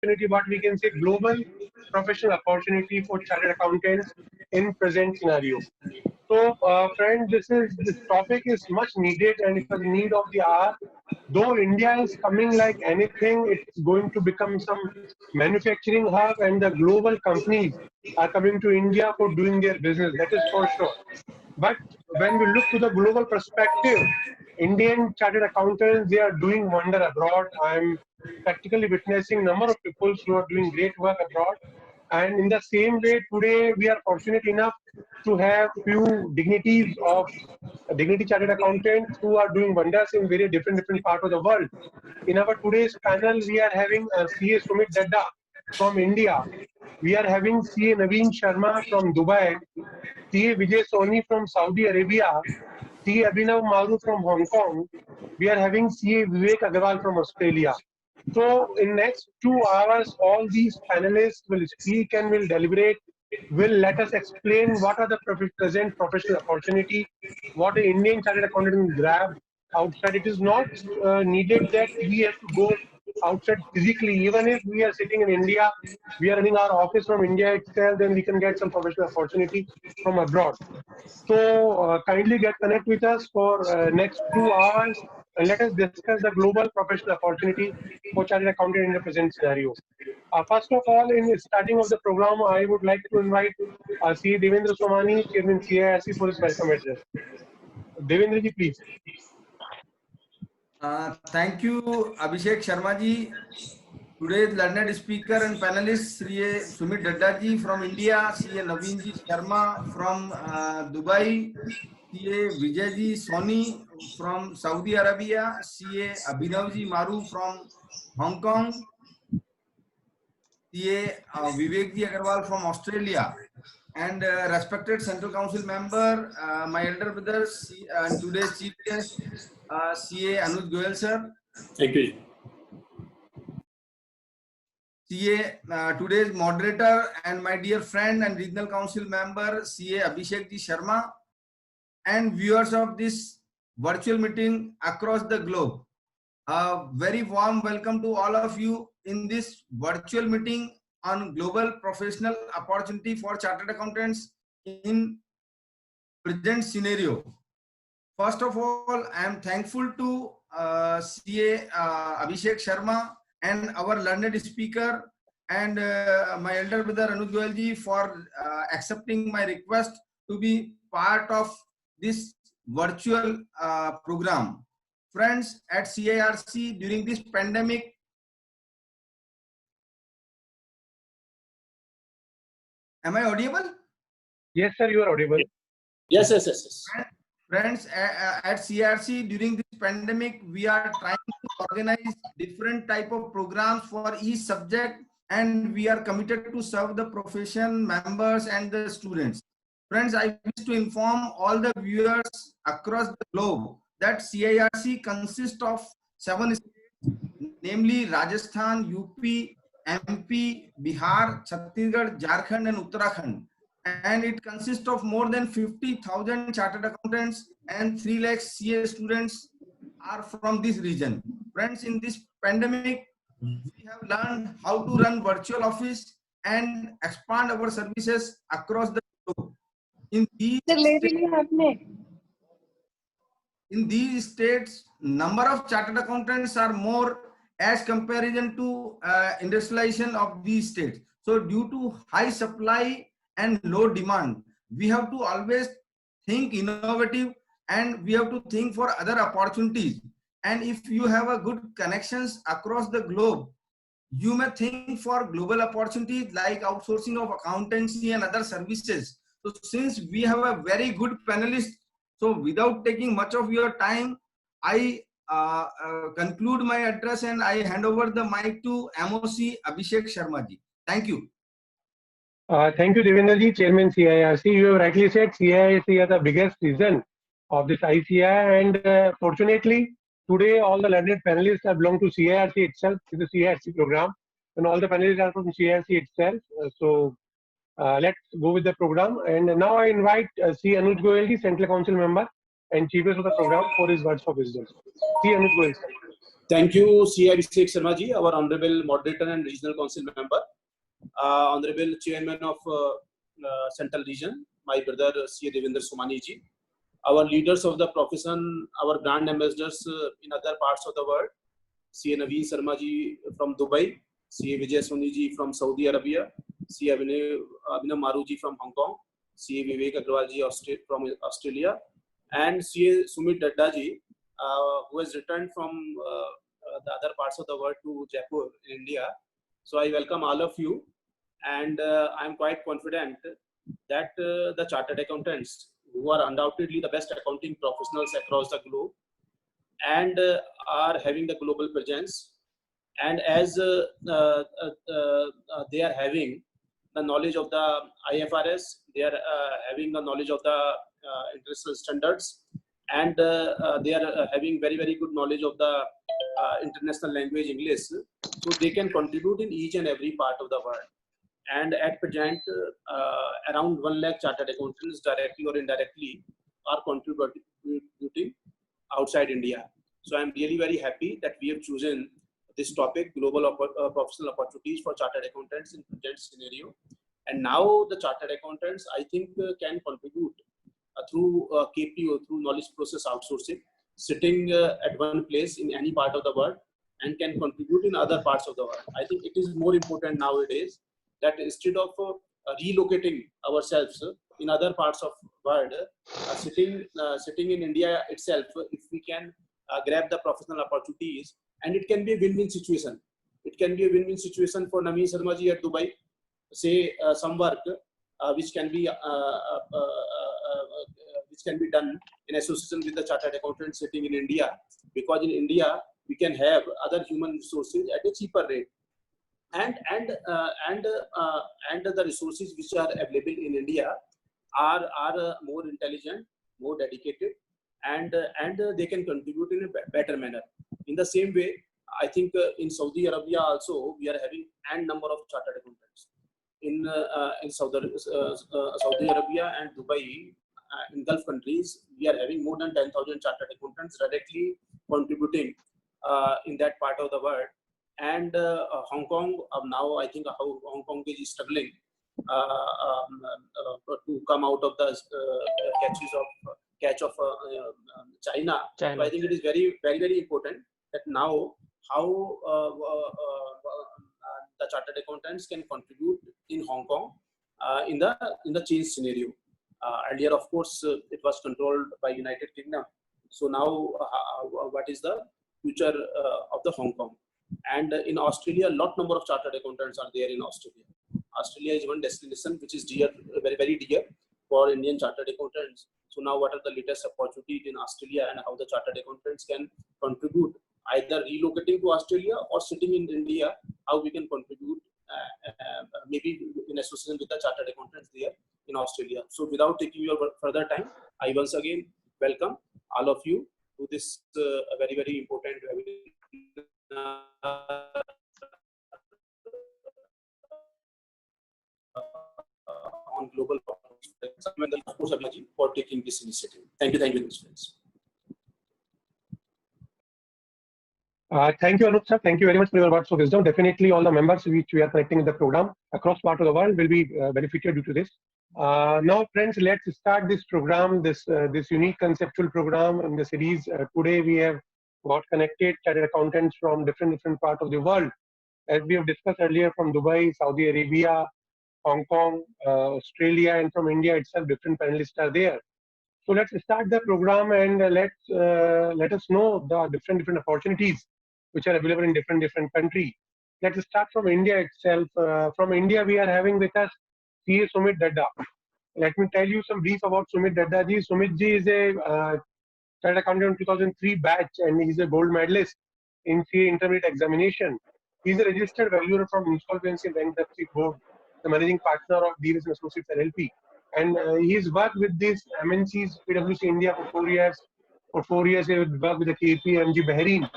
opportunity, but we can say global professional opportunity for chartered accountants in present scenario. So, friend, this topic is much needed and it's a need of the hour. Though India is coming like anything, it's going to become some manufacturing hub, and the global companies are coming to India for doing their business. That is for sure. But when we look to the global perspective, Indian chartered accountants, they are doing wonder abroad. I'm practically witnessing number of people who are doing great work abroad. And in the same way, today we are fortunate enough to have few dignities of dignity chartered accountants who are doing wonders in very different part of the world. In our today's panel, we are having CA Sumit Dadda from India. We are having CA Naveen Sharma from Dubai, CA Vijay Soni from Saudi Arabia, CA Abhinav Maru from Hong Kong. We are having CA Vivek Agarwal from Australia. So in next 2 hours, all these panelists will speak and will deliberate, will let us explain what are the present professional opportunity, what the Indian chartered accountant grab outside. It is not needed that we have to go outside physically. Even if we are sitting in India, we are running our office from India itself, then we can get some professional opportunity from abroad. So kindly get connect with us for next 2 hours and let us discuss the global professional opportunity for chartered accountant in the present scenario. First of all, in the starting of the program, I would like to invite C. Devendra Somani, Chairman CIRC, for his welcome address. Devendra ji, please. Thank you, Abhishek Sharma ji. Today's learned speaker and panelist, CA Sumit Dadda ji from India, CA Naveen ji Sharma from Dubai, CA Vijay ji Soni from Saudi Arabia, CA Abhinav ji Maru from Hong Kong, CA Vivek ji Agarwal from Australia, and respected Central Council member, my elder brother, and today's chief guest, CA Anuj Goyal sir. Thank you. CA, today's moderator and my dear friend and regional council member, CA Abhishek ji Sharma, and viewers of this virtual meeting across the globe. A very warm welcome to all of you in this virtual meeting on global professional opportunity for chartered accountants in present scenario. First of all, I am thankful to CA Abhishek Sharma and our learned speaker and my elder brother Anuj Goyal ji for accepting my request to be part of this virtual program. Friends, at CIRC during this pandemic, am I audible? Yes, sir, you are audible. Yes. Friends, at CIRC during this pandemic, we are trying to organize different type of programs for each subject, and we are committed to serve the profession members and the students. Friends, I wish to inform all the viewers across the globe that CIRC consists of 7 states, namely Rajasthan, UP, MP, Bihar, Chhattisgarh, Jharkhand and Uttarakhand. And it consists of more than 50,000 chartered accountants and 3 lakh CA students are from this region. Friends, in this pandemic, we have learned how to run virtual office and expand our services across the globe. In these states, number of chartered accountants are more as comparison to industrialization of these states. So due to high supply and low demand, we have to always think innovative and we have to think for other opportunities. And if you have a good connections across the globe, you may think for global opportunities like outsourcing of accountancy and other services. So since we have a very good panelist, so without taking much of your time, I conclude my address and I hand over the mic to MOC Abhishek Sharma ji. Thank you. Thank you, Devendra ji, Chairman CIRC. You have rightly said CIRC is the biggest reason of this ICI, and fortunately, today all the learned panelists are belong to CIRC itself, to the CIRC program, and all the panelists are from CIRC itself. So let's go with the program. And now I invite C. Anuj Goyal ji, Central Council member and Chief Guest of the program, for his words of wisdom. C. Anuj Goyal, sir. Thank you, C. Abhishek Sharma ji, our Honorable Moderator and Regional Council Member, Honorable Chairman of Central Region, my brother C. Devendra Somani ji, our leaders of the profession, our brand ambassadors in other parts of the world, C. Naveen Sharma ji from Dubai, C. Vijay Soni ji from Saudi Arabia, C. Abhinav Maru ji from Hong Kong, C. Vivek Agrawal ji from Australia, and C. Sumit Dadda ji, who has returned from the other parts of the world to Jaipur in India. So I welcome all of you, and I am quite confident that the chartered accountants, who are undoubtedly the best accounting professionals across the globe and are having the global presence, and as they are having the knowledge of the IFRS, they are having the knowledge of the international standards, and they are having very good knowledge of the international language English, so they can contribute in each and every part of the world. And at present, around 1 lakh chartered accountants, directly or indirectly, are contributing outside India. So I'm really very happy that we have chosen this topic, global professional opportunities for chartered accountants in present scenario. And now the chartered accountants, I think, can contribute through KPO, through knowledge process outsourcing, sitting at one place in any part of the world, and can contribute in other parts of the world. I think it is more important nowadays that instead of relocating ourselves in other parts of world, sitting in India itself, if we can grab the professional opportunities, and it can be a win-win situation. It can be a win-win situation for Naveen Sharma ji at Dubai, say some work which can be done in association with the chartered accountant sitting in India, because in India we can have other human resources at a cheaper rate, and the resources which are available in India are more intelligent, more dedicated, and they can contribute in a better manner. In the same way, I think in Saudi Arabia also we are having n number of chartered accountants. In Saudi Arabia and Dubai, in Gulf countries, we are having more than 10,000 chartered accountants directly contributing in that part of the world. And Hong Kong, now I think how Hong Kong is struggling to come out of the catch of China. So I think it is very important that now how the chartered accountants can contribute in Hong Kong in the change scenario. Earlier, of course, it was controlled by United Kingdom. So now, what is the future of the Hong Kong? And in Australia, a lot number of chartered accountants are there in Australia. Australia is one destination which is dear, very dear for Indian chartered accountants. So now, what are the latest opportunities in Australia, and how the chartered accountants can contribute, either relocating to Australia or sitting in India, how we can contribute maybe in association with the chartered accountants there in Australia. So without taking your further time, I once again welcome all of you to this very important on global problems for taking this initiative. Thank you, friends. Thank you, Anup sir. Thank you very much for your words of wisdom. Definitely, all the members which we are connecting in the program across part of the world will be benefited due to this. Now, friends, let's start this program, this unique conceptual program in the series. Today, we have got connected chartered accountants from different parts of the world, as we have discussed earlier, from Dubai, Saudi Arabia, Hong Kong, Australia, and from India itself. Different panelists are there. So let's start the program, and let us know the different opportunities which are available in different countries. Let's start from India itself. From India, we are having with us CA Sumit Dadda. Let me tell you some brief about Sumit Dadda ji. Sumit ji is a chartered accountant 2003 batch, and he's a gold medalist in CA intermediate examination. He's a registered valuer from Insolvency and Bankruptcy Board, the managing partner of Davis and Associates LLP. And he's worked with these MNCs, PwC India for 4 years. For 4 years, he worked with the KPMG Bahrain.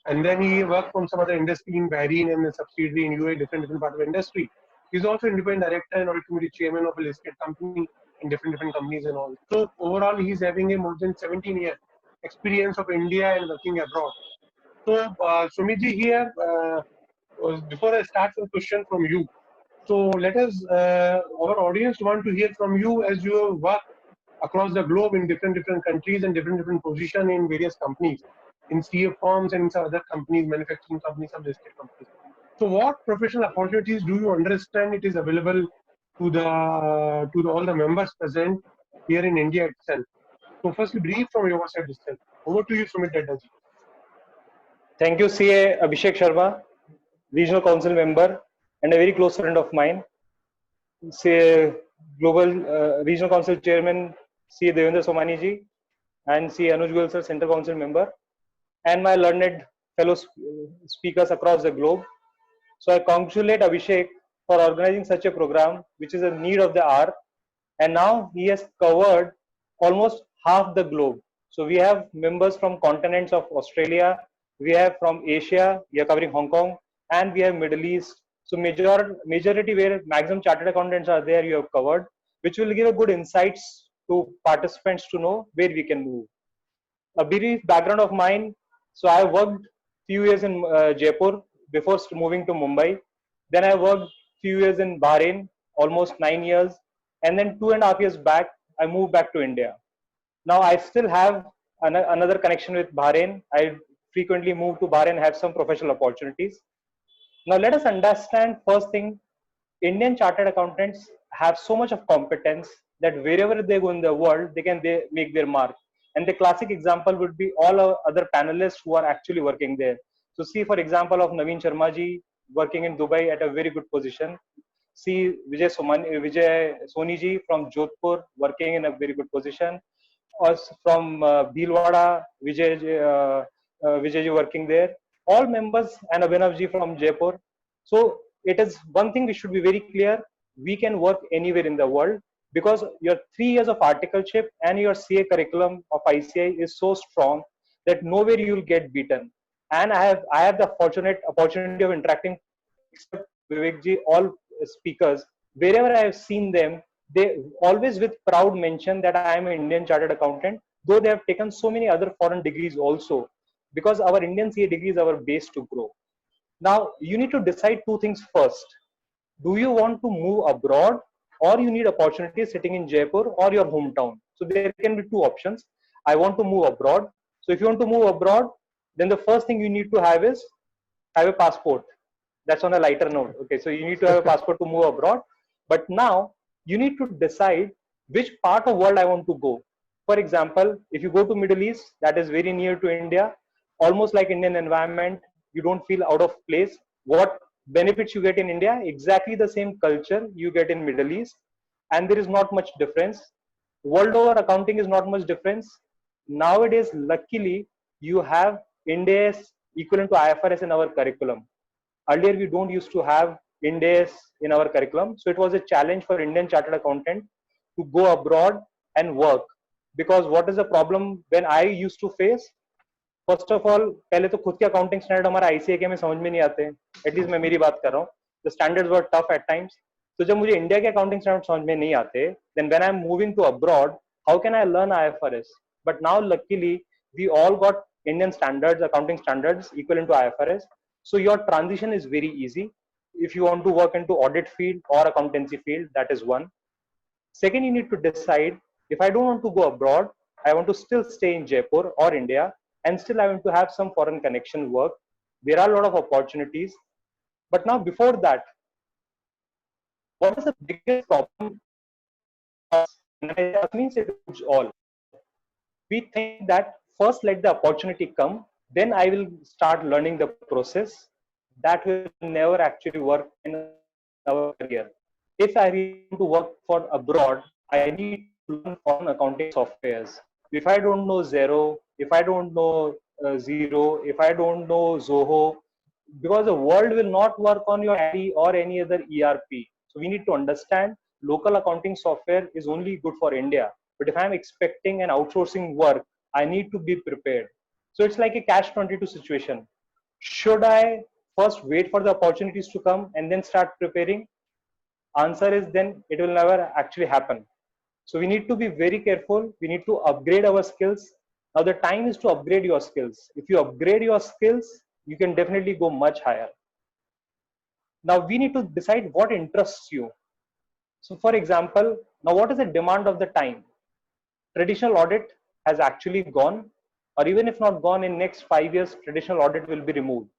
And then he worked from some other industry in Bahrain and a subsidiary in UAE, different part of the industry. He's also independent director and audit committee chairman of a listed company in different companies and all. So overall, he's having a more than 17-year experience of India and working abroad. So, Sumit ji here, before I start some question from you, so let us, our audience want to hear from you as you work across the globe in different countries and different position in various companies, in CA firms and in some other companies, manufacturing companies, some listed companies. So, what professional opportunities do you understand it is available to all the members present here in India itself? So, firstly, brief from your side itself. Over to you, Sumit Dadda ji. Thank you, CA Abhishek Sharma, Regional Council member and a very close friend of mine. CA Global Regional Council Chairman, CA Devendra Somani ji, and CA Anuj Goyal sir, Center Council member, and my learned fellow speakers across the globe. So I congratulate Abhishek for organizing such a program, which is a need of the hour. And now he has covered almost half the globe. So we have members from continents of Australia, we have from Asia, we are covering Hong Kong, and we have Middle East. So majority where maximum chartered accountants are there, you have covered, which will give a good insights to participants to know where we can move. A brief background of mine. So I worked few years in Jaipur before moving to Mumbai. Then I worked few years in Bahrain, almost 9 years. And then 2.5 years back, I moved back to India. Now I still have another connection with Bahrain. I frequently move to Bahrain, have some professional opportunities. Now let us understand first thing, Indian chartered accountants have so much of competence that wherever they go in the world, they make their mark. And the classic example would be all our other panelists who are actually working there. So see, for example, of Naveen Sharma ji working in Dubai at a very good position. See Vijay Soni ji from Jodhpur working in a very good position. Or from Bhilwara, Vijay ji working there. All members and Abhinav ji from Jaipur. So it is one thing we should be very clear. We can work anywhere in the world because your 3 years of articleship and your CA curriculum of ICI is so strong that nowhere you will get beaten. And I have the fortunate opportunity of interacting except Vivek ji, all speakers. Wherever I have seen them, they always with proud mention that I am an Indian chartered accountant, though they have taken so many other foreign degrees also, because our Indian CA degree is our base to grow. Now, you need to decide two things first. Do you want to move abroad or you need opportunities sitting in Jaipur or your hometown? So there can be two options. I want to move abroad. So if you want to move abroad, then the first thing you need to have is have a passport. That's on a lighter note. Okay, so you need to have a passport to move abroad. But now you need to decide which part of world I want to go. For example, if you go to Middle East, that is very near to India, almost like Indian environment, you don't feel out of place. What benefits you get in India? Exactly the same culture you get in Middle East, and there is not much difference. World over, accounting is not much difference. Nowadays, luckily, you have India's equivalent to IFRS in our curriculum. Earlier, we don't used to have India's in our curriculum, so it was a challenge for Indian chartered accountant to go abroad and work. Because what is the problem when I used to face? First of all पहले तो खुद के accounting standard हमारा ICA में समझ में नहीं आते, एटलीस्ट मैं मेरी बात कर रहा हूँ. The standards were tough at times. तो जब मुझे इंडिया के अकाउंटिंग स्टैंडर्ड समझ में नहीं आते, then when I am moving to abroad, how can I learn IFRS? But now luckily we all got Indian standards, accounting standards equivalent to IFRS. So your transition is very easy. If you want to work into audit field or accountancy field, that is one. Second, you need to decide, if I don't want to go abroad, I want to still stay in Jaipur or India, and still I want to have some foreign connection work. There are a lot of opportunities. But now before that, what is the biggest problem? That means it is all. We think that first let the opportunity come, then I will start learning the process. That will never actually work in our career. If I want to work for abroad, I need to learn foreign accounting softwares. If I don't know Xero, if I don't know Zero, if I don't know Zoho, because the world will not work on your ADI or any other ERP. So we need to understand local accounting software is only good for India. But if I'm expecting an outsourcing work, I need to be prepared. So it's like a catch-22 situation. Should I first wait for the opportunities to come and then start preparing? Answer is then it will never actually happen. So we need to be very careful. We need to upgrade our skills. Now the time is to upgrade your skills. If you upgrade your skills, you can definitely go much higher. Now we need to decide what interests you. So for example, now what is the demand of the time? Traditional audit has actually gone, or even if not gone, in next 5 years, traditional audit will be removed.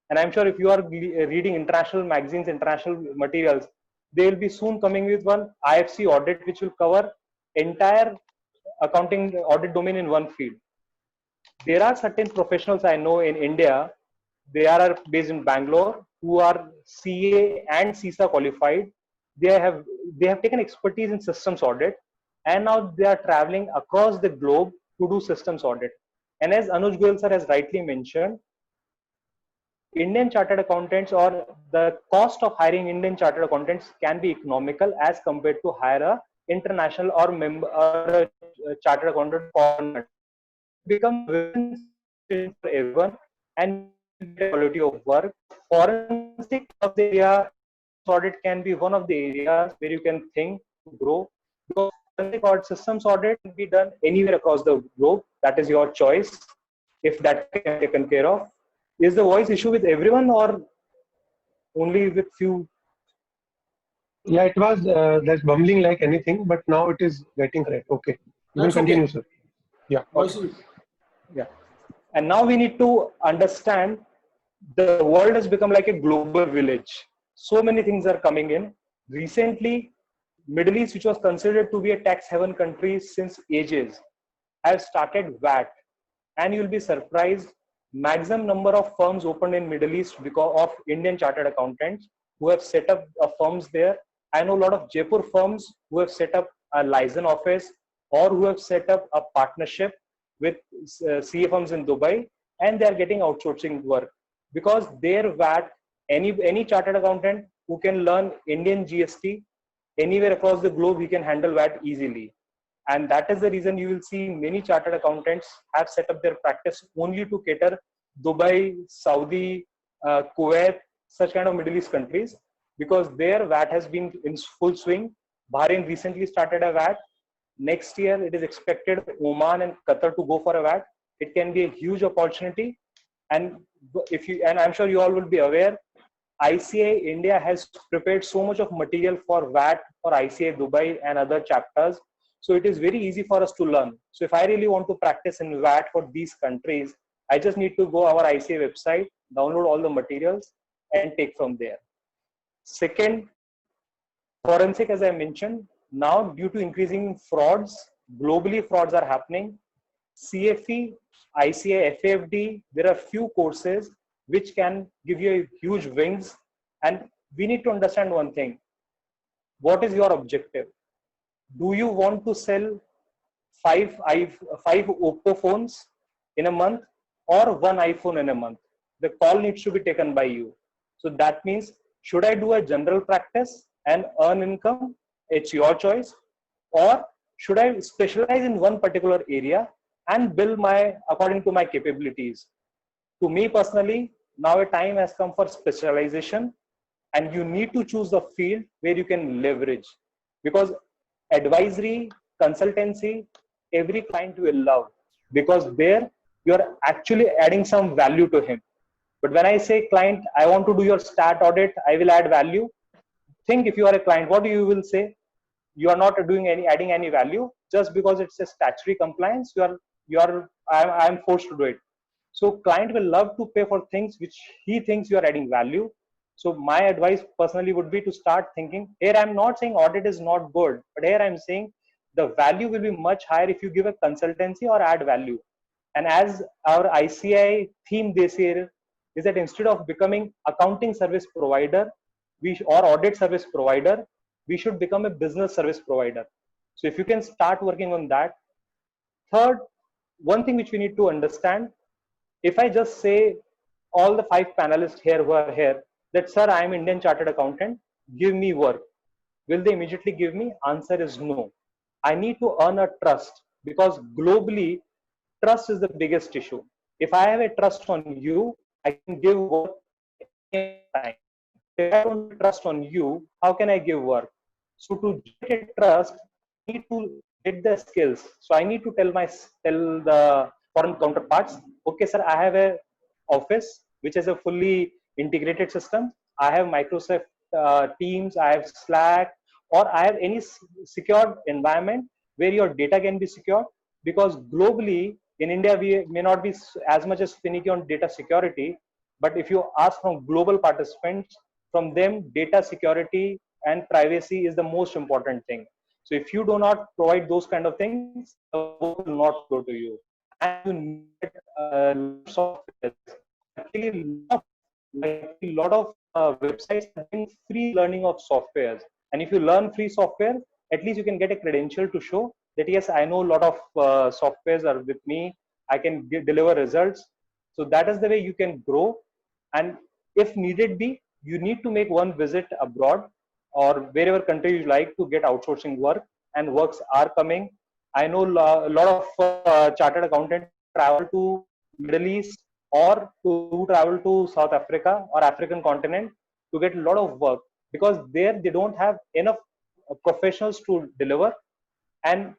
And I'm sure if you are reading international magazines, international materials, they will be soon coming with one IFC audit, which will cover entire accounting audit domain in one field. There are certain professionals I know in India, they are based in Bangalore, who are CA and CISA qualified. They have taken expertise in systems audit, and now they are traveling across the globe to do systems audit. And as Anuj Goyal sir has rightly mentioned, Indian chartered accountants, or the cost of hiring Indian chartered accountants can be economical as compared to hire a international or member or a chartered accountant foreigner. Become win for everyone and quality of work. Forensic of the area audit can be one of the areas where you can think to grow, because forensic audit, systems audit can be done anywhere across the globe. That is your choice. If that can be taken care of, is the voice issue with everyone or only with few? Yeah, it was that's bumbling like anything, but now it is getting correct. Okay, you can That's continue, okay. sir. Yeah. Voice Okay. Yeah. And now we need to understand the world has become like a global village. So many things are coming in. Recently, Middle East, which was considered to be a tax haven country since ages, have started VAT. And you'll be surprised, maximum number of firms opened in Middle East because of Indian chartered accountants who have set up firms there. I know a lot of Jaipur firms who have set up a license office or who have set up a partnership with CA firms in Dubai, and they are getting outsourcing work because their VAT, any chartered accountant who can learn Indian GST anywhere across the globe, he can handle VAT easily. And that is the reason you will see many chartered accountants have set up their practice only to cater Dubai, Saudi, Kuwait, such kind of Middle East countries, because their VAT has been in full swing. Bahrain recently started a VAT. Next year, it is expected Oman and Qatar to go for a VAT. It can be a huge opportunity. And and I'm sure you all will be aware, ICA India has prepared so much of material for VAT for ICA Dubai and other chapters. So it is very easy for us to learn. So if I really want to practice in VAT for these countries, I just need to go our ICA website, download all the materials and take from there. Second, forensic, as I mentioned, now due to increasing frauds, globally frauds are happening. CFE, ICA, FAFD, there are few courses which can give you a huge wings. And we need to understand one thing. What is your objective? Do you want to sell five Oppo phones in a month or one iPhone in a month? The call needs to be taken by you. So that means, should I do a general practice and earn income? It's your choice. Or should I specialize in one particular area and build according to my capabilities? To me personally, now a time has come for specialization, and you need to choose the field where you can leverage, because advisory, consultancy, every client will love, because there you're actually adding some value to him. But when I say client, I want to do your stat audit, I will add value. Think if you are a client, what you will say? You are not adding any value just because it's a statutory compliance. I'm forced to do it. So client will love to pay for things which he thinks you are adding value. So my advice personally would be to start thinking, here I'm not saying audit is not good, but here I'm saying the value will be much higher if you give a consultancy or add value. And as our ICI theme this year is that instead of becoming accounting service provider or audit service provider, we should become a business service provider. So if you can start working on that. Third, one thing which we need to understand, if I just say all the 5 panelists here who are here, that sir, I am Indian chartered accountant, give me work. Will they immediately give me? Answer is no. I need to earn a trust, because globally, trust is the biggest issue. If I have a trust on you, I can give work anytime. If I don't trust on you, how can I give work? So to get a trust, I need to get the skills. So I need to tell the foreign counterparts, okay, sir, I have a office which is a fully integrated system. I have Microsoft Teams, I have Slack, or I have any secure environment where your data can be secure. Because globally in India, we may not be as much as finicky on data security, but if you ask from global participants, from them, data security and privacy is the most important thing. So if you do not provide those kind of things, the work will not go to you. And you need software. Actually, a lot of websites are doing free learning of softwares. And if you learn free software, at least you can get a credential to show that yes, I know a lot of softwares are with me. I can deliver results. So that is the way you can grow. And if needed be, you need to make one visit abroad or wherever country you like to get outsourcing work, and works are coming. I know a lot of chartered accountants travel to Middle East or to travel to South Africa or African continent to get a lot of work, because there they don't have enough professionals to deliver. And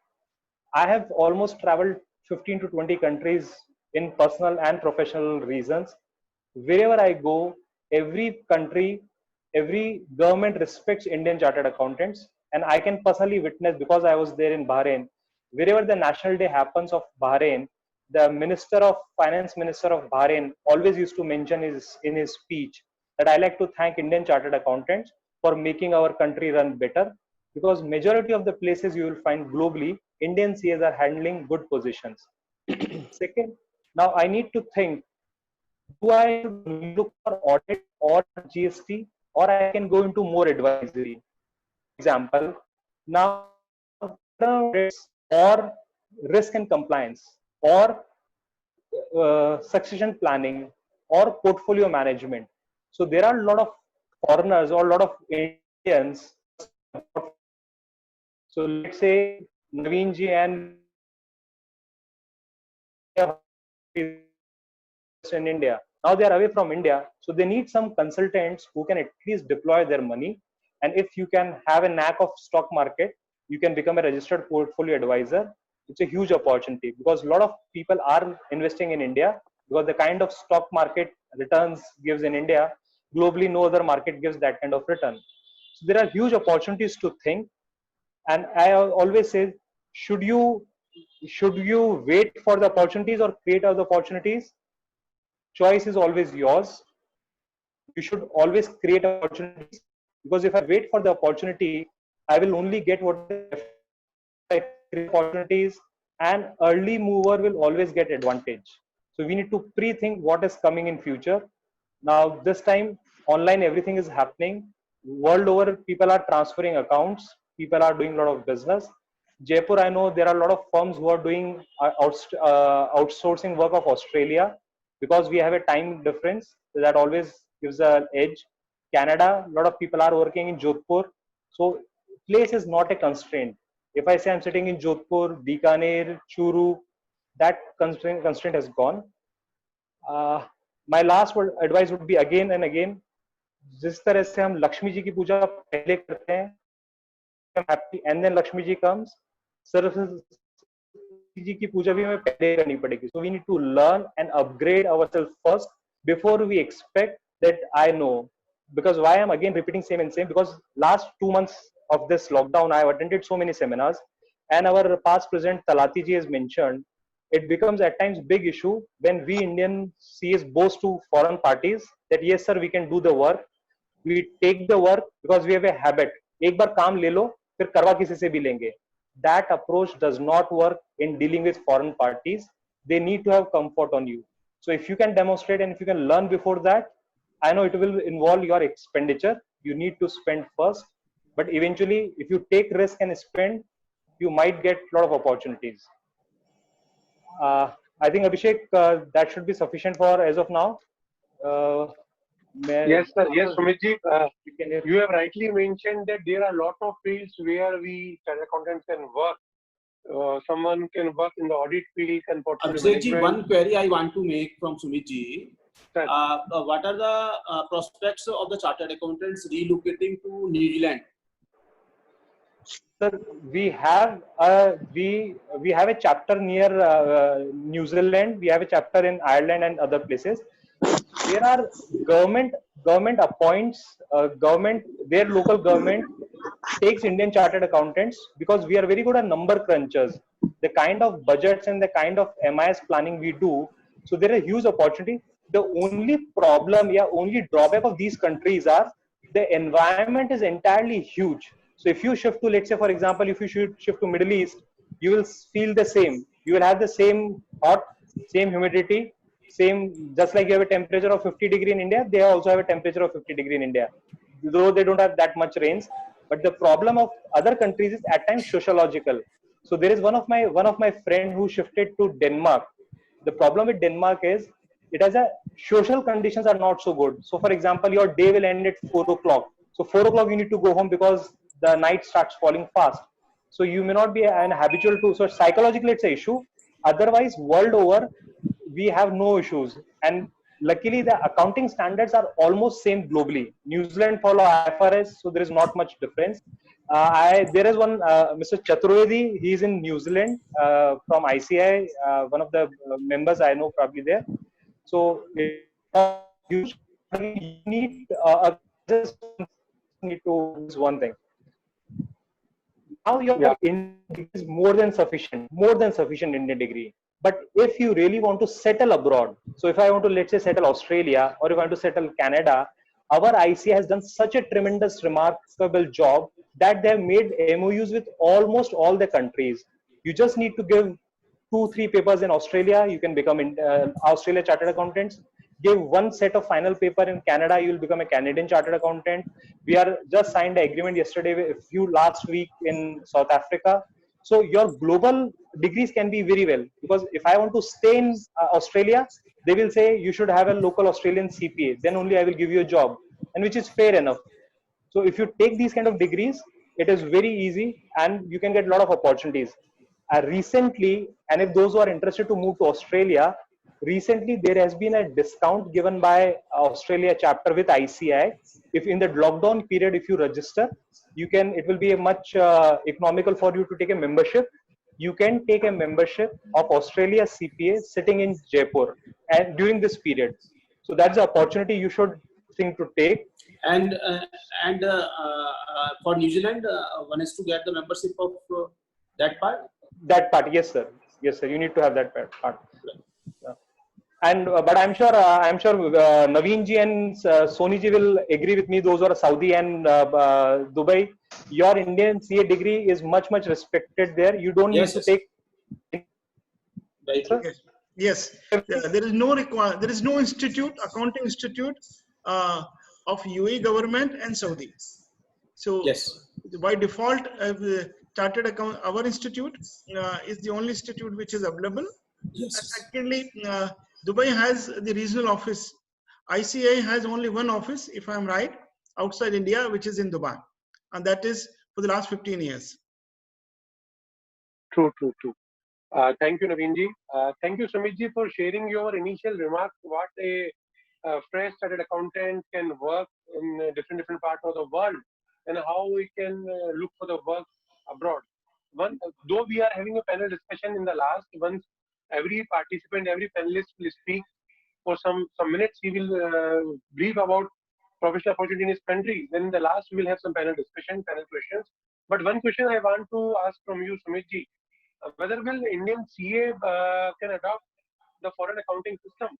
I have almost traveled 15 to 20 countries in personal and professional reasons. Wherever I go, every country, every government respects Indian chartered accountants. And I can personally witness, because I was there in Bahrain, wherever the National Day happens of Bahrain, the finance minister of Bahrain always used to mention in his speech that I like to thank Indian chartered accountants for making our country run better. Because majority of the places you will find globally, Indian CAs are handling good positions. Second, now I need to think, do I look for audit or GST, or I can go into more advisory? Example, now or risk and compliance, or succession planning, or portfolio management. So there are a lot of foreigners or a lot of Indians. So let's say Naveen ji and in India. Now they are away from India, so they need some consultants who can at least deploy their money. And if you can have a knack of stock market, you can become a registered portfolio advisor. It's a huge opportunity, because a lot of people are investing in India, because the kind of stock market returns gives in India, globally no other market gives that kind of return. So there are huge opportunities to think. And I always say, should you wait for the opportunities or create other opportunities? Choice is always yours. You should always create opportunities, because if I wait for the opportunity, I will only get what I create opportunities, and early mover will always get advantage. So we need to pre-think what is coming in future. Now this time online everything is happening. World over, people are transferring accounts, people are doing a lot of business. Jaipur, I know there are a lot of firms who are doing outsourcing work of Australia, because we have a time difference that always gives an edge. Canada, a lot of people are working in Jodhpur. So place is not a constraint. If I say I'm sitting in Jodhpur, Bikaner, Churu, that constraint has gone. My last word advice would be again and again, जिस तरह से हम लक्ष्मी जी की पूजा पहले करते हैं, and then Lakshmi ji comes, Saraswati ji की पूजा भी हमें पहले करनी पड़ेगी. So we need to learn and upgrade ourselves first before we expect that I know. Because why I'm again repeating same and same, because last 2 months of this lockdown, I have attended so many seminars, and our past president Talati ji has mentioned, it becomes at times big issue when we Indian CAs boast to foreign parties that yes sir, we can do the work. We take the work because we have a habit. एक बार काम ले लो, फिर करवा किसी से भी लेंगे. That approach does not work in dealing with foreign parties. They need to have comfort on you. So if you can demonstrate and if you can learn before that, I know it will involve your expenditure. You need to spend first, but eventually, if you take risk and spend, you might get a lot of opportunities. I think Abhishek, that should be sufficient for as of now. Yes, sir. Yes, Sumit ji, you have rightly mentioned that there are a lot of fields where we chartered accountants can work. Someone can work in the audit field, can portfolio Abhishek ji, management. one query I want to make from Sumit ji. Sir. What are the prospects of the chartered accountants relocating to New Zealand? Sir, we have a chapter near New Zealand. We have a chapter in Ireland and other places. There are government appoints government, their local government takes Indian chartered accountants because we are very good at number crunchers. The kind of budgets and the kind of MIS planning we do, so there is a huge opportunity. The only problem, yeah, only drawback of these countries are the environment is entirely huge. So if you shift to, let's say, for example, if you should shift to Middle East, you will feel the same. You will have the same hot, same humidity, same, just like you have a temperature of 50 degree in India, they also have a temperature of 50 degree in India. Though they don't have that much rains, but the problem of other countries is at times sociological. So there is one of my friend who shifted to Denmark. The problem with Denmark is it has a social conditions are not so good. So for example, your day will end at 4 o'clock. So 4 o'clock you need to go home because the night starts falling fast. So you may not be an habitual to. So psychologically it's an issue. Otherwise, world over, we have no issues. And luckily, the accounting standards are almost same globally. New Zealand follow IFRS, so there is not much difference. There is one Mr. Chaturvedi. He is in New Zealand from ICI. One of the members I know probably there. So you need just need to use one thing. Now your Indian degree is more than sufficient Indian degree. But if you really want to settle abroad, so if I want to, let's say, settle Australia, or if I want to settle Canada, our ICI has done such a tremendous, remarkable job that they have made MOUs with almost all the countries. You just need to give 2-3 papers in Australia, you can become Australia Chartered Accountants. Give one set of final paper in Canada, you will become a Canadian Chartered Accountant. We are just signed an agreement yesterday with you last week in South Africa. So your global degrees can be very well, because if I want to stay in Australia, they will say you should have a local Australian CPA, then only I will give you a job, and which is fair enough. So if you take these kind of degrees, it is very easy and you can get a lot of opportunities. Recently, and if those who are interested to move to Australia, recently there has been a discount given by Australia chapter with ICI. If in the lockdown period, if you register, you can, it will be a much economical for you to take a membership. You can take a membership of Australia CPA sitting in Jaipur and during this period. So that's the opportunity you should think to take. And for New Zealand, one is to get the membership of that part. That part, yes, sir. Yes, sir. You need to have that part. Yeah. And but I'm sure Naveen ji and Soni ji will agree with me. Those who are Saudi and Dubai, your Indian CA degree is much respected there. You don't need to take. Right. Yes. There is no There is no institute, accounting institute of UAE government and Saudi. So yes, by default, chartered account, our institute is the only institute which is available. yes. Secondly, Dubai has the regional office. ICI has only one office, if I'm right, outside India, which is in Dubai, and that is for the last 15 years. True. Thank you, Naveen ji. Thank you, Sumit ji, for sharing your initial remarks. What a fresh chartered accountant can work in different parts of the world, and how we can look for the work abroad. Though we are having a panel discussion in the last, once every participant, every panelist will speak for some minutes. He will brief about professional opportunity in his country. Then in the last, we will have some panel discussion, panel questions. But one question I want to ask from you, Sumit ji, whether will Indian CA can adopt the foreign accounting system?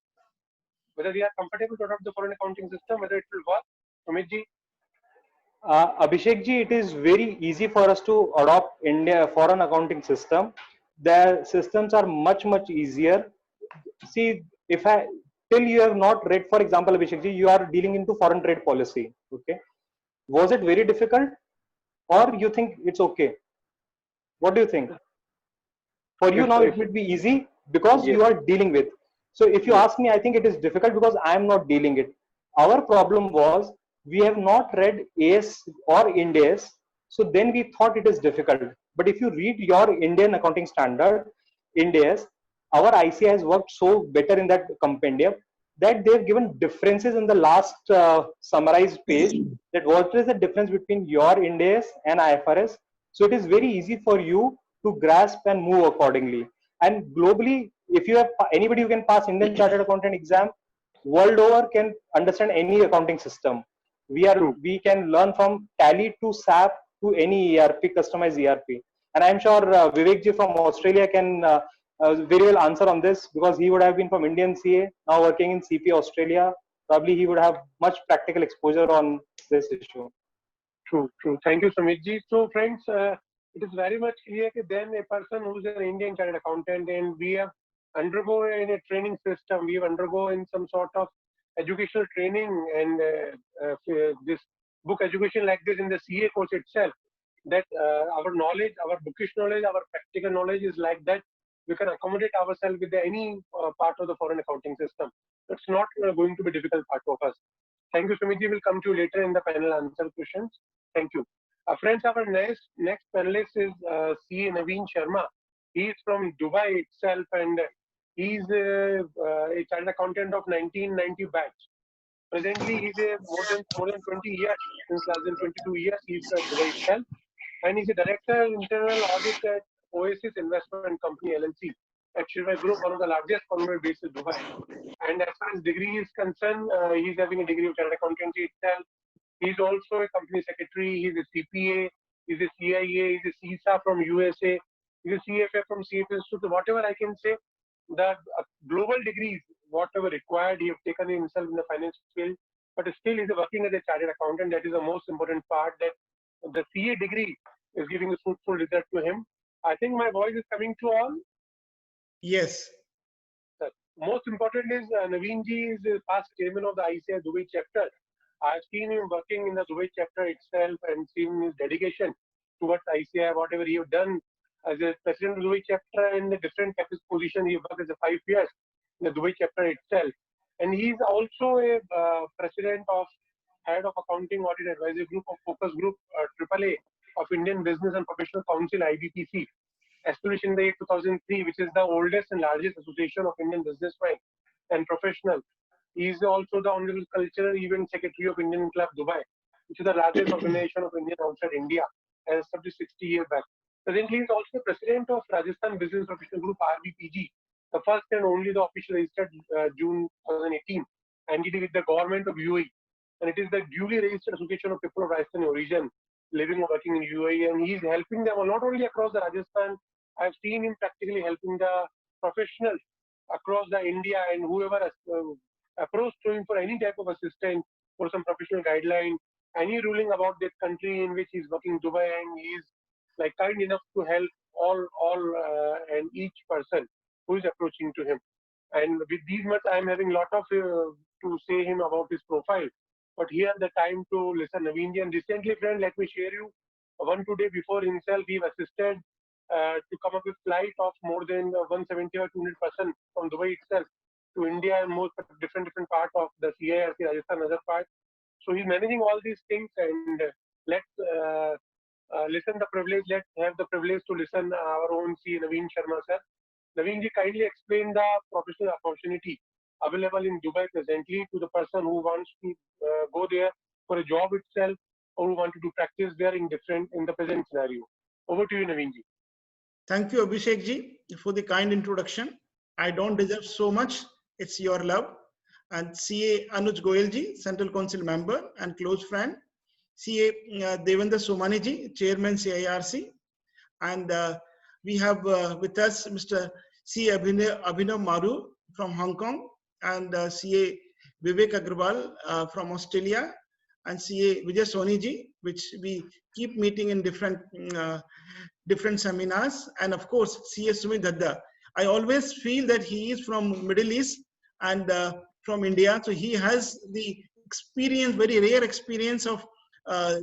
Whether we are comfortable to adopt the foreign accounting system, whether it will work, Sumit ji? Abhishek ji, it is very easy for us to adopt India foreign accounting system. The systems are much easier. See, till you have not read, for example, Abhishek ji, you are dealing into foreign trade policy. Okay, was it very difficult, or you think it's okay? What do you think? For you now, it would be easy because you are dealing with. So if you ask me, I think it is difficult because I am not dealing it. Our problem was we have not read AS or Ind AS, so then we thought it is difficult. But if you read your Indian accounting standard, Ind AS, our ICI has worked so better in that compendium that they've given differences in the last summarized page, that what is the difference between your Ind AS and IFRS. So it is very easy for you to grasp and move accordingly. And globally, if you have anybody who can pass Indian Chartered Accountant exam, world over can understand any accounting system. We can learn from Tally to SAP to any ERP, customized ERP. And I'm sure Vivek ji from Australia can very well answer on this, because he would have been from Indian CA, now working in CP Australia. Probably he would have much practical exposure on this issue. True, true. Thank you, Sumit ji. So, friends, it is very much clear that then a person who's an Indian chartered accountant, and we have undergo in a training system, we have undergo in some sort of educational training, and this book education like this in the CA course itself, that our knowledge, our bookish knowledge, our practical knowledge is like that. We can accommodate ourselves with any part of the foreign accounting system. It's not going to be a difficult part of us. Thank you, Sumit ji. We'll come to you later in the panel answer questions. Thank you. Friends, our next panelist is CA Naveen Sharma. He is from Dubai itself, and he's a chartered accountant of 1990 batch. Presently, he's more than 20 years, since less than 22 years, he's at Dubai itself, and he's a director internal audit at Oasis Investment Company LLC at Shirvai Group, one of the largest conglomerate based in Dubai. And as far as degree is concerned, he's having a degree of chartered accountancy itself. He's also a company secretary. He's a CPA. He's a CIA. He's a CISA from USA. He's a CFA from CFA Institute. Whatever I can say, the global degrees, whatever required, he has taken himself in the finance field. But still, he's working as a chartered accountant. That is the most important part. That the CA degree is giving a fruitful result to him. I think my voice is coming to all. Yes. Most important is Naveen ji is the past chairman of the ICAI Dubai chapter. I've seen him working in the Dubai chapter itself and seen his dedication towards ICAI, whatever he has done as a president of the Dubai chapter in the different positions. He worked as a 5 years in the Dubai chapter itself. And he's also a president of head of accounting audit advisory group of focus group AAA of Indian Business and Professional Council IBPC. Established in the year 2003, which is the oldest and largest association of Indian businessmen and professionals. He is also the Honorable Cultural Event Secretary of Indian Club Dubai, which is the largest organization of Indian outside India, as established 60 years back. Presently, he is also the president of Rajasthan Business Professional Group RBPG, the first and only the official registered June 2018, entity with the government of UAE. And it is the duly registered association of people of Rajasthan origin living or working in UAE, and he is helping them not only across the Rajasthan. I've seen him practically helping the professionals across the India, and whoever approached to him for any type of assistance for some professional guideline, any ruling about that country in which he's working, Dubai, and he is like kind enough to help all and each person who is approaching to him. And with these much, I'm having a lot of to say him about his profile. But here the time to listen Naveen ji. And recently, friend, let me share you 1 2 days before himself, he assisted to come up with flight of more than 170 or 200 person from Dubai itself to India and most different part of the CIRC, Rajasthan, other part. So he's managing all these things, and let's listen the privilege. Let's have the privilege to listen our own CA Naveen Sharma sir. Naveen ji, kindly explain the professional opportunity available in Dubai presently to the person who wants to go there for a job itself, or who want to do practice there in the present scenario. Over to you, Naveen ji. Thank you, Abhishek ji, for the kind introduction. I don't deserve so much. It's your love. And CA Anuj Goyal ji, Central Council member and close friend. CA Devendra Somani ji, Chairman CIRC. And we have with us Mr. CA Abhinav Maru from Hong Kong, and CA Vivek Agrawal from Australia, and CA Vijay Soni ji, which we keep meeting in different seminars, and of course CA Sumit Dadda. I always feel that he is from Middle East and from India, so he has the experience, very rare experience of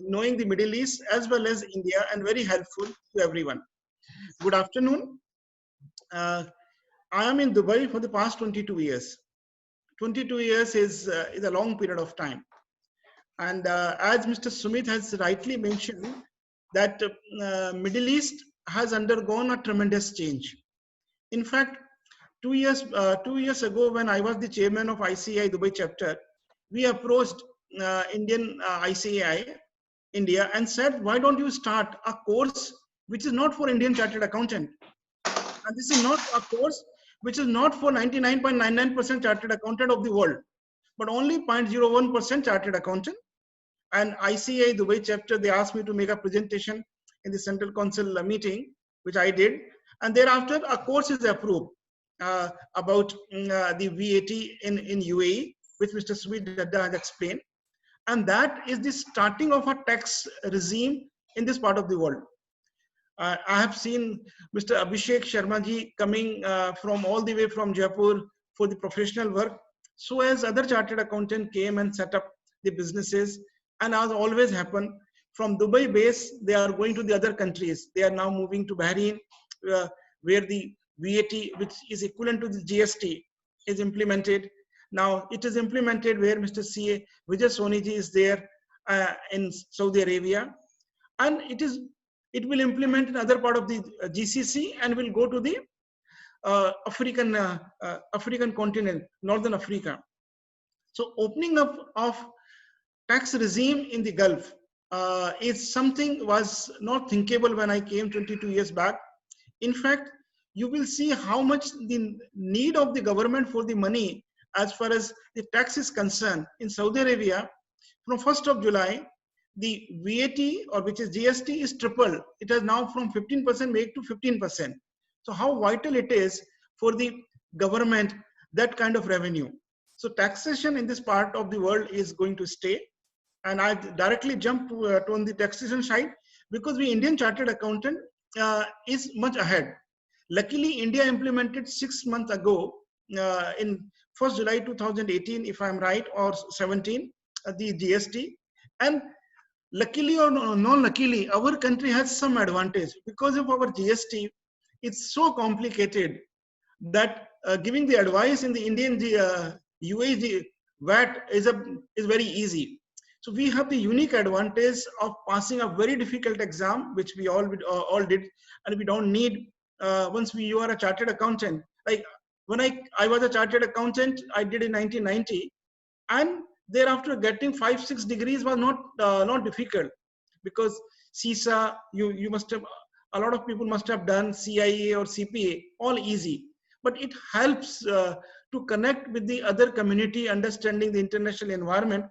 knowing the Middle East as well as India, and very helpful to everyone. Good afternoon. I am in Dubai for the past 22 years. 22 years is a long period of time. And as Mr. Sumit has rightly mentioned, that Middle East has undergone a tremendous change. In fact, 2 years ago, when I was the chairman of ICAI Dubai chapter, we approached Indian ICAI India and said, why don't you start a course which is not for Indian chartered accountant? And this is not a course which is not for 99.99% chartered accountant of the world, but only 0.01% chartered accountant. And ICA Dubai chapter, they asked me to make a presentation in the Central Council meeting, which I did. And thereafter, a course is approved about the VAT in UAE, which Mr. Sweet Dadda has explained. And that is the starting of a tax regime in this part of the world. I have seen Mr. Abhishek Sharma ji coming from all the way from Jaipur for the professional work. So as other chartered accountant came and set up the businesses, and as always happen, from Dubai base, they are going to the other countries. They are now moving to Bahrain, where the VAT, which is equivalent to the GST, is implemented. Now it is implemented where Mr. CA Vijay Soni ji is there in Saudi Arabia, and it will implement in other part of the GCC and will go to the African continent, Northern Africa. So opening up of tax regime in the Gulf is something was not thinkable when I came 22 years back. In fact, you will see how much the need of the government for the money as far as the tax is concerned. In Saudi Arabia, from 1st of July, the VAT, or which is GST, is tripled. It has now from 15% made to 15%. So how vital it is for the government, that kind of revenue. So taxation in this part of the world is going to stay. And I directly jump to on the taxation side, because the Indian chartered accountant is much ahead. Luckily, India implemented 6 months ago in 1st July 2018, if I'm right, or 17, the GST. And luckily or non-luckily, our country has some advantage because of our GST. It's so complicated that giving the advice in the Indian UAE VAT is very easy. So we have the unique advantage of passing a very difficult exam, which we all did, and we don't need once you are a chartered accountant. Like when I was a chartered accountant, I did in 1990, and thereafter getting 5-6 degrees was not difficult, because CISA, you must have, a lot of people must have done CIA or CPA, all easy, but it helps to connect with the other community, understanding the international environment.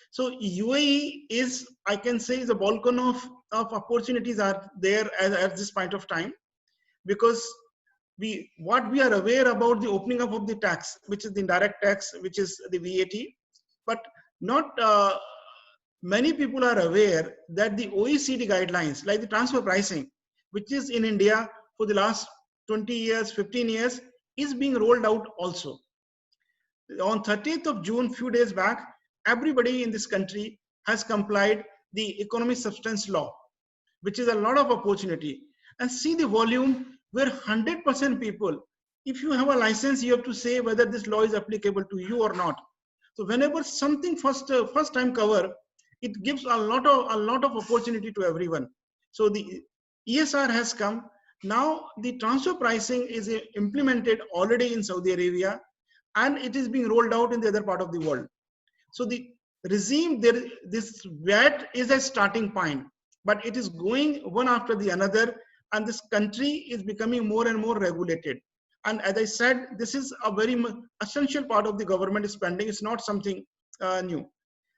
So UAE is, I can say, is a balcony of opportunities are there at this point of time, because what we are aware about the opening up of the tax, which is the indirect tax, which is the VAT, but not many people are aware that the OECD guidelines, like the transfer pricing, which is in India for the last 20 years, 15 years, is being rolled out also. On 30th of June, few days back, everybody in this country has complied the economic substance law, which is a lot of opportunity. And see the volume where 100% people, if you have a license, you have to say whether this law is applicable to you or not. So whenever something first time cover, it gives a lot of opportunity to everyone. So the ESR has come. Now the transfer pricing is implemented already in Saudi Arabia, and it is being rolled out in the other part of the world. So the regime, this VAT is a starting point, but it is going one after the another, and this country is becoming more and more regulated. And as I said, this is a very essential part of the government spending. It's not something new.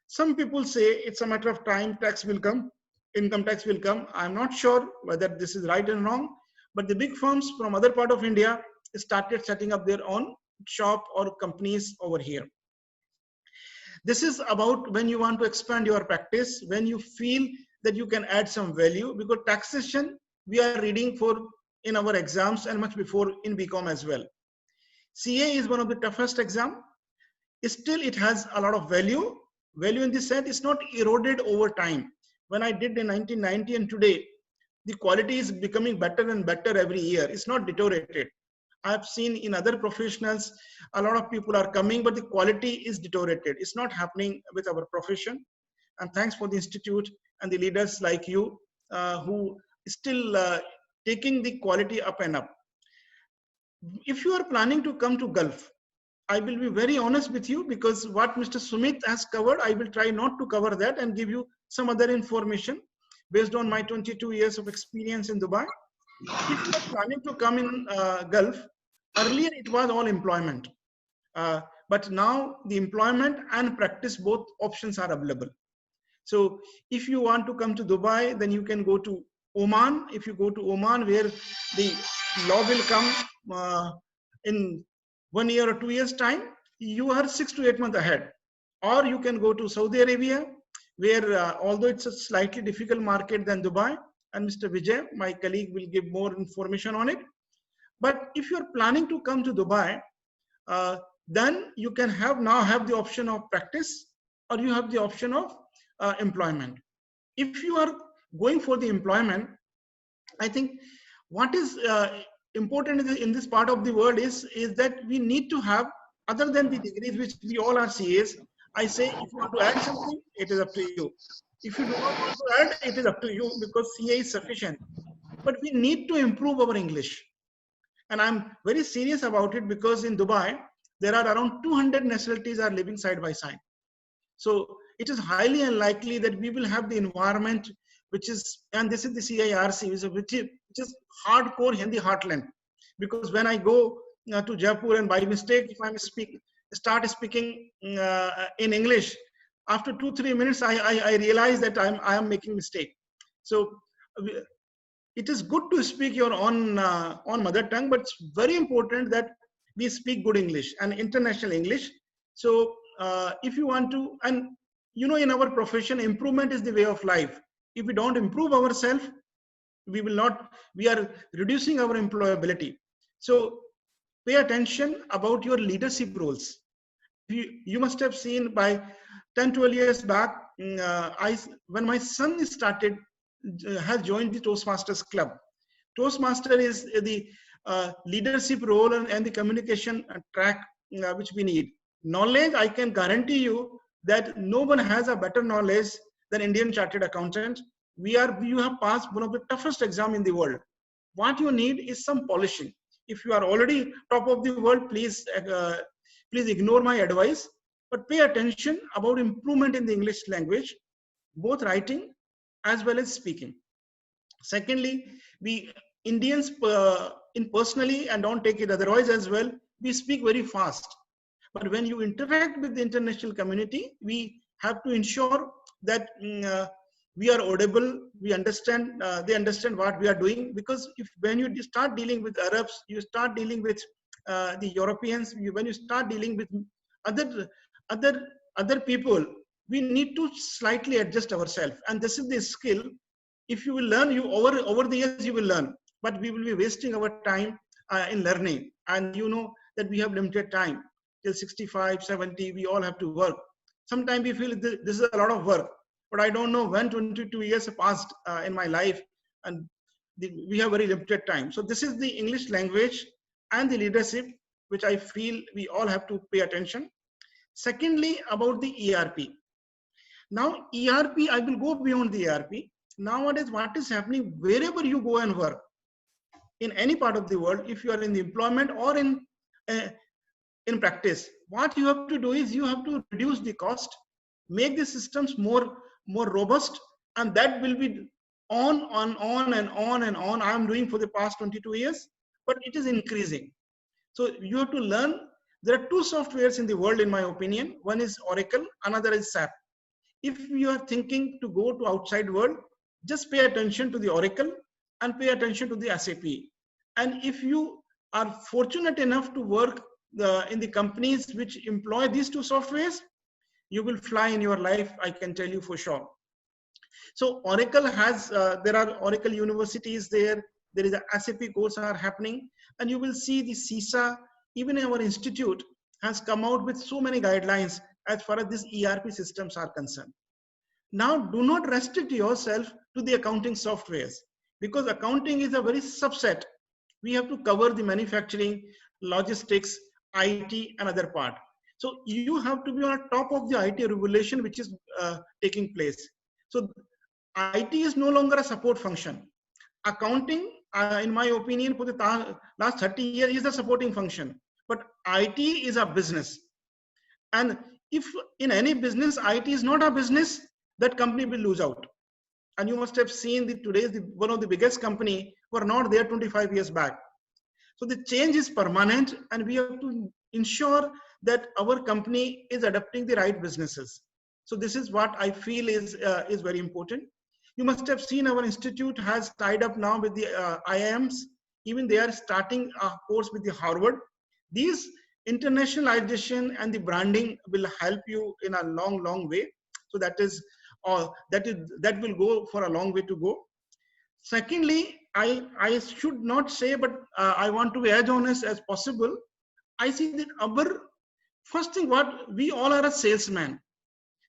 Some people say it's a matter of time, tax will come, income tax will come. I'm not sure whether this is right and wrong, but the big firms from other part of India started setting up their own shop or companies over here. This is about when you want to expand your practice, when you feel that you can add some value, because taxation we are reading for in our exams and much before in BCom as well. CA is one of the toughest exam. Still, it has a lot of value. Value in this sense, it's not eroded over time. When I did in 1990 and today, the quality is becoming better and better every year. It's not deteriorated. I've seen in other professionals, a lot of people are coming, but the quality is deteriorated. It's not happening with our profession. And thanks for the institute and the leaders like you who still taking the quality up and up. If you are planning to come to Gulf, I will be very honest with you, because what Mr. Sumit has covered, I will try not to cover that and give you some other information based on my 22 years of experience in Dubai. If you are planning to come in Gulf, earlier it was all employment. But now the employment and practice, both options are available. So if you want to come to Dubai, then you can go to Oman. If you go to Oman, where the law will come in 1 year or 2 years time, you are 6 to 8 months ahead. Or you can go to Saudi Arabia, where although it's a slightly difficult market than Dubai, and Mr. Vijay, my colleague, will give more information on it. But if you're planning to come to Dubai, then you can now have the option of practice, or you have the option of employment. If you are going for the employment, I think what is important in this part of the world is that we need to have, other than the degrees which we all are CAs, I say if you want to add something, it is up to you. If you do not want to add, it is up to you, because CA is sufficient. But we need to improve our English. And I'm very serious about it, because in Dubai, there are around 200 nationalities are living side by side. So it is highly unlikely that we will have the environment which is, and this is the CIRC, which is hardcore Hindi heartland. Because when I go to Jaipur and by mistake, if I start speaking in English, after 2-3 minutes, I realize that I am making mistake. So it is good to speak your own mother tongue, but it's very important that we speak good English and international English. So if you want to, and you know, in our profession, improvement is the way of life. If we don't improve ourselves, we are reducing our employability. So pay attention about your leadership roles. You must have seen by 10-12 years back, when my son has joined the Toastmasters Club. Toastmaster is the leadership role and the communication track which we need. Knowledge, I can guarantee you that no one has a better knowledge than Indian Chartered Accountant. You have passed one of the toughest exams in the world. What you need is some polishing. If you are already top of the world, please ignore my advice, but pay attention about improvement in the English language, both writing as well as speaking. Secondly, we Indians, in personally, and don't take it otherwise as well, we speak very fast. But when you interact with the international community, we have to ensure that we are audible, we understand, they understand what we are doing. Because when you start dealing with Arabs, you start dealing with the Europeans, when you start dealing with other people, we need to slightly adjust ourselves. And this is the skill. If you will learn, over the years you will learn, but we will be wasting our time in learning. And you know that we have limited time till 65, 70, we all have to work. Sometimes we feel this is a lot of work, but I don't know when 22 years have passed in my life, and we have very limited time. So this is the English language and the leadership, which I feel we all have to pay attention. Secondly, about the ERP. Now, ERP, I will go beyond the ERP. Nowadays, what is happening, wherever you go and work, in any part of the world, if you are in the employment or in practice, what you have to do is you have to reduce the cost, make the systems more robust, and that will be on and on. I am doing for the past 22 years, but it is increasing. So you have to learn. There are two softwares in the world, in my opinion. One is Oracle, another is SAP. If you are thinking to go to outside world, just pay attention to the Oracle and pay attention to the SAP. And if you are fortunate enough to work in the companies which employ these two softwares, you will fly in your life, I can tell you for sure. So Oracle has, there are Oracle universities there. There is a SAP course are happening, and you will see the CISA, even our institute has come out with so many guidelines as far as these ERP systems are concerned. Now, do not restrict yourself to the accounting softwares, because accounting is a very subset. We have to cover the manufacturing, logistics, IT, and other part. So you have to be on top of the IT regulation which is taking place. So IT is no longer a support function. Accounting, in my opinion, for the last 30 years is a supporting function. but IT is a business. And if in any business, IT is not a business, that company will lose out. And you must have seen one of the biggest company were not there 25 years back. So the change is permanent, and we have to ensure that our company is adopting the right businesses. So this is what I feel is very important. You must have seen our institute has tied up now with the IIMs. Even they are starting a course with the Harvard. These internationalization and the branding will help you in a long way. So that will go for a long way to go. Secondly, I should not say, but I want to be as honest as possible. I see that our first thing, what we all are a salesman.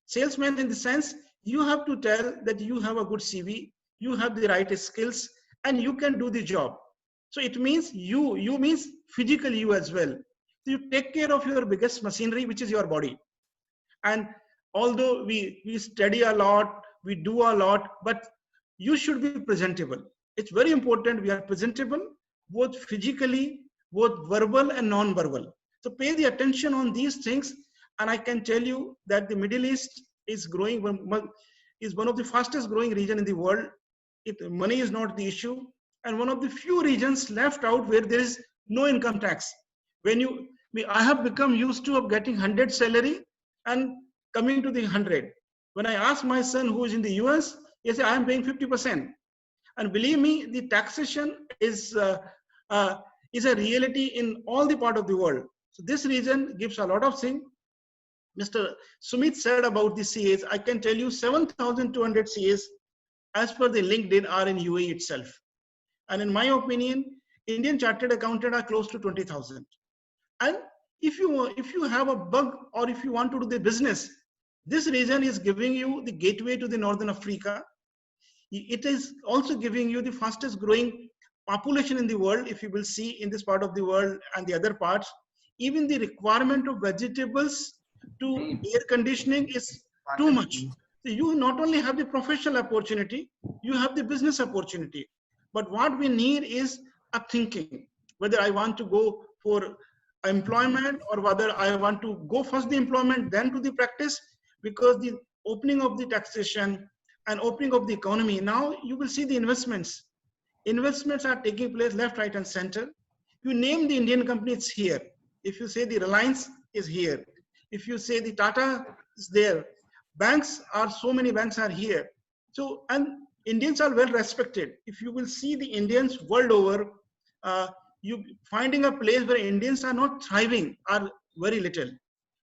Salesman in the sense, you have to tell that you have a good CV, you have the right skills, and you can do the job. So it means you means physical you as well. So you take care of your biggest machinery, which is your body. And although we study a lot, we do a lot, but you should be presentable. It's very important we are presentable, both physically, both verbal and non-verbal. So pay the attention on these things. And I can tell you that the Middle East is growing, is one of the fastest growing region in the world. Money is not the issue. And one of the few regions left out where there is no income tax. I have become used to of getting 100 salary and coming to the 100. When I ask my son who is in the US, he says, I am paying 50%. And believe me, the taxation is a reality in all the part of the world. So this region gives a lot of things. Mr. Sumit said about the CAs. I can tell you 7,200 CAs as per the LinkedIn are in UAE itself. And in my opinion, Indian Chartered Accountant are close to 20,000. And if you have a bug or if you want to do the business, this region is giving you the gateway to the Northern Africa. It is also giving you the fastest growing population in the world. If you will see in this part of the world and the other parts, even the requirement of vegetables to air conditioning is too much. So you not only have the professional opportunity, you have the business opportunity. But what we need is a thinking, whether I want to go for employment or whether I want to go first the employment, then to the practice, because the opening of the taxation and opening of the economy, now you will see the investments. Investments are taking place left, right, and center. You name the Indian company, it's here. If you say the Reliance is here, if you say the Tata is there, banks are, so many banks are here. So, and Indians are well respected. If you will see the Indians world over, you finding a place where Indians are not thriving are very little.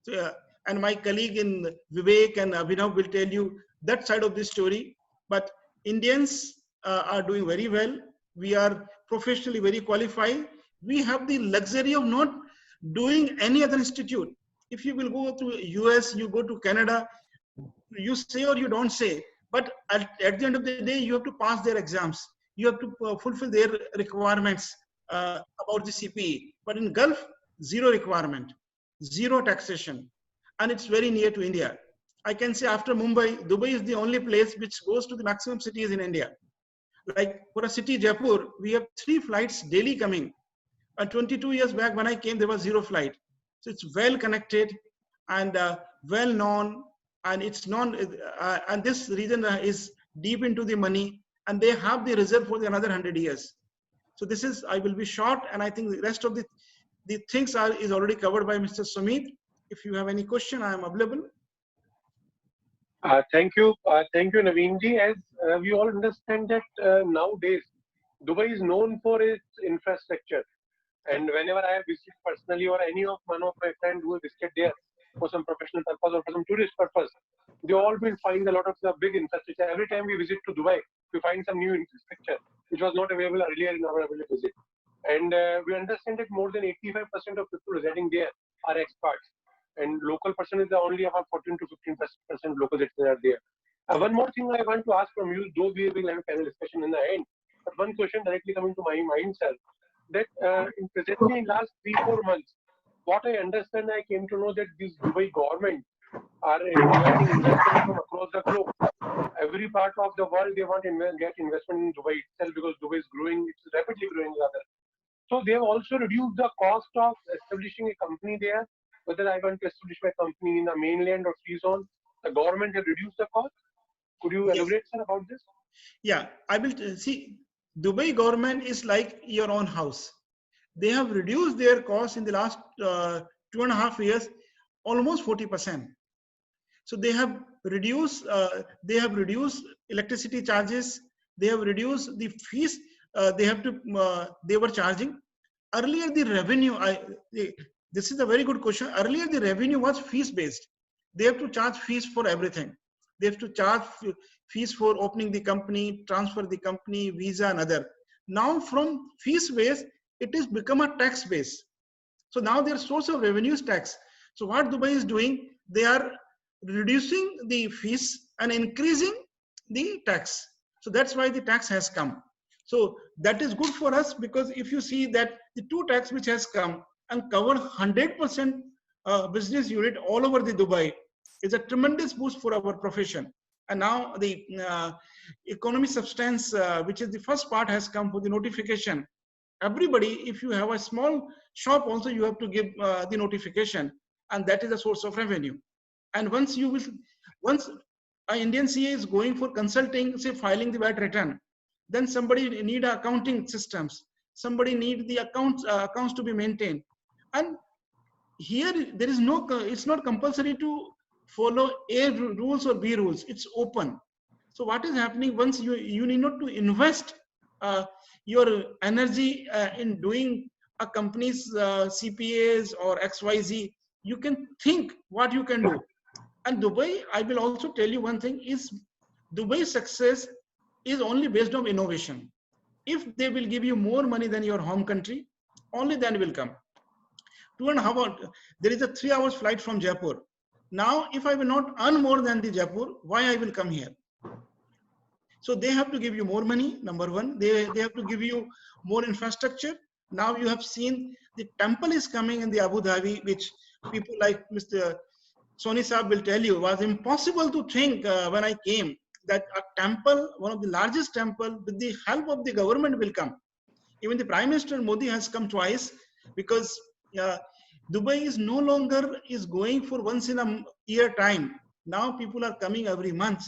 So, and my colleague in Vivek and Abhinav will tell you that side of the story. But Indians are doing very well. We are professionally very qualified. We have the luxury of not doing any other institute. If you will go to US, you go to Canada, you say or you don't say, but at the end of the day, you have to pass their exams. You have to fulfill their requirements about the CPE. But in Gulf, zero requirement, zero taxation. And it's very near to India. I can say after Mumbai, Dubai is the only place which goes to the maximum cities in India. Like for a city, Jaipur, we have 3 flights daily coming. And 22 years back when I came, there was 0 flight. So it's well connected and well known, and it's and this region is deep into the money, and they have the reserve for another 100 years. So this is, I will be short, and I think the rest of the things is already covered by Mr. Sumit. If you have any question, I am available. Thank you, Naveen ji. As we all understand that nowadays, Dubai is known for its infrastructure. And whenever I have visited personally, or one of my friends who have visited there for some professional purpose or for some tourist purpose, they all will find a lot of the big infrastructure. Every time we visit to Dubai, we find some new infrastructure which was not available earlier in our visit. And we understand that more than 85% of people residing there are expats, and local person is only about 14 to 15% local citizens are there. One more thing I want to ask from you, though we will have a panel discussion in the end, but one question directly coming to my mind, sir, that presently in last 3-4 months, what I understand, I came to know that these Dubai government are inviting investors from across the globe. Every part of the world, they want to get investment in Dubai itself, because Dubai is growing, it's rapidly growing rather. So they have also reduced the cost of establishing a company there. Whether I want to establish my company in the mainland or free zone, the government has reduced the cost. Could you Yes. elaborate, sir, about this? Yeah, I will see. Dubai government is like your own house. They have reduced their costs in the last 2.5 years, almost 40%. So they have reduced electricity charges. They have reduced the fees. They were charging earlier. The revenue. This is a very good question. Earlier the revenue was fees based. They have to charge fees for everything. They have to charge fees for opening the company, transfer the company, visa and other. Now from fees based, it is become a tax base. So now their source of revenue is tax. So what Dubai is doing, they are reducing the fees and increasing the tax. So that's why the tax has come. So that is good for us, because if you see that the two tax which has come and cover 100% business unit all over the Dubai is a tremendous boost for our profession. And now the economy substance, which is the first part, has come for the notification. Everybody, if you have a small shop also, you have to give the notification, and that is a source of revenue. And once an Indian CA is going for consulting, say filing the VAT return, then somebody need accounting systems, somebody need the accounts to be maintained. And here there is no, it's not compulsory to follow A rules or B rules, it's open. So what is happening, once you need not to invest your energy in doing a company's CPAs or XYZ, you can think what you can do. And Dubai, I will also tell you one thing, is Dubai's success is only based on innovation. If they will give you more money than your home country, only then will come. 2.5 hours, there is a 3 hours flight from Jaipur. Now, if I will not earn more than the Jaipur, why I will come here? So they have to give you more money, number one. They have to give you more infrastructure. Now you have seen the temple is coming in the Abu Dhabi, which people like Mr. Soni Saab will tell you was impossible to think when I came, that a temple, one of the largest temple, with the help of the government will come. Even the Prime Minister Modi has come twice, because Dubai is no longer is going for once in a year time. Now people are coming every month.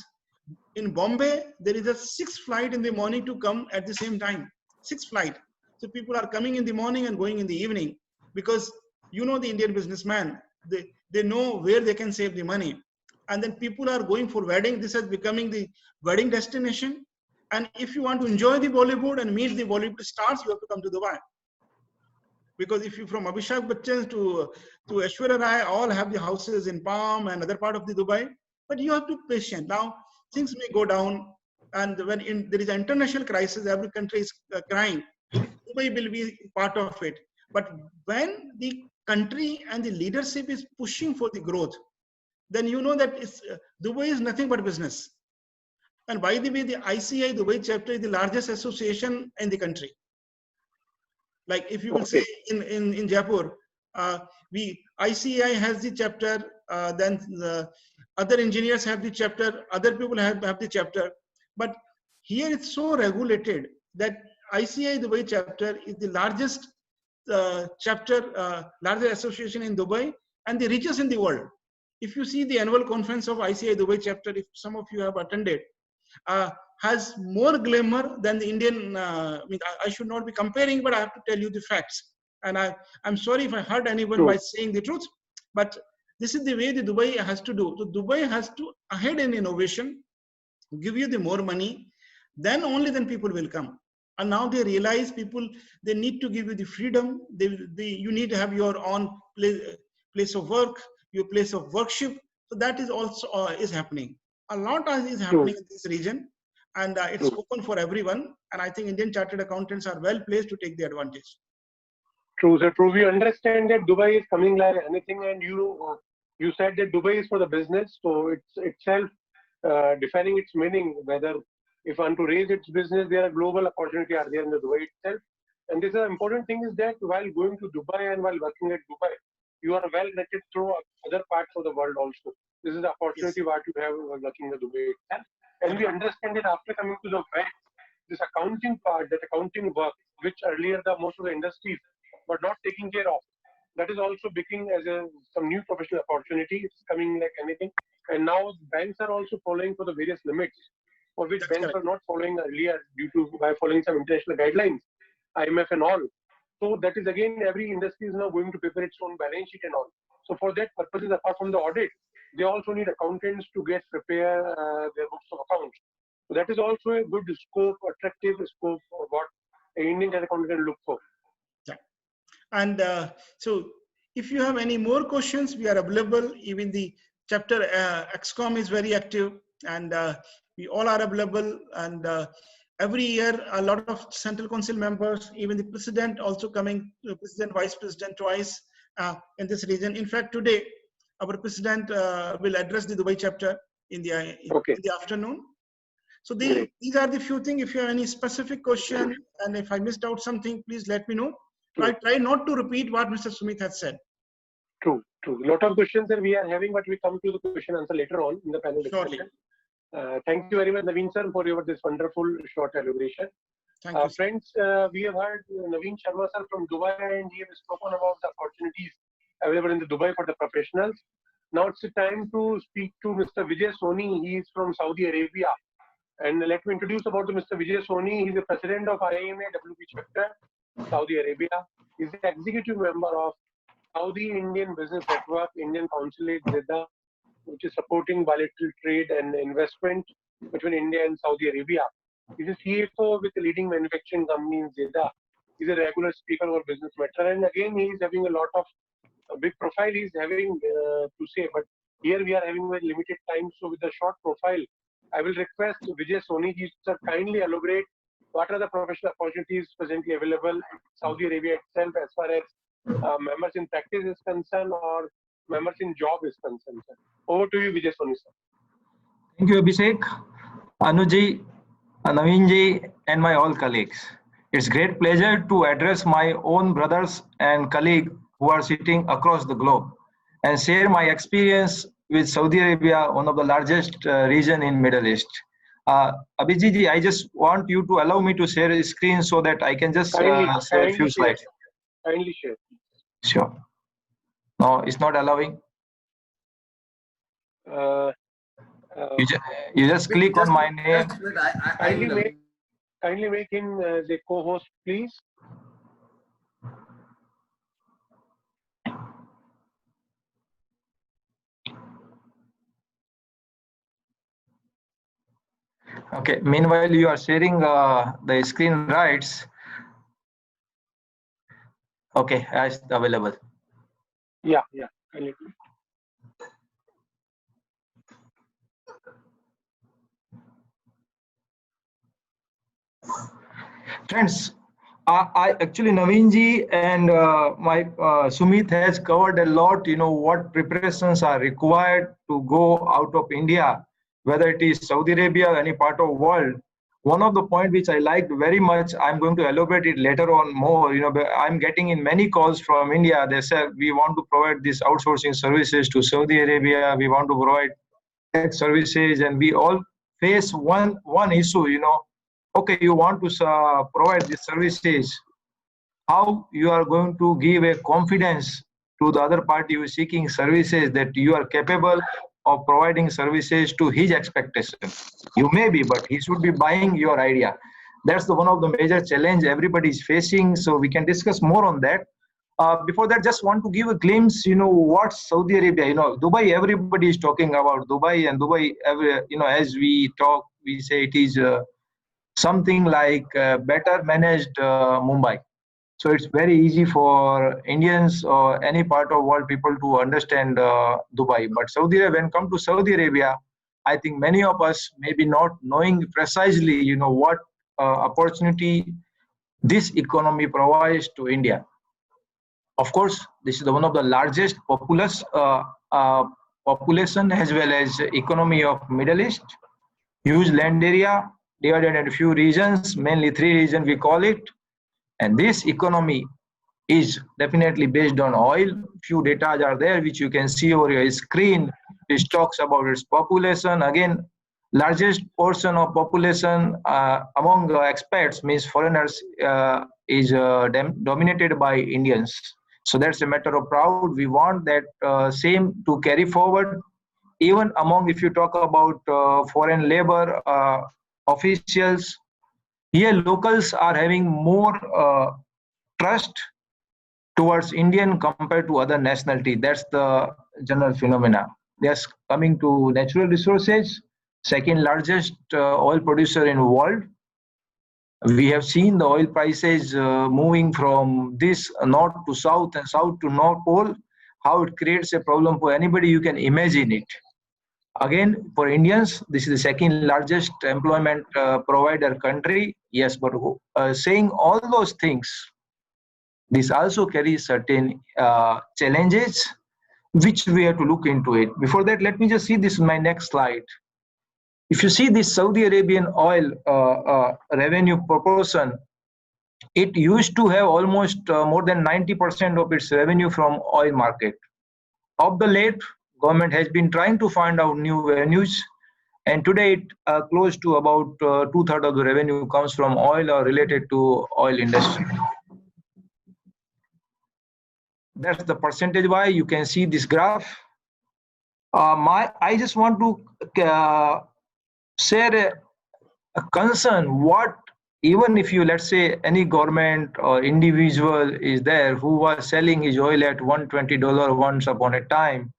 In Bombay, there is a 6th flight in the morning to come at the same time. 6th flight. So people are coming in the morning and going in the evening, because you know the Indian businessman, they know where they can save the money. And then people are going for wedding. This is becoming the wedding destination. And if you want to enjoy the Bollywood and meet the Bollywood stars, you have to come to Dubai. Because if you from Abhishek Bachchan to Aishwarya Rai, all have the houses in Palm and other part of the Dubai, but you have to be patient. Now things may go down, and when there is an international crisis, every country is crying. Dubai will be part of it. But when the country and the leadership is pushing for the growth, then you know that Dubai is nothing but business. And by the way, the ICI Dubai chapter is the largest association in the country. Like if you will say in Jaipur, ICI has the chapter, then the other engineers have the chapter, other people have the chapter. But here it's so regulated that ICI Dubai chapter is the largest largest association in Dubai and the richest in the world. If you see the annual conference of ICI Dubai chapter, if some of you have attended, has more glamour than the Indian. I should not be comparing, but I have to tell you the facts. And I'm sorry if I hurt anyone by saying the truth, but this is the way the Dubai has to do. So Dubai has to ahead in innovation, give you the more money, then only then people will come. And now they realize they need to give you the freedom. You need to have your own place of work, your place of worship. So that is also is happening. A lot is happening in this region, and it's open for everyone. And I think Indian chartered accountants are well placed to take the advantage. True, sir. True. We understand that Dubai is coming like anything, and you said that Dubai is for the business, so it's itself defining its meaning. Whether if want to raise its business, there are global opportunities are there in the Dubai itself. And this is an important thing is that while going to Dubai and while working at Dubai, you are well connected through other parts of the world also. This is the opportunity what you have working in the Dubai itself. And we understand that after coming to the West, this accounting part, that accounting work, which earlier the most of the industries were not taking care of. That is also becoming as some new professional opportunity. It's coming like anything. And now banks are also following for the various limits for which That's banks correct. were not following earlier due to by following some international guidelines, IMF and all. So that is again, every industry is now going to prepare its own balance sheet and all. So for that purposes, apart from the audit, they also need accountants to get prepare their books of accounts. So that is also a good scope, attractive scope for what an Indian chartered accountant can look for. Yeah. And so if you have any more questions, we are available. Even the chapter XCOM is very active, and we all are available. And every year, a lot of Central Council members, even the president also coming, president, vice president twice in this region. In fact, today, our president will address the Dubai chapter in the, Okay. in the afternoon. So Great. these are the few things. If you have any specific question, and if I missed out something, please let me know. I try not to repeat what Mr. Sumit has said. True, true. Lot of questions that we are having, but we come to the question answer later on in the panel Surely. discussion. Thank you very much, Naveen sir, for your this wonderful short elaboration. Thank you. Friends, we have heard Naveen Sharma sir from Dubai, and he has spoken about the opportunities available in the Dubai for the professionals. Now it's the time to speak to Mr. Vijay Soni. He is from Saudi Arabia. And let me introduce about the Mr. Vijay Soni. He is the president of IMA WP chapter, Saudi Arabia. He is the executive member of Saudi Indian Business Network, Indian Consulate, Jeddah, which is supporting bilateral trade and investment between India and Saudi Arabia. He is a CFO with a leading manufacturing company in Jeddah. He is a regular speaker over business matter. And again, he is having a lot of big profile he is having to say. But here we are having very limited time. So with the short profile, I will request Vijay Soni ji to kindly elaborate what are the professional opportunities presently available in Saudi Arabia itself as far as members in practice is concerned or members in job is concerned. Over to you, Vijay Soni sir. Thank you, Abhishek, Anuji, Naveenji, and my all colleagues. It's great pleasure to address my own brothers and colleagues who are sitting across the globe and share my experience with Saudi Arabia, one of the largest region in Middle East. Abhijit ji, I just want you to allow me to share a screen so that I can just share a few slides. Kindly share. Sure. No, it's not allowing. You just click on my name. Kindly make him the co-host, please. Okay. Meanwhile, you are sharing the screen rights. Okay, it's available. Yeah, yeah. Kindly. Friends, I actually Naveenji and my Sumit has covered a lot. You know what preparations are required to go out of India, whether it is Saudi Arabia or any part of world. One of the points which I liked very much, I'm going to elaborate it later on more. You know, I'm getting in many calls from India. They say we want to provide these outsourcing services to Saudi Arabia. We want to provide tech services, and we all face one issue. You know, okay, you want to provide these services. How you are going to give a confidence to the other party who is seeking services that you are capable of providing services to his expectation. You may be, but he should be buying your idea. That's one of the major challenge everybody is facing. So we can discuss more on that. Before that, just want to give a glimpse, you know, what Saudi Arabia, you know, Dubai, everybody is talking about Dubai, and Dubai, you know, as we talk, we say it is something like better managed Mumbai. So it's very easy for Indians or any part of world people to understand Dubai. But Saudi Arabia, when come to Saudi Arabia, I think many of us maybe not knowing precisely, you know, what opportunity this economy provides to India. Of course, this is one of the largest population as well as economy of Middle East. Huge land area divided into few regions, mainly 3 regions we call it. And this economy is definitely based on oil. Few data are there which you can see over your screen, which talks about its population. Again, largest portion of population among expats, means foreigners, is dominated by Indians. So that's a matter of proud. We want that same to carry forward. Even among, if you talk about foreign labor officials, here locals are having more trust towards Indian compared to other nationality. That's the general phenomena. They are coming to natural resources, second largest oil producer in the world. We have seen the oil prices moving from this north to south and south to north pole, how it creates a problem for anybody. You can imagine it. Again, for Indians, this is the second largest employment provider country. Yes, but saying all those things, this also carries certain challenges, which we have to look into it. Before that, let me just see this in my next slide. If you see this Saudi Arabian oil revenue proportion, it used to have almost more than 90% of its revenue from oil market. Of the late, government has been trying to find out new venues, and today it close to about 2/3 of the revenue comes from oil or related to oil industry. That's the percentage wise. You can see this graph. I just want to share a concern. What, even if you, let's say, any government or individual is there who was selling his oil at $120 once upon a time,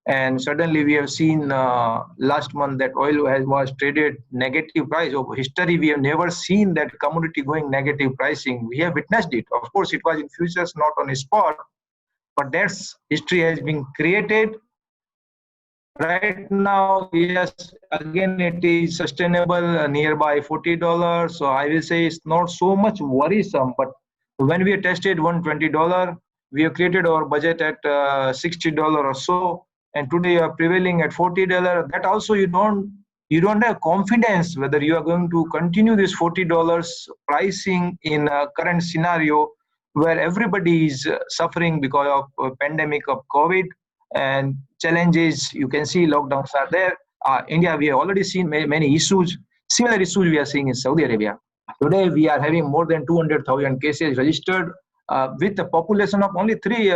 and suddenly we have seen last month that oil was traded negative price. Over history, we have never seen that commodity going negative pricing. We have witnessed it. Of course, it was in futures, not on a spot, but that's history has been created. Right now, yes, again, it is sustainable nearby $40. So I will say it's not so much worrisome, but when we tested $120, we have created our budget at $60 or so. And today you are prevailing at $40. That also you don't have confidence whether you are going to continue this $40 pricing in a current scenario where everybody is suffering because of pandemic of COVID and challenges. You can see lockdowns are there. India, we have already seen many issues. Similar issues we are seeing in Saudi Arabia. Today we are having more than 200,000 cases registered. With a population of only 3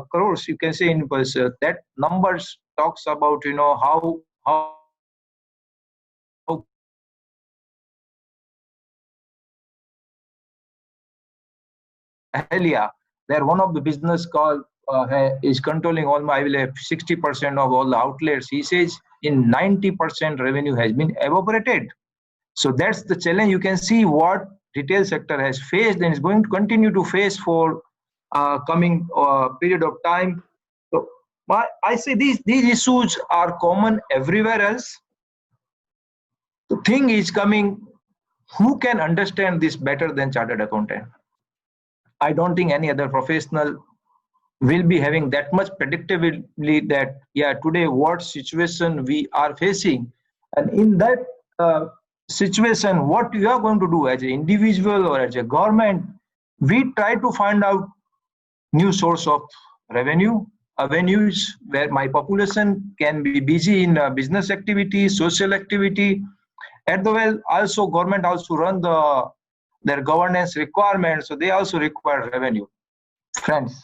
crores, you can say in that numbers talks about how Helia, they're one of the business called is controlling almost, I will have 60% of all the outlets. He says in 90% revenue has been evaporated. So that's the challenge. You can see what retail sector has faced and is going to continue to face for coming period of time. So I say these issues are common everywhere else. The thing is coming, who can understand this better than chartered accountant? I don't think any other professional will be having that much predictability that, yeah, today what situation we are facing. And in that situation, what you are going to do as an individual or as a government, we try to find out new source of revenue, avenues where my population can be busy in business activity, social activity. At the well, also government also run their governance requirements, so they also require revenue. Friends,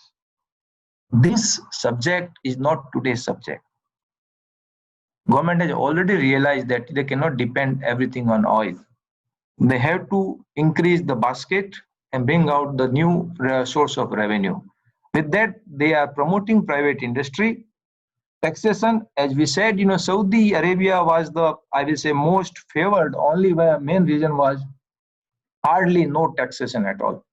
this subject is not today's subject. Government has already realized that they cannot depend everything on oil. They have to increase the basket and bring out the new source of revenue. With that, they are promoting private industry. Taxation, as we said, Saudi Arabia was the, I will say, most favored. Only main reason was hardly no taxation at all.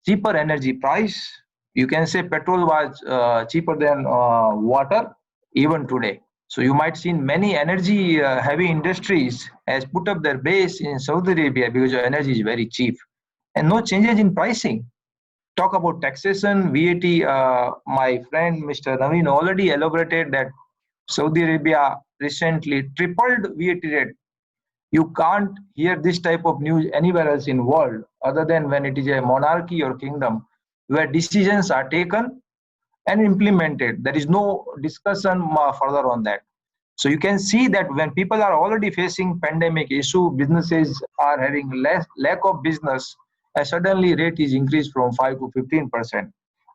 Cheaper energy price. You can say petrol was cheaper than water even today. So you might see many energy heavy industries has put up their base in Saudi Arabia because energy is very cheap and no changes in pricing. Talk about taxation, VAT, my friend Mr. Naveen already elaborated that Saudi Arabia recently tripled VAT rate. You can't hear this type of news anywhere else in world other than when it is a monarchy or kingdom where decisions are taken and implemented. There is no discussion further on that. So you can see that when people are already facing pandemic issue, businesses are having lack of business, and suddenly rate is increased from 5 to 15%.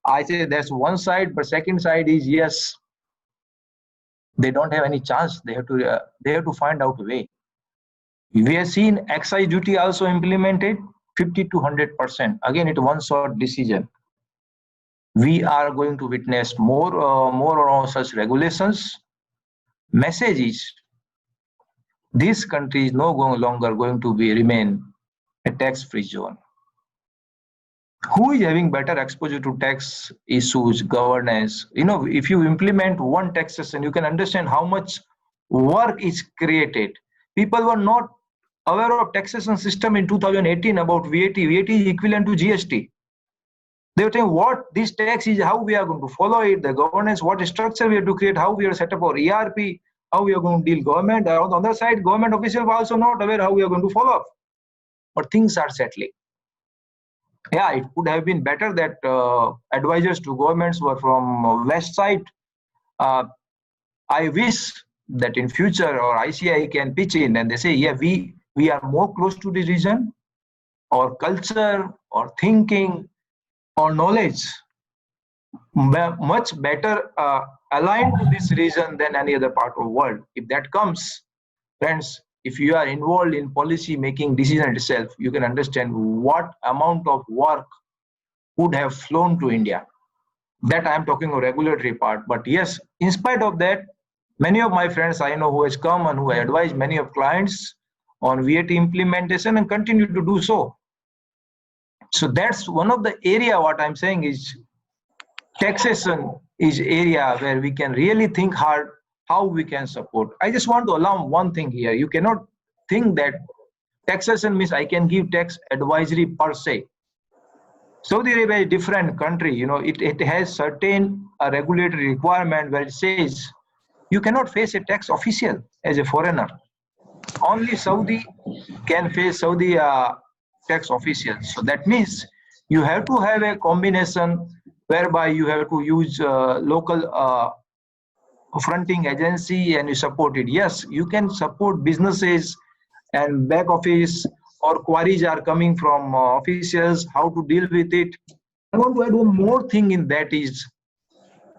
I say that's one side, but second side is yes, they don't have any chance. They have to find out a way. We have seen excise duty also implemented 50 to 100%. Again, it's one short decision. We are going to witness more around such regulations. Message is, this country is no longer going to remain a tax-free zone. Who is having better exposure to tax issues, governance? If you implement one taxation, you can understand how much work is created. People were not aware of taxation system in 2018 about VAT. VAT is equivalent to GST. They were saying what this tax is, how we are going to follow it, the governance, what structure we have to create, how we are set up our ERP, how we are going to deal government. On the other side, government officials were also not aware how we are going to follow up. But things are settling. Yeah, it could have been better that advisors to governments were from west side. I wish that in future or ICI can pitch in and they say, yeah, we are more close to the region, or culture, or thinking, or knowledge, much better aligned to this region than any other part of the world. If that comes, friends, if you are involved in policy making decision itself, you can understand what amount of work would have flown to India. That I am talking of regulatory part. But yes, in spite of that, many of my friends I know who has come and who have advised many of clients on VAT implementation and continue to do so. So that's one of the area what I'm saying is taxation is area where we can really think hard how we can support. I just want to allow one thing here. You cannot think that taxation means I can give tax advisory per se. Saudi Arabia is a different country. It has certain regulatory requirement where it says you cannot face a tax official as a foreigner. Only Saudi can face Saudi tax officials. So that means you have to have a combination whereby you have to use local fronting agency and you support it. Yes, you can support businesses and back office, or queries are coming from officials, how to deal with it. I want to add one more thing in that is,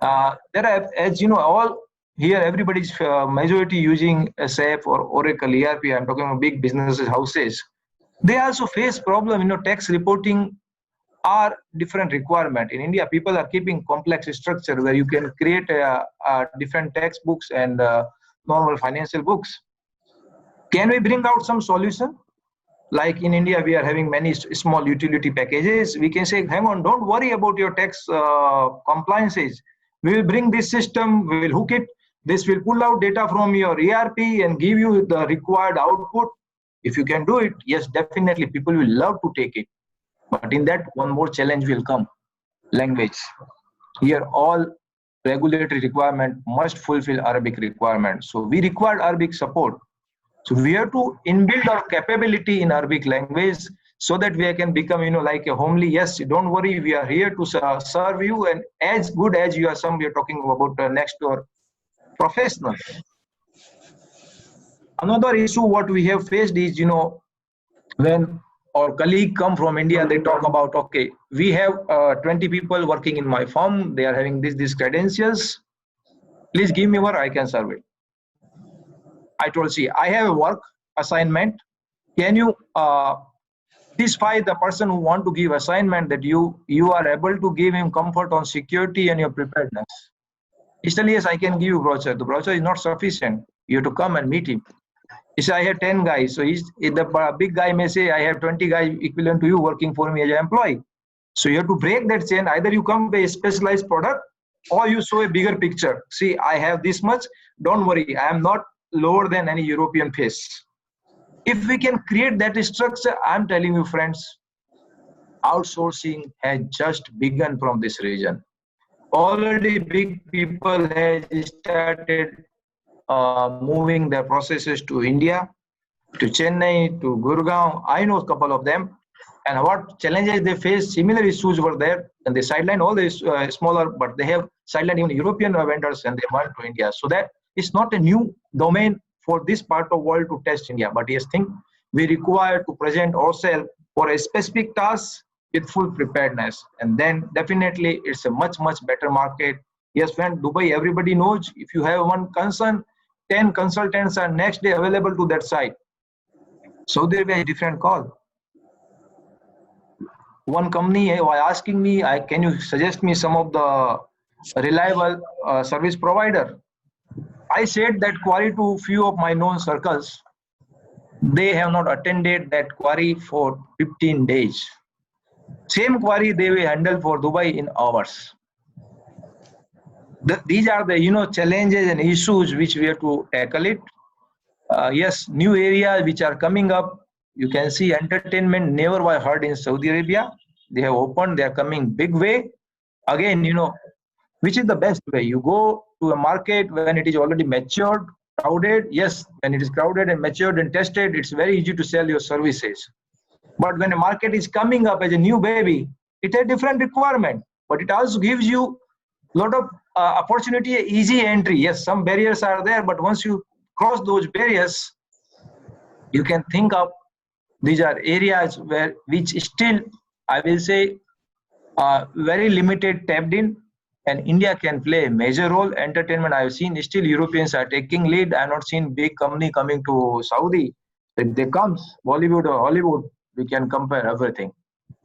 there are, as you know, all here everybody's majority using SAP or Oracle ERP. I'm talking about big businesses, houses. They also face problem, tax reporting are different requirement. In India, people are keeping complex structure where you can create different tax books and normal financial books. Can we bring out some solution? Like in India, we are having many small utility packages. We can say, hang on, don't worry about your tax compliances. We will bring this system, we will hook it. This will pull out data from your ERP and give you the required output. If you can do it, yes, definitely people will love to take it. But in that, one more challenge will come, language. Here, all regulatory requirement must fulfill Arabic requirements. So we require Arabic support. So we have to inbuild our capability in Arabic language so that we can become, like a homely, yes, don't worry, we are here to serve you, and as good as you are, we are talking about next door professional. Another issue what we have faced is, when our colleague come from India, they talk about, okay, we have 20 people working in my firm, they are having these credentials, please give me work, I can serve it. I told, see, I have a work assignment. Can you satisfy the person who want to give assignment that you are able to give him comfort on security and your preparedness? He said, yes, I can give you brochure. The brochure is not sufficient. You have to come and meet him. He said, I have 10 guys. So the big guy may say, I have 20 guys equivalent to you working for me as an employee. So you have to break that chain. Either you come with a specialized product or you show a bigger picture. See, I have this much. Don't worry. I am not lower than any European face. If we can create that structure, I'm telling you, friends, outsourcing has just begun from this region. Already big people have started moving their processes to India, to Chennai, to Gurgaon. I know a couple of them. And what challenges they face, similar issues were there. And they sideline all the smaller, but they have sidelined even European vendors and they went to India. So that it's not a new domain for this part of the world to test India. But yes, think we require to present ourselves for a specific task with full preparedness. And then definitely it's a much, much better market. Yes, friend, Dubai, everybody knows if you have one concern, 10 consultants are next day available to that site. Saudi Arabia is a different call. One company was asking me, can you suggest me some of the reliable service provider? I said that query to few of my known circles. They have not attended that query for 15 days. Same query they will handle for Dubai in hours. These are the challenges and issues which we have to tackle it. Yes, new areas which are coming up. You can see entertainment never was heard in Saudi Arabia. They have opened, they are coming big way. Again, which is the best way? You go to a market when it is already matured, crowded. Yes, when it is crowded and matured and tested, it's very easy to sell your services. But when a market is coming up as a new baby, it has different requirement, but it also gives you a lot of opportunity, easy entry. Yes, some barriers are there, but once you cross those barriers, you can think of these are areas which still, I will say, very limited tapped in, and India can play a major role. Entertainment, I have seen still Europeans are taking lead. I have not seen big company coming to Saudi. If they comes, Bollywood or Hollywood, we can compare everything.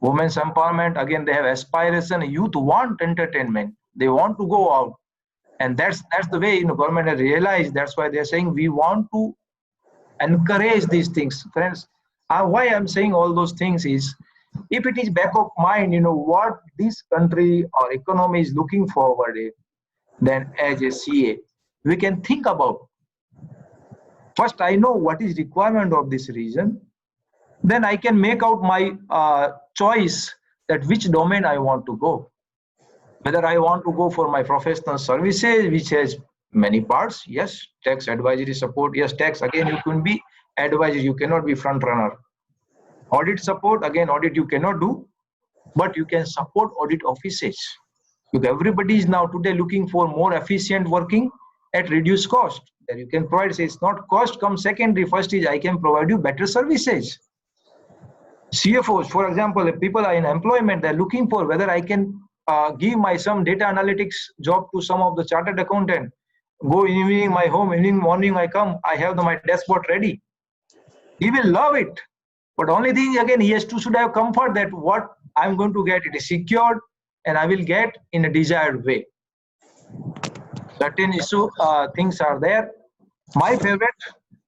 Women's empowerment, again, they have aspiration. Youth want entertainment. They want to go out. And that's the way government has realized. That's why they're saying we want to encourage these things. Friends, why I'm saying all those things is, if it is back of mind, what this country or economy is looking forward in, then as a CA, we can think about. First, I know what is requirement of this region. Then I can make out my choice that which domain I want to go. Whether I want to go for my professional services, which has many parts. Yes, tax advisory support. Yes, tax, again, you can be advisory. You cannot be front runner. Audit support, again, audit you cannot do, but you can support audit offices. Because everybody is now today looking for more efficient working at reduced cost. That you can provide, say it's not cost comes secondary. First is I can provide you better services. CFOs, for example, if people are in employment, they're looking for whether I can give my some data analytics job to some of the chartered accountant. Go in evening my home, evening morning I come, I have my dashboard ready. He will love it. But only thing, again, he should have comfort that what I'm going to get, it is secured and I will get in a desired way. Certain things are there. My favorite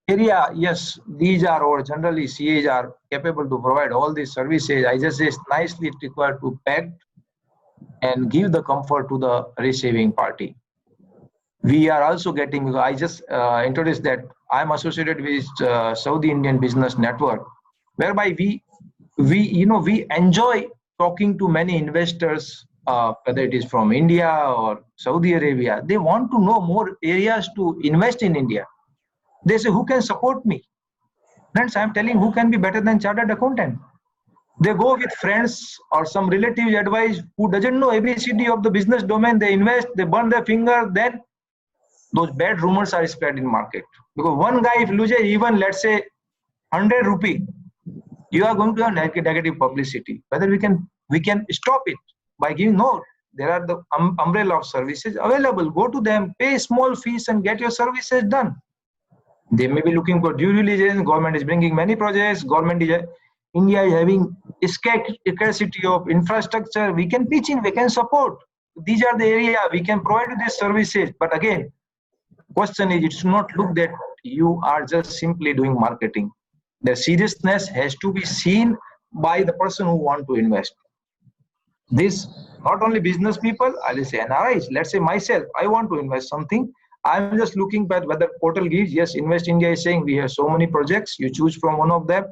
area, yes, these are, or generally CAs are capable to provide all these services. I just say it's nicely required to pack and give the comfort to the receiving party. We are also getting, I just introduced that I'm associated with Saudi Indian Business Network, whereby we enjoy talking to many investors, whether it is from India or Saudi Arabia. They want to know more areas to invest in India. They say, who can support me? Friends, I'm telling who can be better than chartered accountant. They go with friends or some relatives advice who doesn't know ABCD of the business domain. They invest, they burn their finger, then those bad rumors are spread in market. Because one guy, if loses even, let's say, 100 rupee, you are going to have negative publicity. Whether we can stop it by giving, no, there are the umbrella of services available. Go to them, pay small fees and get your services done. They may be looking for due diligence. Government is bringing many projects. India is having scarcity of infrastructure. We can pitch in, we can support. These are the area we can provide these services. But again, question is, it should not look that you are just simply doing marketing. The seriousness has to be seen by the person who want to invest. This, not only business people, I will say NRIs. Let's say myself, I want to invest something. I'm just looking at whether portal gives. Yes, Invest India is saying we have so many projects. You choose from one of them.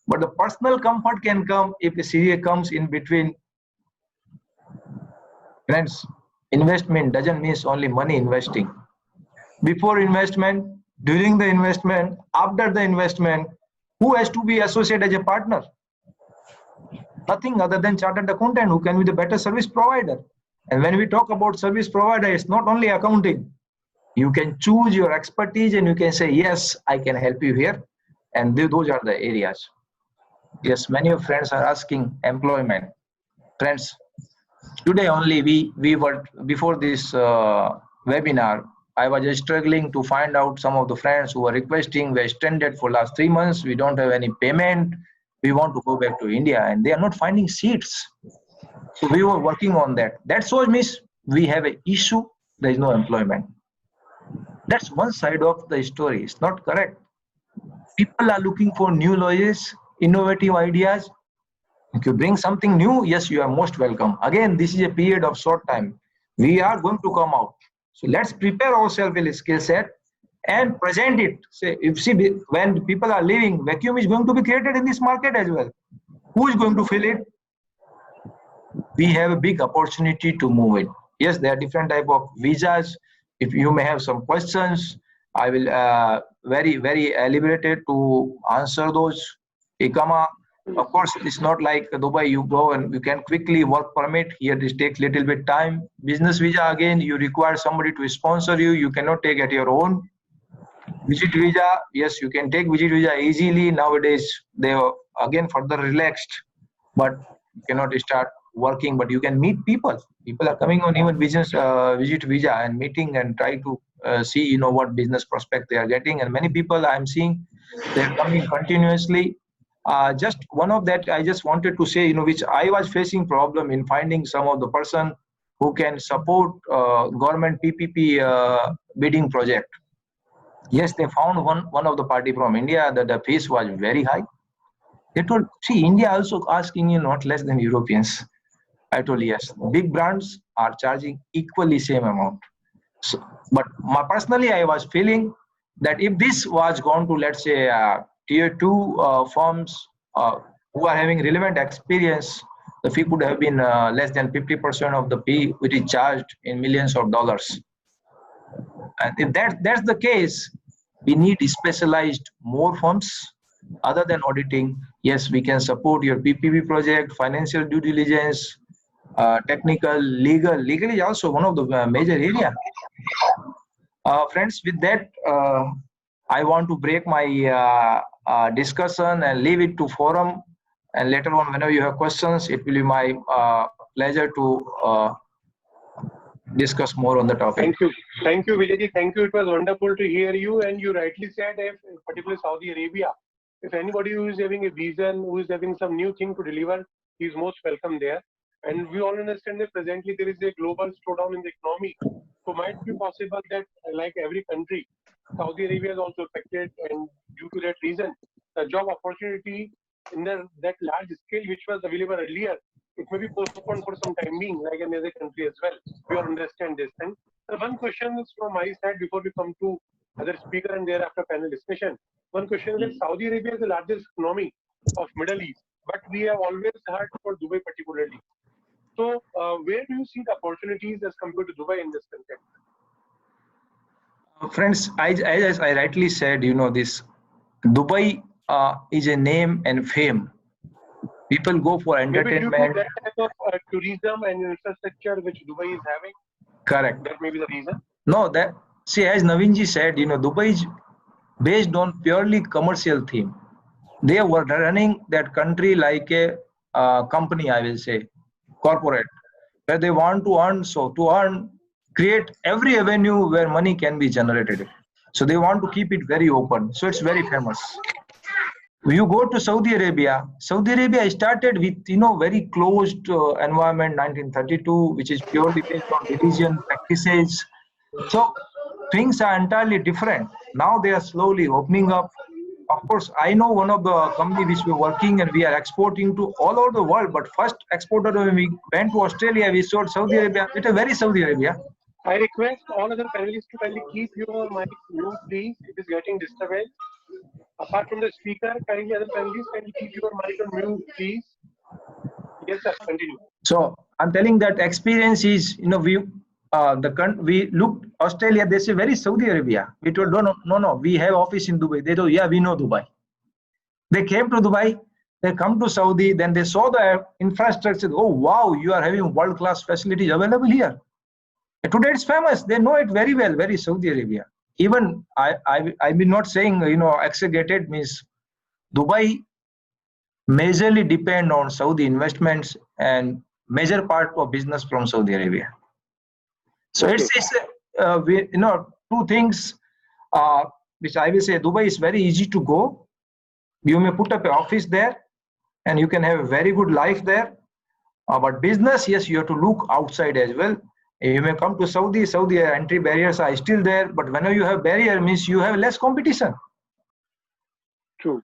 But the personal comfort can come if a CA comes in between. Friends, investment doesn't mean only money investing. Before investment, during the investment, after the investment, who has to be associated as a partner? Nothing other than chartered accountant who can be the better service provider. And when we talk about service provider, it's not only accounting. You can choose your expertise and you can say, yes, I can help you here. And those are the areas. Yes, many of friends are asking employment. Friends, today only we were before this webinar. I was just struggling to find out some of the friends who are requesting we extended for last 3 months. We don't have any payment. We want to go back to India, and they are not finding seats. So we were working on that. That shows means we have an issue. There is no employment. That's one side of the story. It's not correct. People are looking for new lawyers, innovative ideas. If you bring something new, yes, you are most welcome. Again, this is a period of short time. We are going to come out. So let's prepare ourselves with a skill set and present it. Say, if see, when people are leaving, vacuum is going to be created in this market as well. Who is going to fill it? We have a big opportunity to move it. Yes, there are different type of visas. If you may have some questions, I will very elaborated to answer those. ICAMA, of course, it's not like Dubai. You go and you can quickly work permit. Here, this takes little bit time. Business visa, again, you require somebody to sponsor you. You cannot take at your own. Visit visa, yes, you can take visit visa easily. Nowadays, they are again further relaxed, but you cannot start working. But you can meet people. People are coming on even business visit visa and meeting and try to see what business prospect they are getting. And many people I'm seeing they are coming continuously. Just one of that I just wanted to say, which I was facing problem in finding some of the person who can support government PPP bidding project. Yes, they found one of the party from India that the fees was very high. They told, see, India also asking you not less than Europeans. I told yes, big brands are charging equally same amount. So, but personally, I was feeling that if this was gone to, let's say, tier 2 firms who are having relevant experience, the fee could have been less than 50% of the fee which is charged in millions of dollars. And if that's the case, we need specialized more firms other than auditing. Yes, we can support your PPP project, financial due diligence, technical, legal. Legal is also one of the major area. Friends, with that, I want to break my discussion and leave it to forum. And later on, whenever you have questions, it will be my pleasure to discuss more on the topic. Thank you, Vijayji. Thank you. It was wonderful to hear you. And you rightly said, if particularly Saudi Arabia, if anybody who is having a visa, who is having some new thing to deliver, he is most welcome there. And we all understand that presently there is a global slowdown in the economy. So might be possible that, like every country, Saudi Arabia is also affected, and due to that reason, the job opportunity in that large scale which was available earlier, it may be postponed for some time being, like in other country as well. We all understand this thing. So one question is from my side before we come to other speaker and thereafter panel discussion. One question is that Saudi Arabia is the largest economy of Middle East, but we have always heard for Dubai particularly. So where do you see the opportunities as compared to Dubai in this context? Friends, as I rightly said, this Dubai is a name and fame. People go for entertainment. Maybe due to that type of tourism and infrastructure which Dubai is having. Correct. That may be the reason. No, see, as Navinji said, Dubai is based on purely commercial theme. They were running that country like a company, I will say, corporate, where they want to earn. So to earn, create every avenue where money can be generated. So they want to keep it very open. So it's very famous. You go to Saudi Arabia. Saudi Arabia started with very closed environment, 1932, which is purely based on religion practices. So things are entirely different. Now they are slowly opening up. Of course, I know one of the company which we're working and we are exporting to all over the world. But first exporter when we went to Australia, we sold Saudi Arabia. It's a very Saudi Arabia. I request all other panelists to kindly keep your mic mute, please. It is getting disturbance. Apart from the speaker, kindly other panelists can keep your mic on mute, please. Yes, sir. Continue. So I'm telling that experience is, we looked Australia. They say very Saudi Arabia. We told no. We have office in Dubai. They told yeah, we know Dubai. They came to Dubai. They come to Saudi. Then they saw the infrastructure. Oh wow, you are having world-class facilities available here. Today it's famous. They know it very well. Very Saudi Arabia. Even I will not saying exaggerated means Dubai majorly depend on Saudi investments and major part of business from Saudi Arabia. So Okay. two things which I will say. Dubai is very easy to go. You may put up an office there and you can have a very good life there. But business, yes, you have to look outside as well. You may come to Saudi. Saudi entry barriers are still there, but whenever you have barrier means you have less competition. True.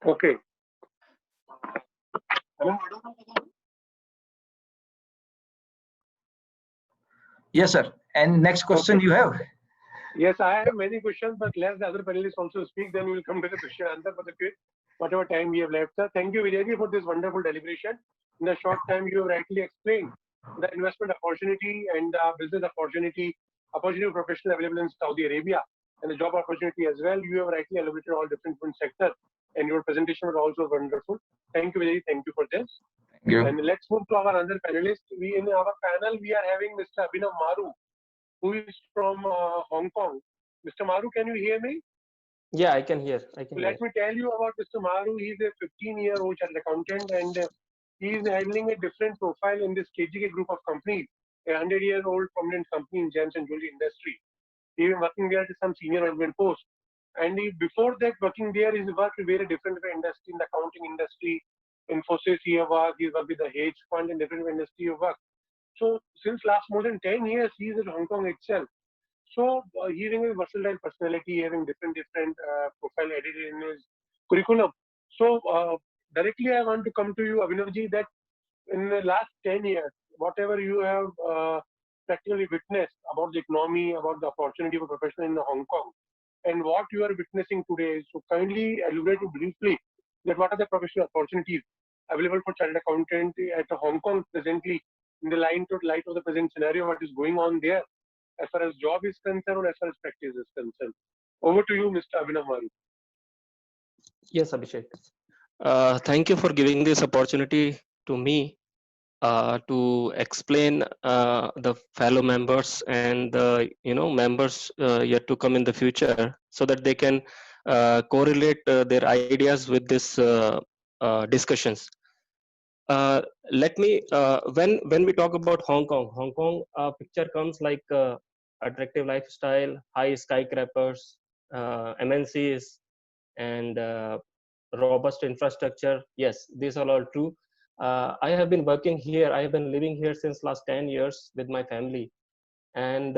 Okay. Hello? Yes, sir. And next question Okay. you have? Yes, I have many questions, but let the other panelists also speak. Then we will come to the question and answer for the quiz, whatever time we have left. Sir, thank you, Vijayji, for this wonderful deliberation. In the short time, you have rightly explained the investment opportunity and the business opportunity of professional available in Saudi Arabia, and the job opportunity as well. You have rightly elaborated all different sectors, and your presentation was also wonderful. Thank you, Vijay. Thank you for this. Thank you. And let's move to our other panelist. In our panel, we are having Mr. Abhinav Maru, who is from Hong Kong. Mr. Maru, can you hear me? Yeah, I can hear. Let me tell you about Mr. Maru. He's a 15-year-old chartered accountant, and he is handling a different profile in this KGK group of companies, a 100-year-old prominent company in gems and jewelry industry. He's been working there at some senior management post. And before that, working there, he's worked with very different industry, in the accounting industry. Infosys, he worked with the hedge fund and different industry he worked. So since last more than 10 years, he is in Hong Kong itself. So having a versatile personality, having different profile edited in his curriculum. So directly, I want to come to you, Abhinavji, that in the last 10 years, whatever you have practically witnessed about the economy, about the opportunity for professional in Hong Kong, and what you are witnessing today. So kindly elaborate briefly that what are the professional opportunities available for chartered accountant at Hong Kong presently in the light of the present scenario, what is going on there as far as job is concerned or as far as practice is concerned. Over to you, Mr. Abhinav Maru. Yes, Abhishek. Thank you for giving this opportunity to me to explain the fellow members and the members yet to come in the future, so that they can correlate their ideas with this discussions. Let me when we talk about Hong Kong picture comes like attractive lifestyle, high skyscrapers, MNCs, and robust infrastructure. Yes, these are all true. I have been working here. I have been living here since last 10 years with my family, and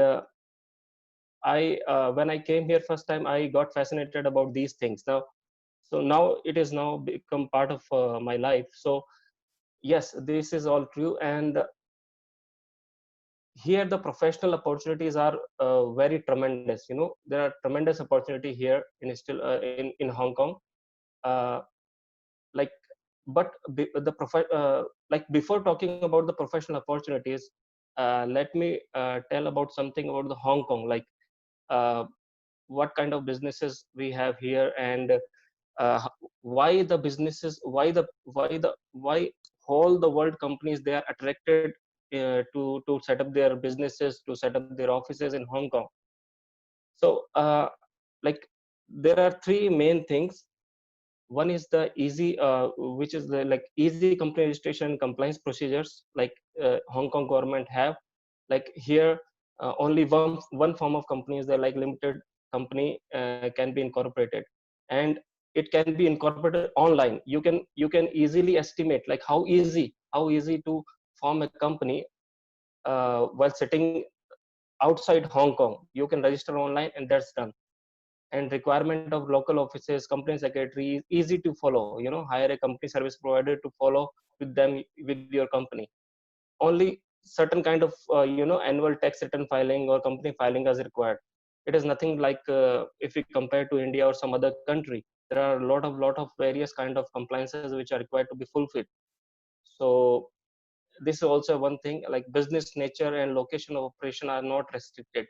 when I came here first time, I got fascinated about these things. Now it is now become part of my life. So yes, this is all true, and here the professional opportunities are very tremendous. There are tremendous opportunity here in Hong Kong. Like but like before talking about the professional opportunities, let me tell about something about the Hong Kong, like what kind of businesses we have here, and why the businesses, why whole the world companies, they are attracted to set up their businesses, to set up their offices in Hong Kong. So like there are three main things. One is the easy which is the like easy company registration compliance procedures, like Hong Kong government have. Like here only one form of company is there, like limited company can be incorporated, and it can be incorporated online. You can easily estimate like how easy to form a company while sitting outside Hong Kong. You can register online and that's done. And requirement of local offices, company secretary is easy to follow. Hire a company service provider to follow with them, with your company. Only certain kind of annual tax return filing or company filing is required. It is nothing like if we compare to India or some other country. There are a lot of various kind of compliances which are required to be fulfilled. So this is also one thing, like business nature and location of operation are not restricted.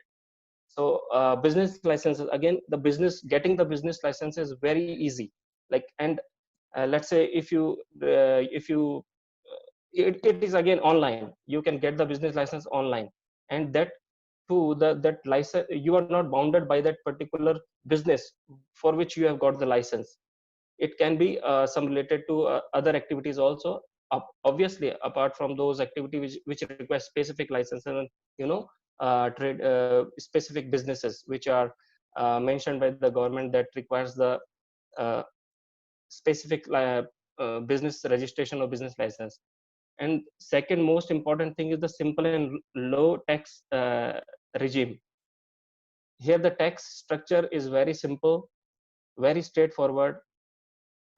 So business licenses, again, getting the business license is very easy. Like, and let's say if you it is again online. You can get the business license online, and that too, that license, you are not bounded by that particular business for which you have got the license. It can be some related to other activities also. Obviously, apart from those activities which require specific license and trade specific businesses which are mentioned by the government, that requires the uh, specific business registration or business license. And second most important thing is the simple and low tax regime. Here the tax structure is very simple, very straightforward,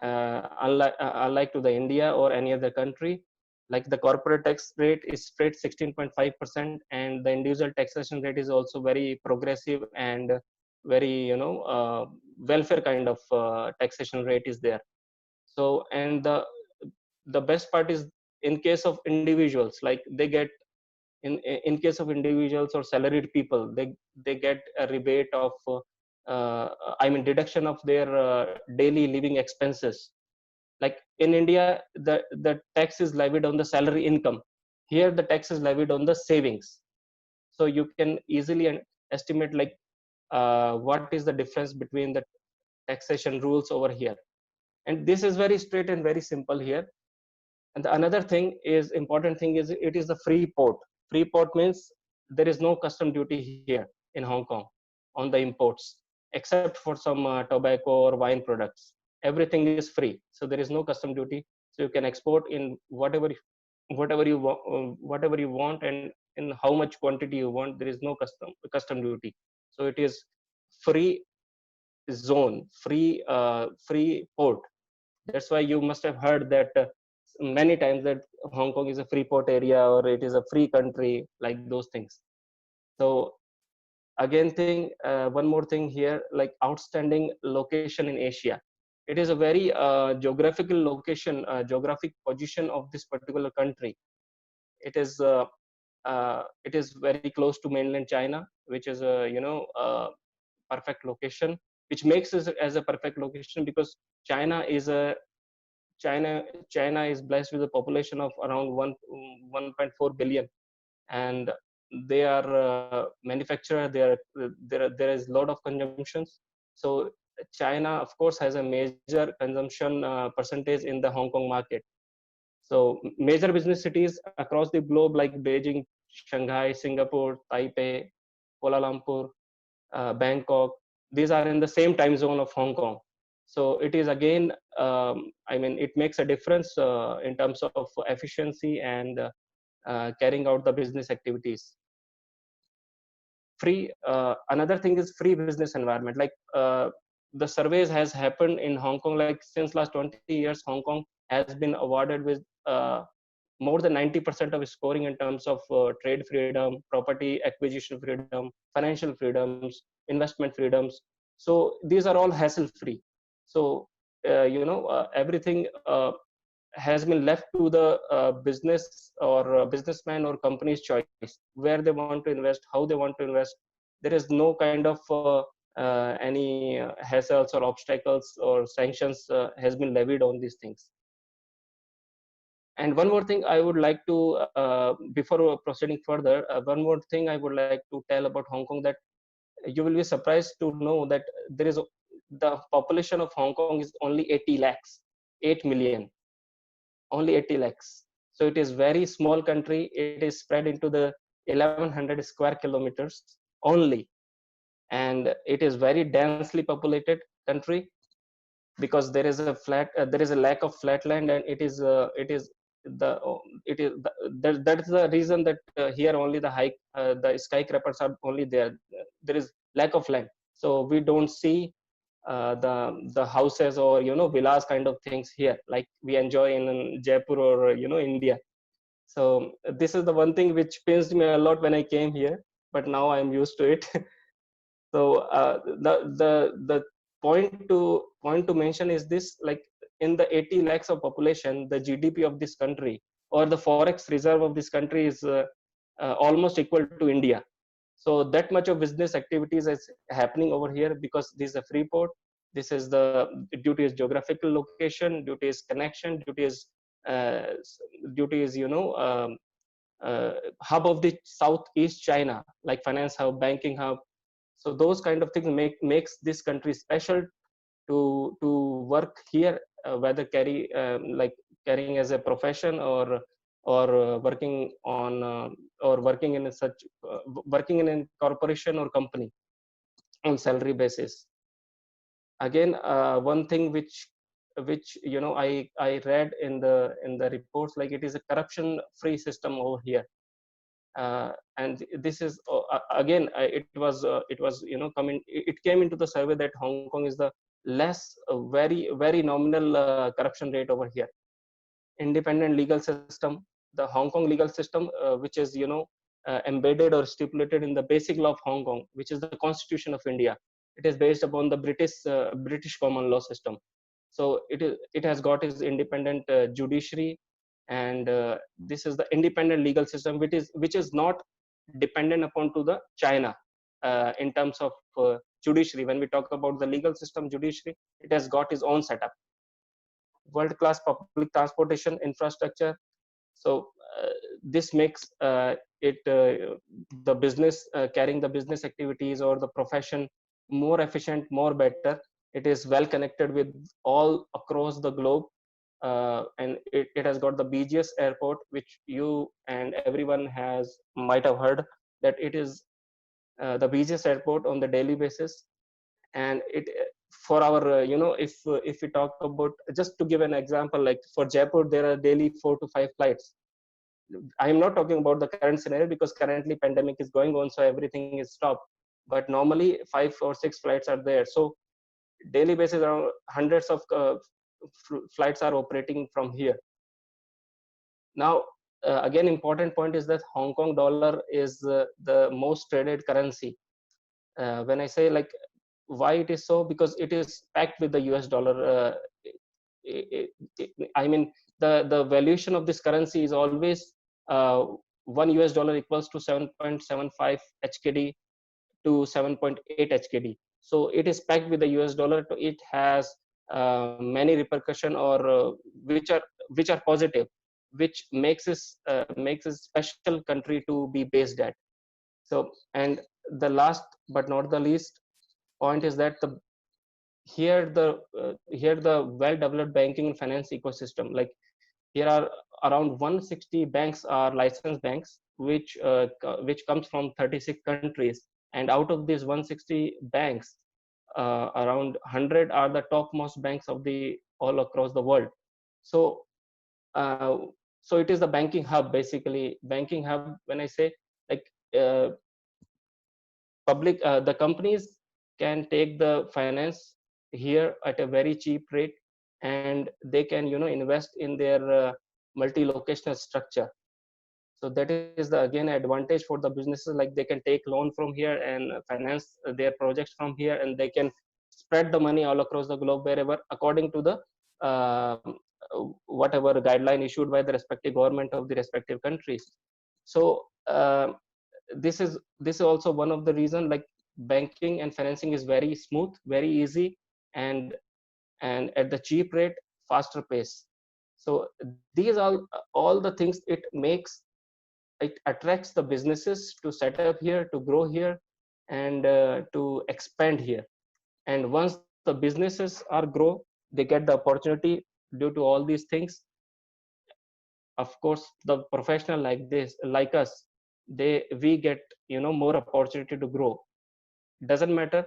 unlike to the India or any other country. Like the corporate tax rate is straight 16.5%, and the individual taxation rate is also very progressive and very welfare kind of taxation rate is there. So, and the best part is, in case of individuals, like they get, in case of individuals or salaried people, they get a rebate of I mean deduction of their daily living expenses. Like in India, the tax is levied on the salary income. Here the tax is levied on the savings. So you can easily estimate like what is the difference between the taxation rules over here. And this is very straight and very simple here. And the another thing is, important thing is, it is the free port. Free port means there is no custom duty here in Hong Kong on the imports, except for some tobacco or wine products. Everything is free, so there is no custom duty. So you can export in whatever you want, and in how much quantity you want. There is no custom duty. So it is free zone, free port. That's why you must have heard that many times, that Hong Kong is a free port area, or it is a free country, like those things. So again thing, one more thing here, like outstanding location in Asia. It is a very geographical location, geographic position of this particular country. It is very close to mainland China, which is a perfect location, which makes it as a perfect location because China is a China China is blessed with a population of around 1.4 billion, and they are manufacturer. There is a lot of consumptions. So China, of course, has a major consumption percentage in the Hong Kong market. So major business cities across the globe like Beijing, Shanghai, Singapore, Taipei, Kuala Lumpur, Bangkok, these are in the same time zone of Hong Kong. So it is again, I mean, it makes a difference in terms of efficiency and carrying out the business activities. Free. Another thing is free business environment. Like the surveys has happened in Hong Kong. Like since last 20 years, Hong Kong has been awarded with more than 90% of scoring in terms of trade freedom, property acquisition freedom, financial freedoms, investment freedoms. So these are all hassle free. So everything has been left to the business or businessman or company's choice, where they want to invest, how they want to invest. There is no kind of any hassles or obstacles or sanctions has been levied on these things. And one more thing I would like to, before proceeding further, one more thing I would like to tell about Hong Kong, that you will be surprised to know that there is the population of Hong Kong is only 80 lakhs, 8 million, only 80 lakhs. So it is very small country. It is spread into the 1100 square kilometers only. And it is very densely populated country, because there is a lack of flat land, and it is the that is the reason that here only the skyscrapers are only there. There is lack of land, so we don't see the houses or villas kind of things here like we enjoy in Jaipur or India. So this is the one thing which pains me a lot when I came here, but now I'm used to it. So the point to mention is this: like in the 80 lakhs of population, the GDP of this country or the forex reserve of this country is almost equal to India. So that much of business activities is happening over here because this is a free port. This is due to its geographical location, due to its connection, due to its due to his, hub of the Southeast China, like finance hub, banking hub. So those kind of things makes this country special to work here, whether like carrying as a profession or working on or working in working in a corporation or company on salary basis. Again, one thing which I read in the reports, like it is a corruption free system over here. And this is again, it was coming, it came into the survey that Hong Kong is the less very nominal corruption rate over here. Independent legal system, the Hong Kong legal system, which is embedded or stipulated in the basic law of Hong Kong, which is the Constitution of India. It is based upon the British common law system. So it has got its independent judiciary, and this is the independent legal system, which is not dependent upon to the China in terms of judiciary. When we talk about the legal system, judiciary, it has got its own setup. World class public transportation infrastructure. So this makes it the business carrying the business activities or the profession more efficient, more better. It is well connected with all across the globe, and it has got the BGS airport, which you and everyone might have heard that it is the BGS airport on the daily basis. And it for our if we talk about, just to give an example, like for Jaipur there are daily 4 to 5 flights. I am not talking about the current scenario because currently pandemic is going on, so everything is stopped, but normally 5 or 6 flights are there. So daily basis around hundreds of flights are operating from here. Now again, important point is that Hong Kong dollar is the most traded currency. When I say like why it is so, because it is packed with the US dollar. I mean, the valuation of this currency is always $1 US equals to 7.75 HKD to 7.8 HKD. So it is packed with the US dollar. It has many repercussion or which are positive, which makes a special country to be based at. So, and the last but not the least point is that here the well developed banking and finance ecosystem, like here are around 160 banks are licensed banks, which comes from 36 countries, and out of these 160 banks, around 100 are the topmost banks of the all across the world. So so it is the banking hub, basically. Banking hub, when I say, like the companies can take the finance here at a very cheap rate, and they can invest in their multi-locational structure. So that is the again advantage for the businesses, like they can take loan from here and finance their projects from here, and they can spread the money all across the globe wherever, according to the whatever guideline issued by the respective government of the respective countries. So this is also one of the reason, like banking and financing is very smooth, very easy, and at the cheap rate, faster pace. So these are all the things it attracts the businesses to set up here, to grow here, and to expand here. And once the businesses are grow, they get the opportunity due to all these things. Of course, the professional like us, we get more opportunity to grow. Doesn't matter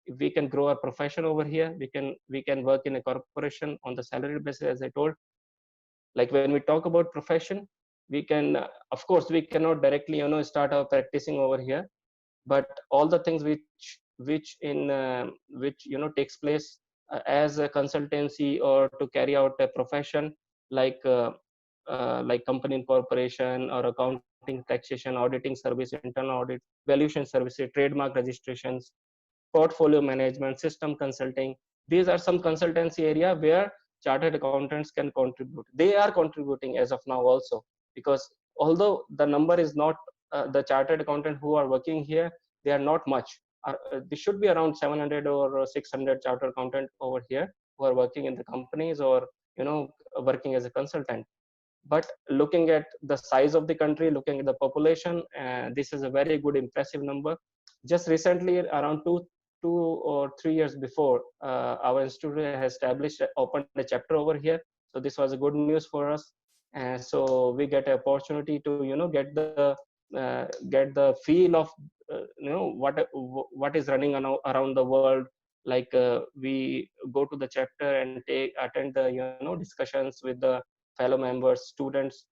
if we can grow our profession over here, we can work in a corporation on the salary basis, as I told. Like when we talk about profession, we can of course we cannot directly start our practicing over here, but all the things which takes place as a consultancy or to carry out a profession, like company incorporation or accounting, taxation, auditing service, internal audit, valuation services, trademark registrations, portfolio management, system consulting. These are some consultancy area where chartered accountants can contribute. They are contributing as of now also, because although the number is not the chartered accountant who are working here, they are not much. There should be around 700 or 600 chartered accountant over here who are working in the companies or working as a consultant. But looking at the size of the country, looking at the population, this is a very good, impressive number. Just recently, around 2 or 3 years before, our institute has opened a chapter over here. So this was a good news for us. And so we get an opportunity to, get the feel of, what is running around the world. Like we go to the chapter and attend the, discussions with the fellow members, students,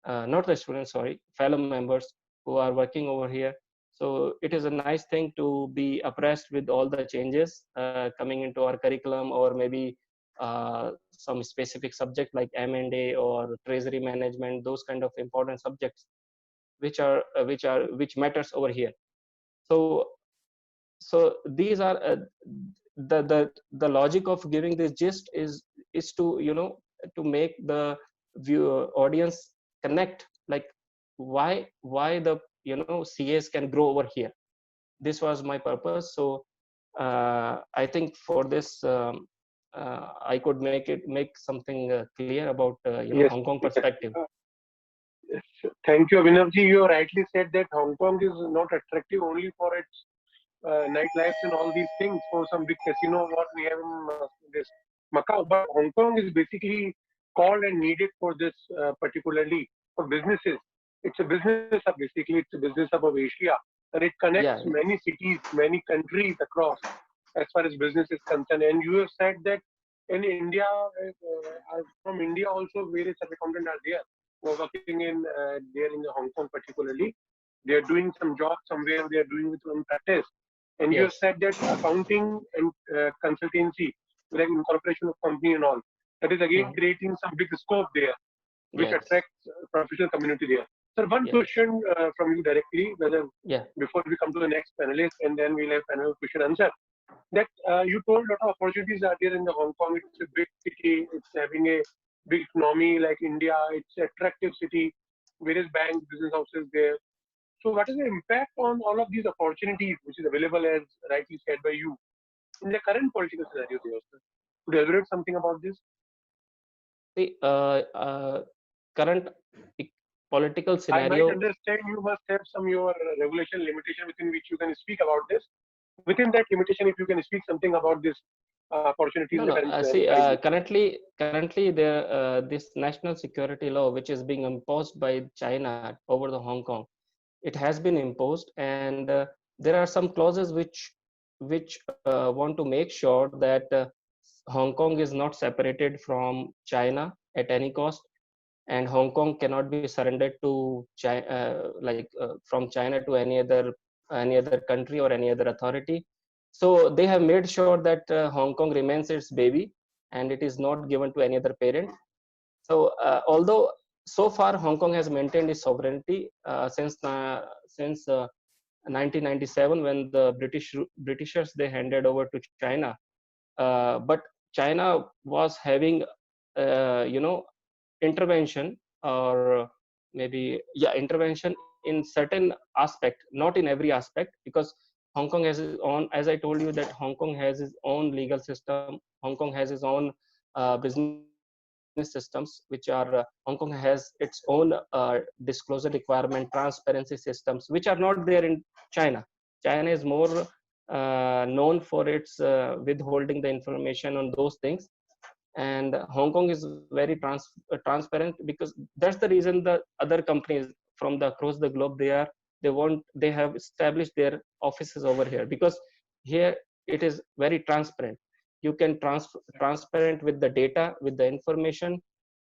not the students, sorry, fellow members who are working over here. So it is a nice thing to be abreast with all the changes coming into our curriculum, or maybe some specific subject like M&A or treasury management, those kind of important subjects, which matters over here. So these are the logic of giving this gist is to, to make the audience connect, like why the, CAs can grow over here. This was my purpose. So I think for this I could make something clear about Yes. Hong Kong perspective. Thank you, Abhinavji. You rightly said that Hong Kong is not attractive only for its nightlife and all these things, for some big casino what we have in this Macau. But Hong Kong is basically called and needed for this, particularly for businesses. It's a business hub, basically. It's a business hub of Asia, and it connects Yeah. many cities, many countries across as far as business is concerned. And you have said that in India, from India also, various accountants are there who are working in there in the Hong Kong particularly. They are doing some job somewhere. They are doing with one practice. And you have Yes. said that accounting and consultancy, like incorporation of company and all, that is again Mhm. creating some big scope there, which Yes. attracts professional community there. Sir, one Yeah. question from you directly, whether Yeah. before we come to the next panelist, and then we'll have panel question answer. That you told a lot of opportunities are there in the Hong Kong. It's a big city. It's having a big economy like India. It's an attractive city. Various banks, business houses there. So what is the impact on all of these opportunities, which is available, as rightly said by you, in the current political scenario there, sir? Could you elaborate something about this? See, current political I might scenario. understand you must have some your regulation limitation within which you can speak about this. Within that limitation, if you can speak something about this opportunities No, in the no. current scenario. See, kindly. currently, this national security law, which is being imposed by China over the Hong Kong, it has been imposed, and there are some clauses which want to make sure that Hong Kong is not separated from China at any cost, and Hong Kong cannot be surrendered to China, from China to any other country or any other authority. So they have made sure that Hong Kong remains its baby, and it is not given to any other parent. So although so far Hong Kong has maintained its sovereignty since 1997, when the Britishers they handed over to China, but China was having intervention, or maybe intervention in certain aspect, not in every aspect, because Hong Kong has its own, as I told you, that Hong Kong has its own legal system. Hong Kong has its own business systems, which are Hong Kong has its own disclosure requirement, transparency systems, which are not there in China. China is more known for its withholding the information on those things, and Hong Kong is very transparent, because that's the reason the other companies from across the globe, they have established their offices over here, because here it is very transparent. You can transparent with the data, with the information,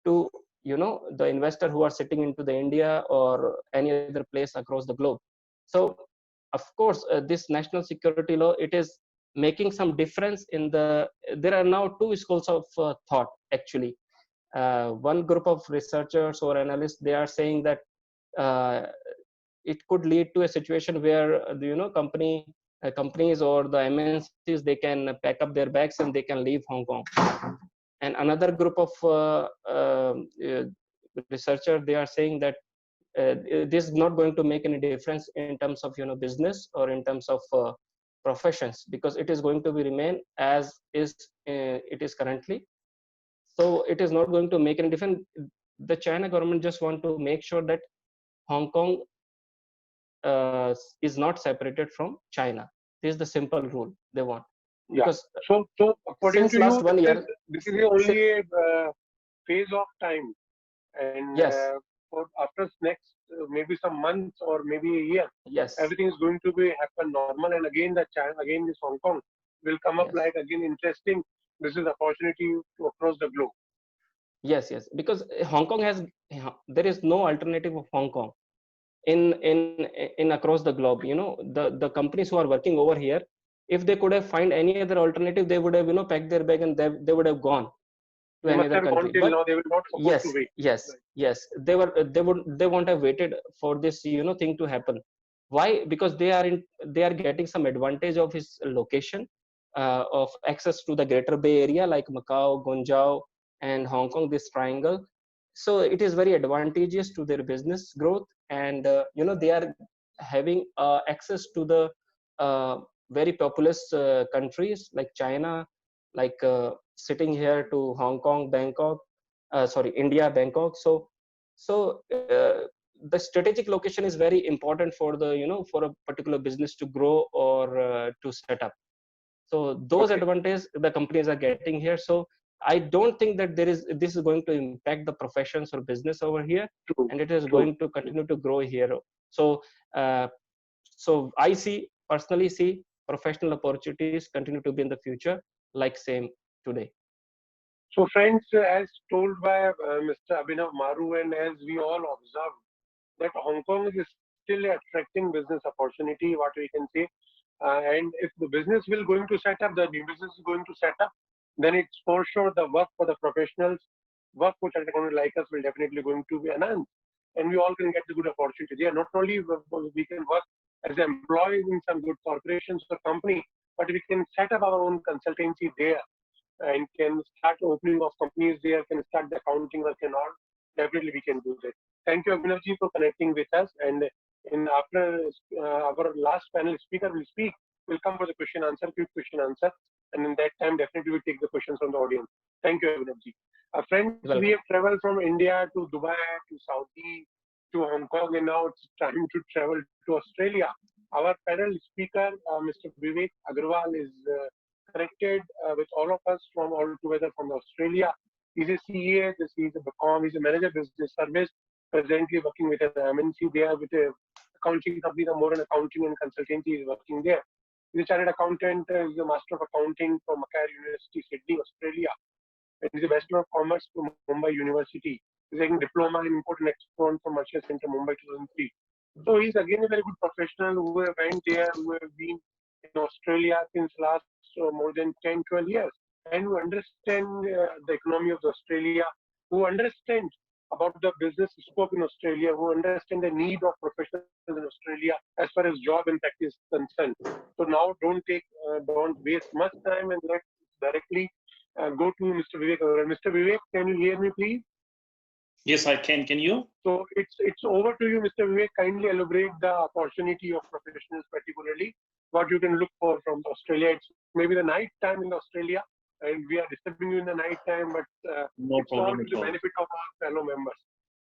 to the investor who are sitting into the India or any other place across the globe. So of course this national security law, it is making some difference in there are now two schools of thought, actually. One group of researchers or analysts, they are saying that it could lead to a situation where companies or the MNCs, they can pack up their bags and they can leave Hong Kong. And another group of researchers, they are saying that this is not going to make any difference in terms of business or in terms of professions, because it is going to be remain as is it is currently. So it is not going to make any difference. The China government just want to make sure that Hong Kong is not separated from China. This is the simple rule they want. Yeah. Because So according since to last you, 1 year, this is only a phase of time, and yes, for after next maybe some months or maybe a year, yes, everything is going to be happen normal, and again the China, again this Hong Kong will come up yes, like again interesting. This is opportunity to across the globe. yes, yes. Because Hong Kong has, there is no alternative of Hong Kong in across the globe. You know, the companies who are working over here, if they could have find any other alternative, they would have, you know, packed their bag and they would have gone to They any must other have gone country. till But now. They were not supposed to yes, wait. yes, Right. yes, they won't have waited for this, you know, thing to happen. Why? Because they are getting some advantage of his location, of access to the Greater Bay Area like Macau, Guangzhou, and Hong Kong, this triangle. So it is very advantageous to their business growth, and you know, they are having access to the very populous countries like China, like sitting here to Hong Kong, Bangkok, sorry, India, Bangkok. So the strategic location is very important for the, you know, for a particular business to grow or to set up. So those Okay. advantages the companies are getting here. So I don't think that this is going to impact the professions or business over here, True. and it is True. going to continue to grow here. So uh, so I personally see professional opportunities continue to be in the future like same today. So friends, as told by Mr. Abhinav Maru, and as we all observe, that Hong Kong is still attracting business opportunity, what we can say. And if the business will going to set up, the new business is going to set up, then it's for sure the work for the professionals, work for chartered accountants like us will definitely going to be enhanced. And we all can get the good opportunity there. Not only we can work as employees in some good corporations or company, but we can set up our own consultancy there and can start opening of companies there, can start the accounting work and all. Definitely we can do that. Thank you, Abhinavji, for connecting with us. And in after our last panel speaker will speak, we'll come for the question answer, quick question answer. And in that time, definitely we'll take the questions from the audience. Thank you, Abhinavji. Friends, we Welcome. have traveled from India to Dubai, to Saudi, to Hong Kong, and now it's time to travel to Australia. Our panel speaker, Mr. Vivek Agarwal, is connected with all of us from all together from Australia. He's a CA, he's a BCom, he's a manager business service, presently working with an MNC there with a accounting company, the more an accounting and consultancy is working there. He's a chartered accountant, he's a master of accounting from Macquarie University, Sydney, Australia. And he's a Bachelor of Commerce from Mumbai University. He's taking diploma in import and export from Merchant Center, Mumbai 2003. So he's again a very good professional who have went there, who have been in Australia since last more than 10, 12 years, and who understand the economy of Australia, who understand about the business scope in Australia, who understand the need of professionals in Australia as far as job and practice concerned. So now don't waste much time and let's directly go to Mr. Vivek. Mr. Vivek, can you hear me, please? Yes, I can. Can you? So it's over to you, Mr. Vivek. Kindly elaborate the opportunity of professionals, particularly what you can look for from Australia. It's maybe the night time in Australia, and we are disturbing you in the night time, but No it's all problem to at the all. benefit of our fellow members.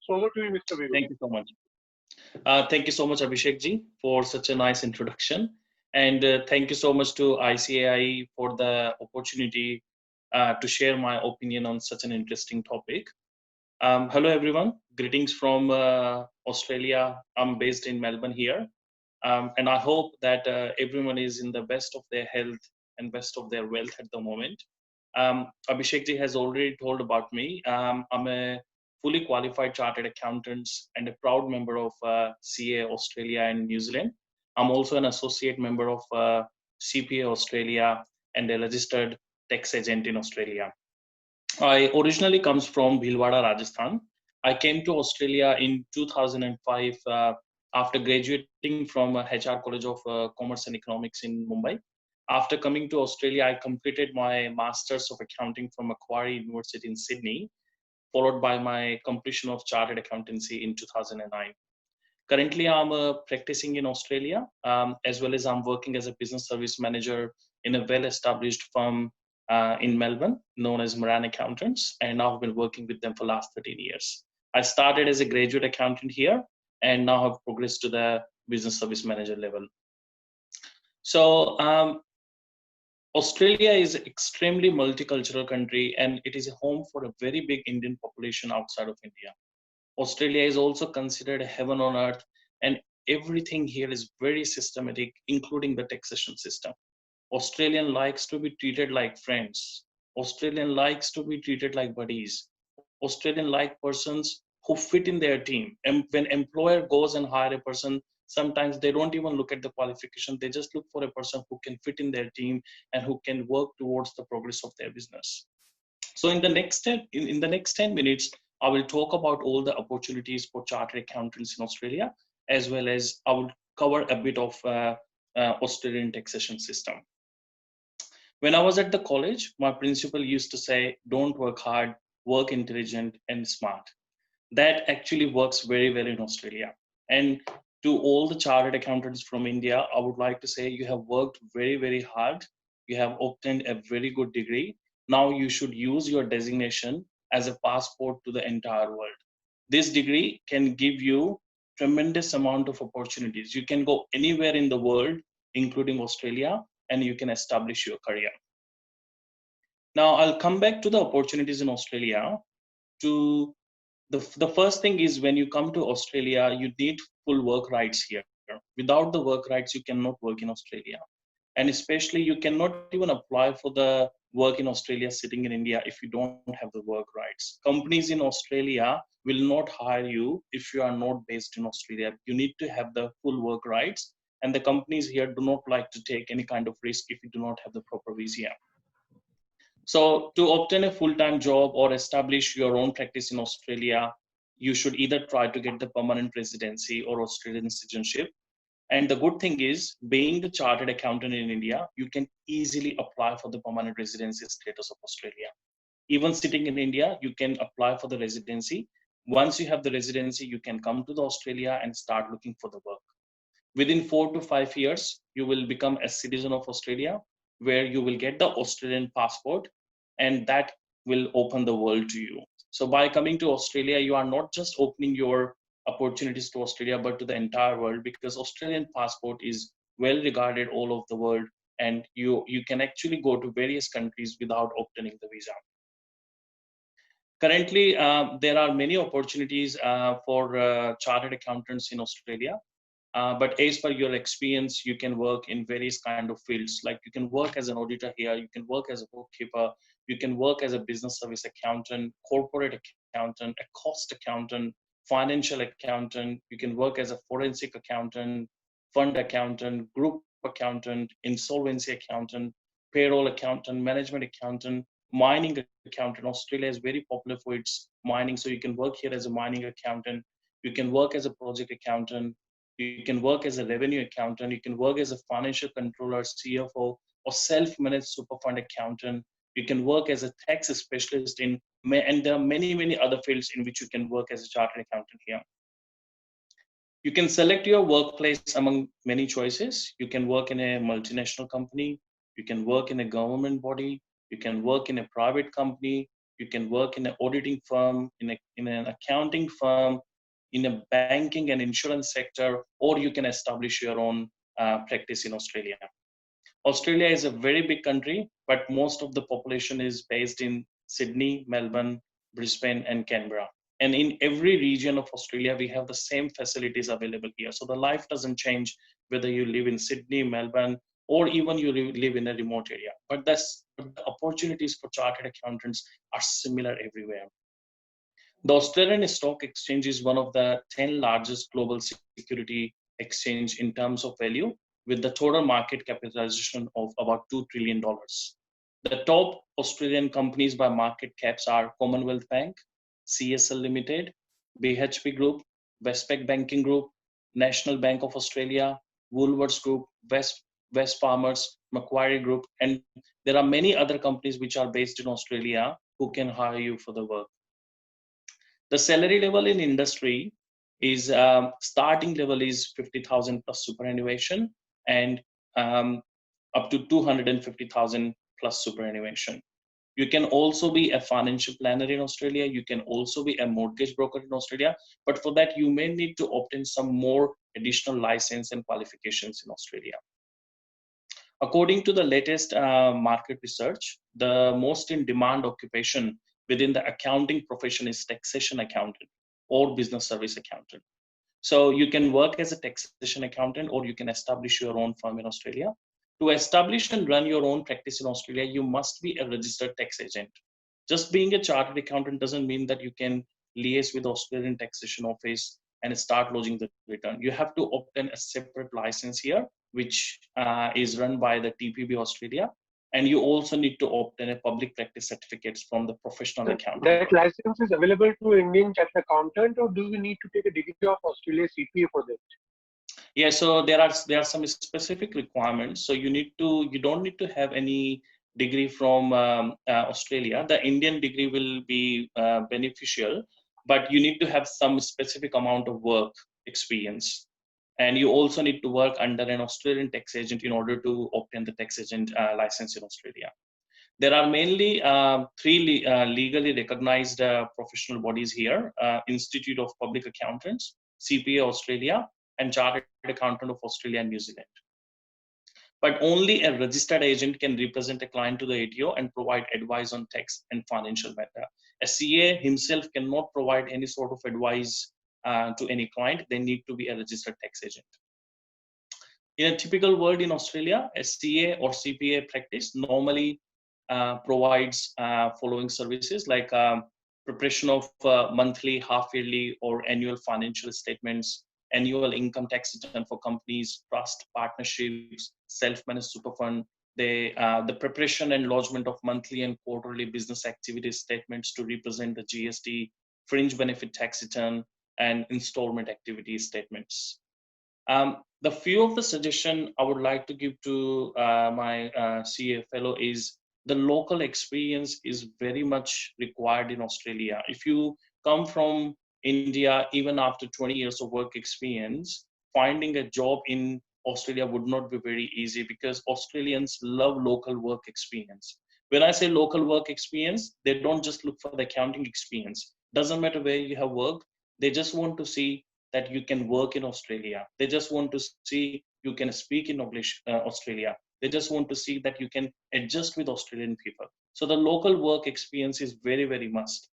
So over to you, Mr. Vivek. Thank you so much. Thank you so much, Abhishek ji, for such a nice introduction. And thank you so much to ICAI for the opportunity to share my opinion on such an interesting topic. Hello, everyone. Greetings from Australia. I'm based in Melbourne here. And I hope that everyone is in the best of their health and best of their wealth at the moment. Abhishek ji has already told about me. I'm a fully qualified chartered accountant and a proud member of CA Australia and New Zealand. I'm also an associate member of CPA Australia and a registered tax agent in Australia. I originally comes from Bhilwara, Rajasthan. I came to Australia in 2005 after graduating from HR College of Commerce and Economics in Mumbai. After coming to Australia, I completed my Masters of Accounting from Macquarie University in Sydney, followed by my completion of Chartered Accountancy in 2009. Currently, I'm practicing in Australia, as well as I'm working as a business service manager in a well-established firm in Melbourne, known as Moran Accountants, and now I've been working with them for the last 13 years. I started as a graduate accountant here, and now have progressed to the business service manager level. So Australia is an extremely multicultural country, and it is a home for a very big Indian population outside of India. Australia is also considered a heaven on earth, and everything here is very systematic, including the taxation system. Australian likes to be treated like friends. Australian likes to be treated like buddies. Australian like persons who fit in their team. And when employer goes and hire a person, sometimes they don't even look at the qualification. They just look for a person who can fit in their team and who can work towards the progress of their business. So in the next 10 minutes, I will talk about all the opportunities for chartered accountants in Australia, as well as I will cover a bit of Australian taxation system. When I was at the college, my principal used to say, don't work hard, work intelligent and smart. That actually works very well in Australia. And to all the chartered accountants from India, I would like to say you have worked very, very hard. You have obtained a very good degree. Now you should use your designation as a passport to the entire world. This degree can give you tremendous amount of opportunities. You can go anywhere in the world, including Australia, and you can establish your career. Now I'll come back to the opportunities in Australia. To the first thing is, when you come to Australia, you need full work rights here. Without the work rights, you cannot work in Australia. And especially you cannot even apply for the work in Australia sitting in India if you don't have the work rights. Companies in Australia will not hire you if you are not based in Australia. You need to have the full work rights, and the companies here do not like to take any kind of risk if you do not have the proper visa. So to obtain a full-time job or establish your own practice in Australia, you should either try to get the permanent residency or Australian citizenship. And the good thing is, being the chartered accountant in India, you can easily apply for the permanent residency status of Australia. Even sitting in India, you can apply for the residency. Once you have the residency, you can come to the Australia and start looking for the work. Within 4 to 5 years, you will become a citizen of Australia, where you will get the Australian passport, and that will open the world to you. So by coming to Australia, you are not just opening your opportunities to Australia, but to the entire world, because Australian passport is well regarded all over the world, and you can actually go to various countries without obtaining the visa. Currently, there are many opportunities for chartered accountants in Australia. But as per your experience, you can work in various kind of fields. Like you can work as an auditor here, you can work as a bookkeeper, you can work as a business service accountant, corporate accountant, a cost accountant, financial accountant. You can work as a forensic accountant, fund accountant, group accountant, insolvency accountant, payroll accountant, management accountant, mining accountant. Australia is very popular for its mining, so you can work here as a mining accountant. You can work as a project accountant. You can work as a revenue accountant. You can work as a financial controller, CFO, or self-managed super fund accountant. You can work as a tax specialist and there are many, many other fields in which you can work as a chartered accountant here. You can select your workplace among many choices. You can work in a multinational company. You can work in a government body. You can work in a private company. You can work in an auditing firm, in an accounting firm, in a banking and insurance sector, or you can establish your own practice in Australia. Australia is a very big country, but most of the population is based in Sydney, Melbourne, Brisbane, and Canberra. And in every region of Australia, we have the same facilities available here. So the life doesn't change whether you live in Sydney, Melbourne, or even you live in a remote area. But the opportunities for chartered accountants are similar everywhere. The Australian Stock Exchange is one of the 10 largest global security exchange in terms of value, with the total market capitalization of about $2 trillion. The top Australian companies by market caps are Commonwealth Bank, CSL Limited, BHP Group, Westpac Banking Group, National Bank of Australia, Woolworths Group, Wesfarmers, Macquarie Group, and there are many other companies which are based in Australia who can hire you for the work. The salary level in industry is starting level is 50,000 plus superannuation and up to 250,000 plus superannuation. You can also be a financial planner in Australia. You can also be a mortgage broker in Australia. But for that, you may need to obtain some more additional license and qualifications in Australia. According to the latest market research, the most in demand occupation within the accounting profession is taxation accountant or business service accountant. So you can work as a taxation accountant, or you can establish your own firm in Australia. To establish and run your own practice in Australia, you must be a registered tax agent. Just being a chartered accountant doesn't mean that you can liaise with the Australian Taxation Office and start lodging the return. You have to obtain a separate license here, which is run by the TPB Australia. And you also need to obtain a public practice certificates from the professional accountant. That license is available to Indian chartered accountant, or do we need to take a degree of Australia CPA for that? Yeah, so there are some specific requirements. So you don't need to have any degree from Australia. The Indian degree will be beneficial, but you need to have some specific amount of work experience. And you also need to work under an Australian tax agent in order to obtain the tax agent license in Australia. There are mainly three legally recognized professional bodies here: Institute of Public Accountants, CPA Australia, and Chartered Accountant of Australia and New Zealand. But only a registered agent can represent a client to the ATO and provide advice on tax and financial matter. A CA himself cannot provide any sort of advice to any client. They need to be a registered tax agent. In a typical world in Australia, a CA or CPA practice normally provides following services like preparation of monthly, half-yearly, or annual financial statements, annual income tax return for companies, trust, partnerships, self-managed super fund, the preparation and lodgement of monthly and quarterly business activity statements to represent the GST, fringe benefit tax return, and installment activity statements. The few of the suggestion I would like to give to my CA fellow is the local experience is very much required in Australia. If you come from India, even after 20 years of work experience, finding a job in Australia would not be very easy because Australians love local work experience. When I say local work experience, they don't just look for the accounting experience. Doesn't matter where you have worked, they just want to see that you can work in Australia. They just want to see you can speak in English, Australia. They just want to see that you can adjust with Australian people. So the local work experience is very, very must.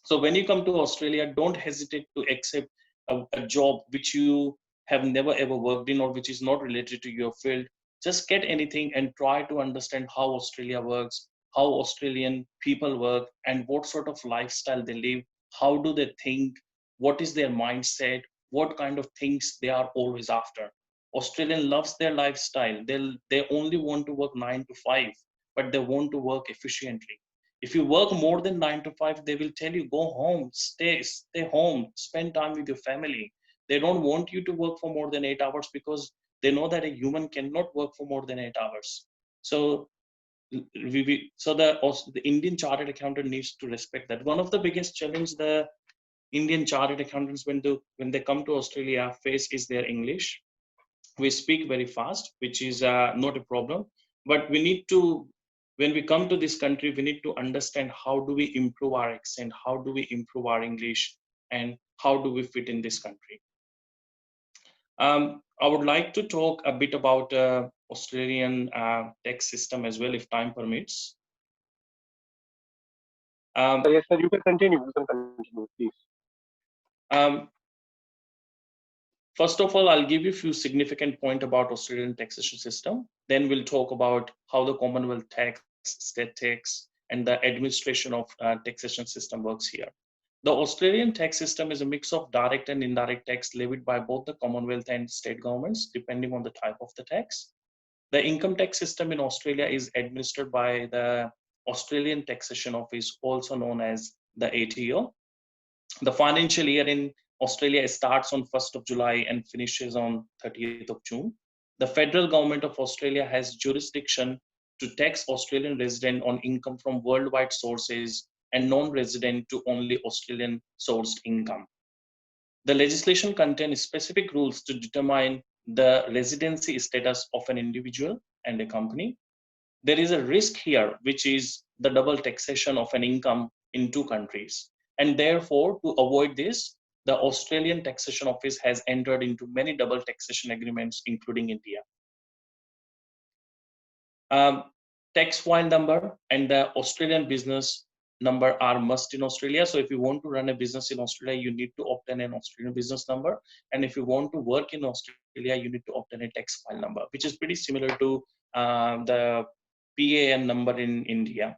So when you come to Australia, don't hesitate to accept a job which you have never ever worked in or which is not related to your field. Just get anything and try to understand how Australia works, how Australian people work, and what sort of lifestyle they live. How do they think? What is their mindset? What kind of things they are always after? Australian loves their lifestyle. They only want to work 9 to 5, but they want to work efficiently. If you work more than 9 to 5, they will tell you, go home, stay home, spend time with your family. They don't want you to work for more than 8 hours because they know that a human cannot work for more than 8 hours. So the Indian chartered accountant needs to respect that. One of the biggest challenge the Indian chartered accountants when they come to Australia face is their English. We speak very fast, which is not a problem, but we need to, when we come to this country, we need to understand how do we improve our accent, how do we improve our English, and how do we fit in this country. I would like to talk a bit about Australian tax system as well, if time permits. Yes, sir, you can continue. You can continue, please. First of all, I'll give you a few significant points about Australian taxation system. Then we'll talk about how the Commonwealth tax, state tax, and the administration of taxation system works here. The Australian tax system is a mix of direct and indirect tax levied by both the Commonwealth and state governments, depending on the type of the tax. The income tax system in Australia is administered by the Australian Taxation Office, also known as the ATO. The financial year in Australia starts on 1st of July and finishes on 30th of June. The federal government of Australia has jurisdiction to tax Australian resident on income from worldwide sources and non-resident to only Australian sourced income. The legislation contains specific rules to determine the residency status of an individual and a company. there is a risk here, which is the double taxation of an income in two countries. And therefore, to avoid this, the Australian Taxation Office has entered into many double taxation agreements, including India. Tax file number and the Australian business number are must in Australia. So if you want to run a business in Australia, you need to obtain an Australian business number. And if you want to work in Australia, you need to obtain a tax file number, which is pretty similar to the PAN number in India.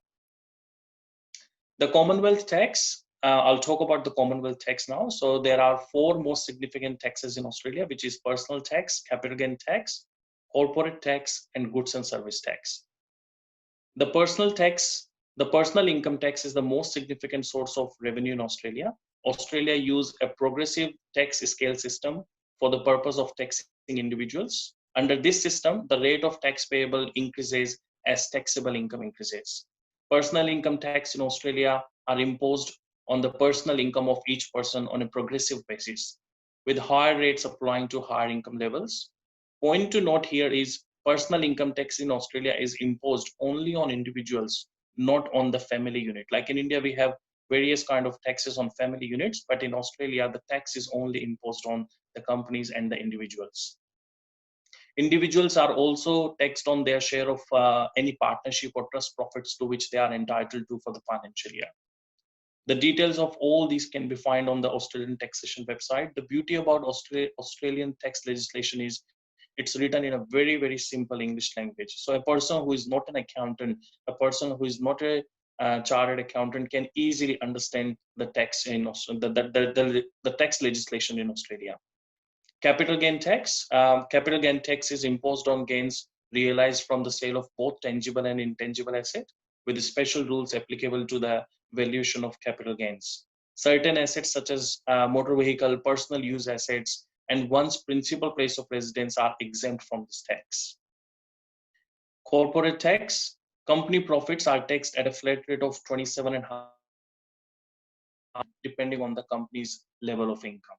The Commonwealth tax, I'll talk about the Commonwealth tax now. So there are four most significant taxes in Australia, which is personal tax, capital gain tax, corporate tax, and goods and service tax. The personal income tax is the most significant source of revenue in Australia. Australia use a progressive tax scale system for the purpose of taxing individuals. Under this system, the rate of tax payable increases as taxable income increases. Personal income tax in Australia are imposed on the personal income of each person on a progressive basis, with higher rates applying to higher income levels. Point to note here is personal income tax in Australia is imposed only on individuals, not on the family unit. Like in India, we have various kind of taxes on family units, but in Australia, the tax is only imposed on the companies and the individuals. Individuals are also taxed on their share of any partnership or trust profits to which they are entitled to for the financial year. The details of all these can be found on the Australian taxation website. The beauty about Australian tax legislation is it's written in a very, very simple English language. So a person who is not an accountant, a person who is not a chartered accountant can easily understand the tax in the tax legislation in Australia. Capital gain tax. Capital gain tax is imposed on gains realized from the sale of both tangible and intangible asset, with special rules applicable to the valuation of capital gains. Certain assets such as motor vehicle, personal use assets, and one's principal place of residence are exempt from this tax. Corporate tax. Company profits are taxed at a flat rate of 27.5% depending on the company's level of income.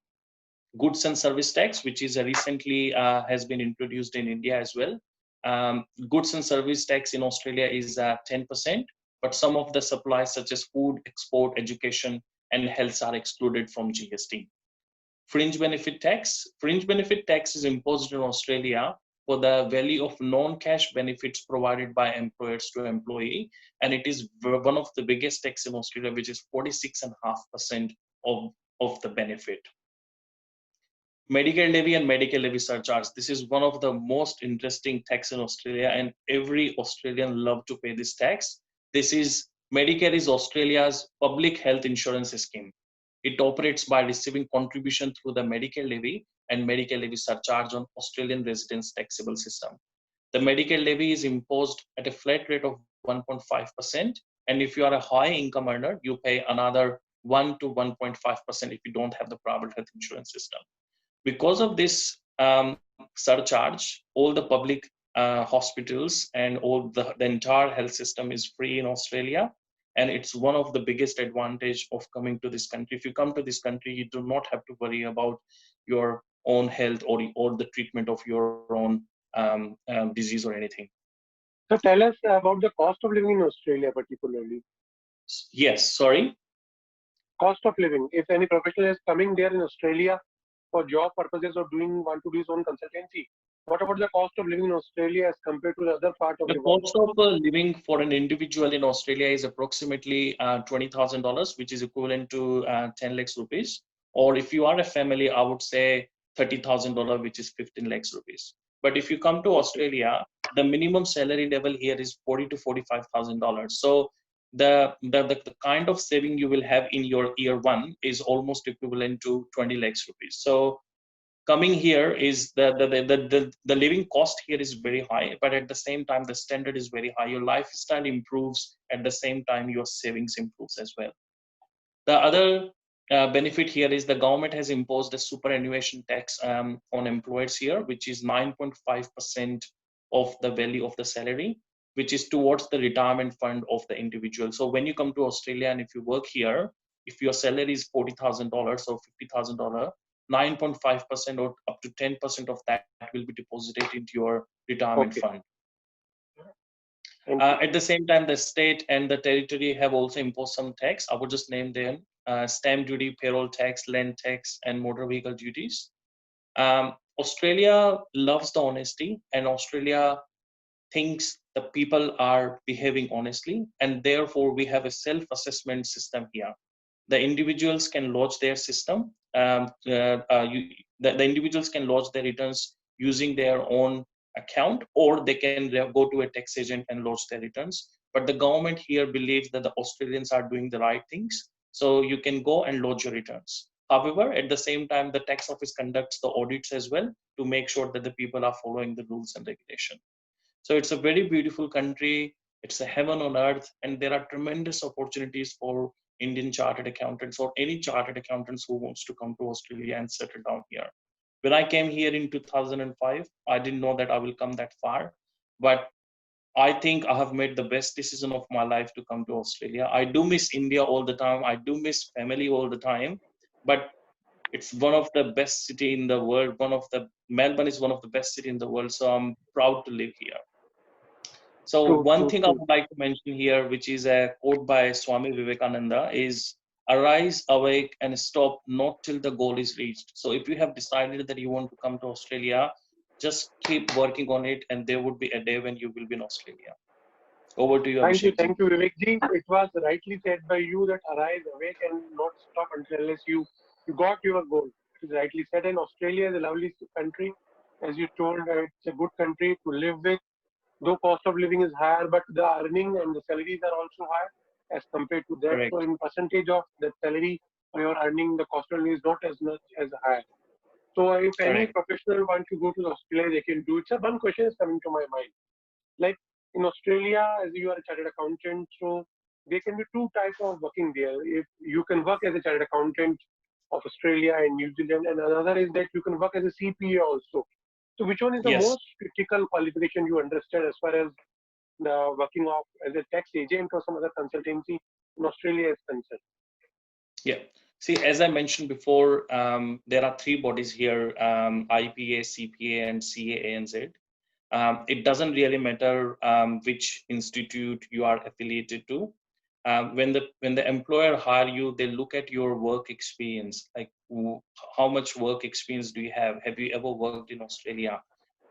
Goods and service tax, which is recently has been introduced in India as well. Goods and service tax in Australia is 10%, but some of the supplies such as food, export, education, and health are excluded from GST. Fringe benefit tax. Fringe benefit tax is imposed in Australia for the value of non-cash benefits provided by employers to employee, and it is one of the biggest tax in Australia, which is 46.5% of the benefit. Medicare levy and Medicare levy surcharge. This is one of the most interesting tax in Australia, and every Australian love to pay this tax. Medicare is Australia's public health insurance scheme. It operates by receiving contribution through the Medicare levy and Medicare levy surcharge on Australian residents' taxable system. The Medicare levy is imposed at a flat rate of 1.5%, and if you are a high income earner, you pay another 1 to 1.5% if you don't have the private health insurance system. Because of this surcharge, all the public hospitals and all the entire health system is free in Australia. And it's one of the biggest advantage of coming to this country. If you come to this country, you do not have to worry about your own health or the treatment of your own disease or anything. So tell us about the cost of living in Australia particularly. Yes, sorry? Cost of living. If any professional is coming there in Australia for job purposes or want to do his own consultancy, what about the cost of living in Australia as compared to the other part of the world? The cost of living for an individual in Australia is approximately $20,000, which is equivalent to 10 lakhs rupees. Or if you are a family, I would say $30,000, which is 15 lakhs rupees. But if you come to Australia, the minimum salary level here is $40,000 to $45,000. So the kind of saving you will have in your year one is almost equivalent to 20 lakhs rupees. So coming here is the living cost here is very high, but at the same time, the standard is very high. Your lifestyle improves at the same time, your savings improves as well. The other benefit here is the government has imposed a superannuation tax on employers here, which is 9.5% of the value of the salary, which is towards the retirement fund of the individual. So when you come to Australia and if you work here, if your salary is $40,000 or $50,000, 9.5% or up to 10% of that will be deposited into your retirement fund. Thank you. At the same time, the state and the territory have also imposed some tax. I would just name them: stamp duty, payroll tax, land tax, and motor vehicle duties. Australia loves the honesty, and Australia thinks the people are behaving honestly, and therefore we have a self-assessment system here. The individuals can lodge their system. The individuals can lodge their returns using their own account, or they can go to a tax agent and lodge their returns. But the government here believes that the Australians are doing the right things, so you can go and lodge your returns. However, at the same time, the tax office conducts the audits as well to make sure that the people are following the rules and regulation. So it's a very beautiful country. It's a heaven on earth, and there are tremendous opportunities for Indian chartered accountants or any chartered accountants who wants to come to Australia and settle down here. When I came here in 2005, I didn't know that I will come that far, but I think I have made the best decision of my life to come to Australia. I do miss India all the time. I do miss family all the time, but it's one of the best city in the world. Melbourne is one of the best city in the world, so I'm proud to live here. So True, one true, thing I true. would like to mention here, which is a quote by Swami Vivekananda, is arise, awake, and stop not till the goal is reached. So if you have decided that you want to come to Australia, just keep working on it, and there would be a day when you will be in Australia. Over to you, Abhishek ji. Thank you, Vivek ji. It was rightly said by you that arise, awake, and not stop unless you got your goal. It is rightly said. And Australia is a lovely country, as you told. It's a good country to live with. Though cost of living is higher, but the earning and the salaries are also higher as compared to that. So Correct. in percentage of the salary or your earning, the cost of living is not as much as high. So if any Correct. professional wants to go to Australia, they can do it. So one question is coming to my mind. Like in Australia, as you are a chartered accountant, so there can be two types of working there. If you can work as a chartered accountant of Australia and New Zealand, and another is that you can work as a CPA also. So which one is the Yes. most critical qualification you understand as far as the working of as a tax agent or some other consultancy in Australia is concerned? Yeah. See, as I mentioned before, there are three bodies here: IPA, CPA, and CAANZ. It doesn't really matter which institute you are affiliated to. When the employer hire you, they look at your work experience, like how much work experience do you have? Have you ever worked in Australia?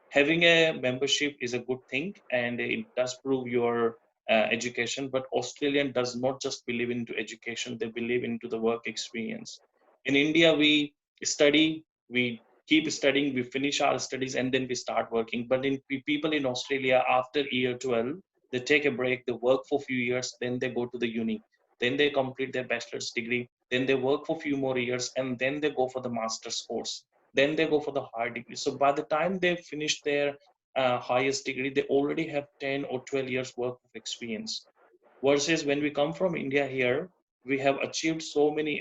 Having a membership is a good thing, and it does prove your education. But Australian does not just believe into education; they believe into the work experience. In India, we study, we keep studying, we finish our studies, and then we start working. But in people in Australia, after year 12, they take a break, they work for a few years, then they go to the uni, then they complete their bachelor's degree, then they work for a few more years, and then they go for the master's course, then they go for the higher degree. So by the time they finish their highest degree, they already have 10 or 12 years worth of experience. Versus when we come from India here, we have achieved so many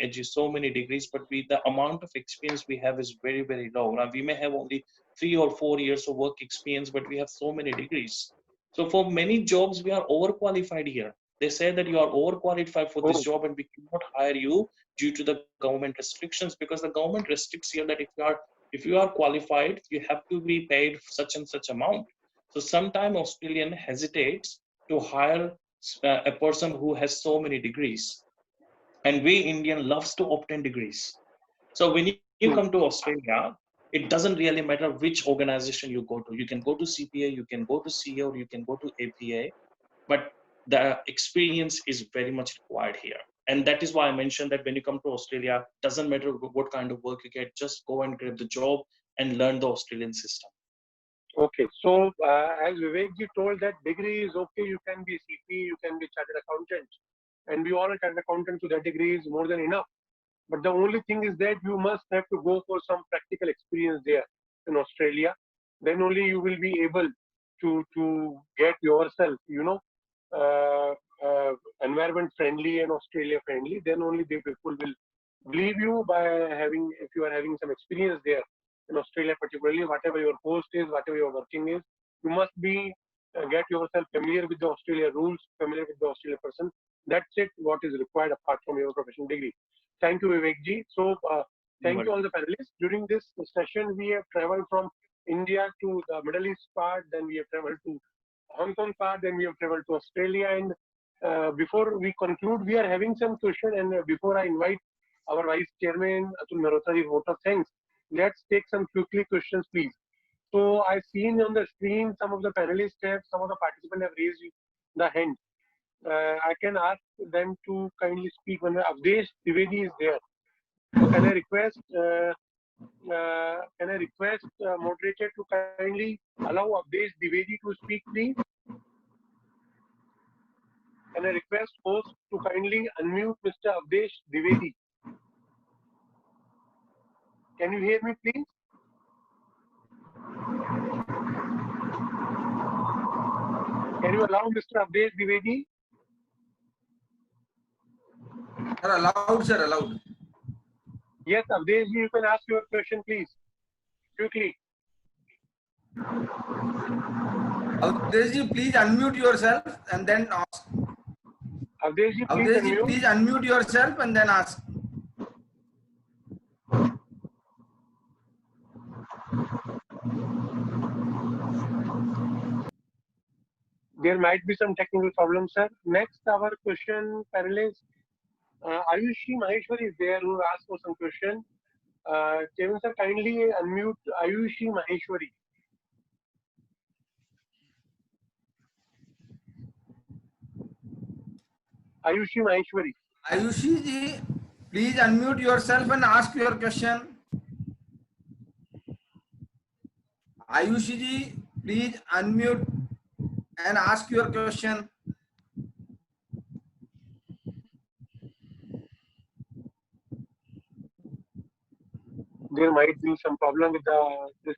degrees, but the amount of experience we have is very, very low. Now we may have only 3 or 4 years of work experience, but we have so many degrees. So for many jobs, we are overqualified here. They say that you are overqualified for this Oh, job and we cannot hire you due to the government restrictions, because the government restricts here that if you are qualified, you have to be paid such and such amount. So sometimes Australian hesitates to hire a person who has so many degrees, and we Indian loves to obtain degrees. So when you come to true. Australia, it doesn't really matter which organization you go to. You can go to CPA, you can go to CA, or you can go to APA, but the experience is very much required here. And that is why I mentioned that when you come to Australia, doesn't matter what kind of work you get, just go and grab the job and learn the Australian system. Okay, so as Vivek ji told that degree is okay, you can be CP, you can be chartered accountant, and we all are chartered accountants, so that degree is more than enough. But the only thing is that you must have to go for some practical experience there in Australia. Then only you will be able to get yourself, uh, environment friendly and Australia friendly. Then only the people will believe you by having, if you are having some experience there in Australia, particularly whatever your post is, whatever your working is, you must be get yourself familiar with the Australia rules, familiar with the Australia person. That's it. What is required apart from your professional degree. Thank you, Vivek ji. So, thank you all the panelists. During this session, we have traveled from India to the Middle East part, then we have traveled to Hong Kong part, then we have traveled to Australia. And before we conclude, we are having some question. And before I invite our Vice Chairman Atul Mehrotra, the vote of thanks, let's take some quickly questions, please. So I've seen on the screen some of the panelists have, some of the participants have raised the hand. I can ask them to kindly speak when Avdesh Trivedi is there. So can I request moderator to kindly allow Avdesh Trivedi to speak, please? Can I request host to kindly unmute Mr. Avdesh Trivedi? Can you hear me, please? Can you allow Mr. Avdesh Trivedi? Sir, allowed, sir, allowed. Yes, Avdesh, you can ask your question, please. Quickly. Avdesh, please unmute yourself and then ask. Avdesh, please Avdesh, unmute. please unmute yourself and then ask. There might be some technical problems, sir. Next, our question panelist, Ayushi Maheshwari is there who asked for some question. Kevin sir, kindly unmute Ayushi Maheshwari. Ayushi Maheshwari. Ayushi ji, please unmute yourself and ask your question. Ayushi ji, please unmute and ask your question. There might be some problem with this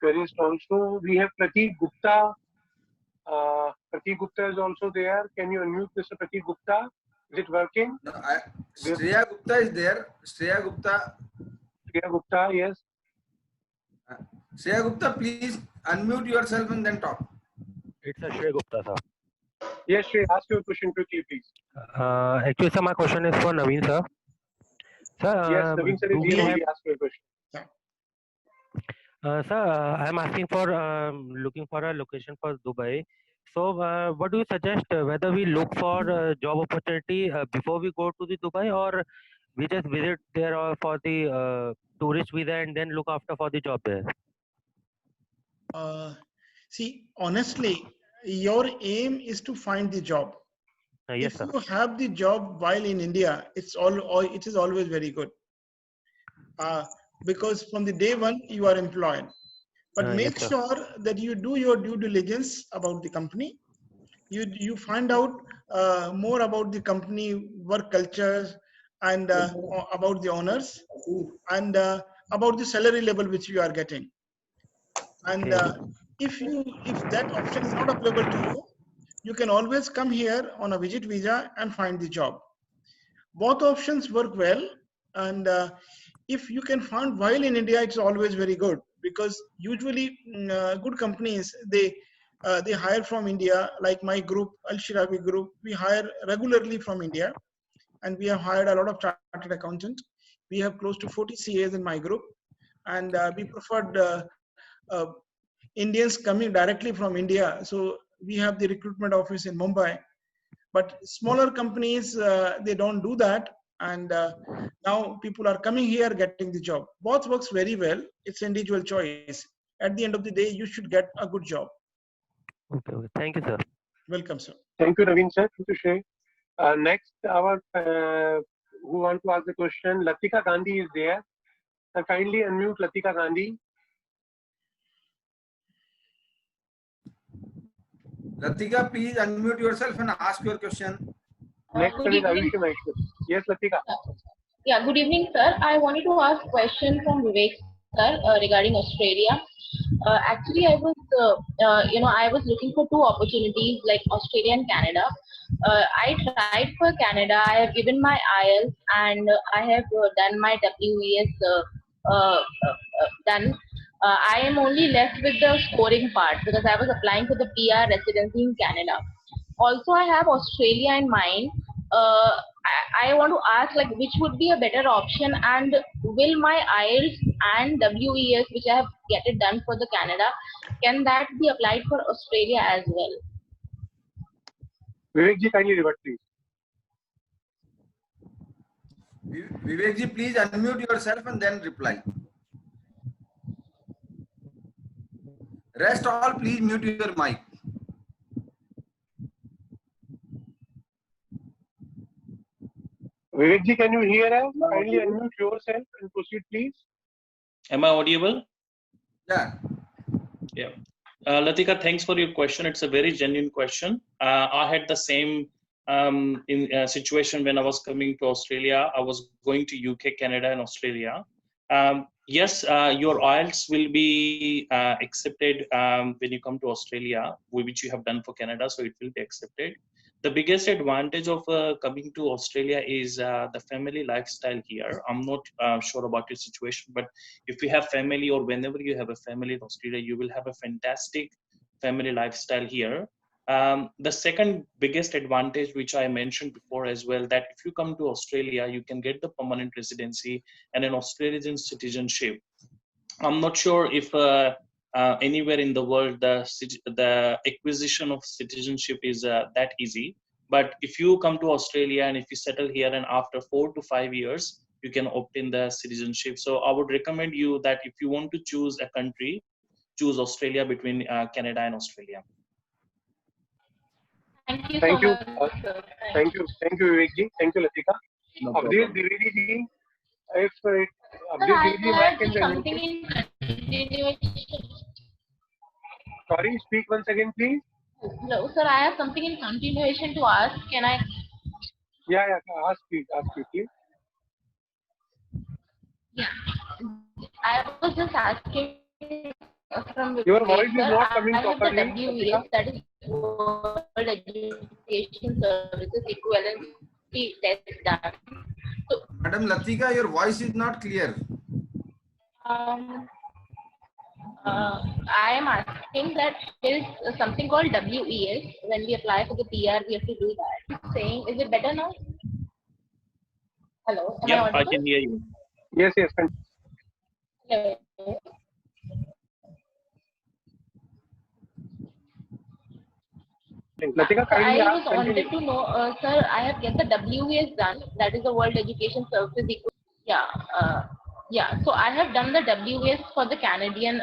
queries also. We have Prateek Gupta. Prateek Gupta is also there. Can you unmute Mr. Prateek Gupta? Is it working? No, Shreya Gupta is there. Shreya Gupta. Shreya Gupta, yes. Shreya Gupta, please unmute yourself and then talk. It's a Shreya Gupta, sir. Yes, Shreya, ask your question quickly, please. Actually, sir, my question is for Naveen, sir. Sir, Yes, Naveen sir is here. Only ask your question. Sir, I am asking for looking for a location for Dubai. So, what do you suggest? Whether we look for job opportunity before we go to the Dubai, or we just visit there for the tourist visa and then look after for the job there? See, honestly, your aim is to find the job. Yes, if sir. you have the job while in India, it is always very good. Because from the day one you are employed. But make yes, sure that you do your due diligence about the company. You find out more about the company work culture and about the owners and about the salary level which you are getting. And if that option is not available to you, you can always come here on a visit visa and find the job. Both options work well, and if you can find while in India, it's always very good, because usually good companies they hire from India. Like my group, Al Shirabi Group, we hire regularly from India, and we have hired a lot of chartered accountants. We have close to 40 CAs in my group, and we preferred Indians coming directly from India. So we have the recruitment office in Mumbai, but smaller companies they don't do that, and now people are coming here getting the job. Both works very well. It's individual choice. At the end of the day, you should get a good job. Okay. Thank you, sir. Welcome, sir. Thank you, Naveen sir. Thank you, Shrey. Next, our who want to ask the question, Latika Gandhi is there. Kindly unmute Latika Gandhi. Latika, please unmute yourself and ask your question. Next one is Ayushi Maheshwari. Yes, Latika. Yeah, good evening, sir. I wanted to ask a question from Vivek, sir, regarding Australia. Actually, I was looking for two opportunities like Australia and Canada. I tried for Canada. I have given my IELTS and I have done my WES done. I am only left with the scoring part because I was applying for the PR residency in Canada. Also, I have Australia in mind. I want to ask, like, which would be a better option, and will my IELTS and WES, which I have get it done for the Canada, can that be applied for Australia as well? Vivek ji, kindly revert, please. Vivek ji, please unmute yourself and then reply. Rest all, please mute your mic. Vivek ji, can you hear us? Kindly unmute yourself and proceed, please. Am I audible? Yeah. Yeah. Latika, thanks for your question. It's a very genuine question. I had the same situation when I was coming to Australia. I was going to UK, Canada, and Australia. Yes, your IELTS will be accepted when you come to Australia, which you have done for Canada, so it will be accepted. The biggest advantage of coming to Australia is the family lifestyle here. I'm not sure about your situation, but if you have family or whenever you have a family in Australia, you will have a fantastic family lifestyle here. The second biggest advantage, which I mentioned before as well, that if you come to Australia, you can get the permanent residency and an Australian citizenship. I'm not sure if anywhere in the world the acquisition of citizenship is that easy. But if you come to Australia and if you settle here and after 4 to 5 years, you can obtain the citizenship. So I would recommend you that if you want to choose a country, choose Australia between Canada and Australia. Thank you Thank so you. much, sir. Thank you, Vivek ji. Thank you, Latika. No Avdesh problem. Dwivedi ji, if Sir, Avdesh I Dwivedi had mic can be something unmuted. in continuation. Sorry, speak once again, please. No, sir, I have something in continuation to ask. Can I? Yeah, ask please, please. Yeah. I was just asking from Your Vivek, voice is sir. not coming I have the properly, WES, Latika. that is World Education Services Equivalency Test done. So, Madam Latika, your voice is not clear. I am asking that there is something called WES. When we apply for the PR, we have to do that. Saying, is it better now? Hello, am I Yeah, I audible? can hear you. Yes. Hello. Latika, So kindly I ask. was wanted to know, sir, I have get the WES done. That is the World Education Services Equivalent. Yeah. So I have done the WES for the Canadian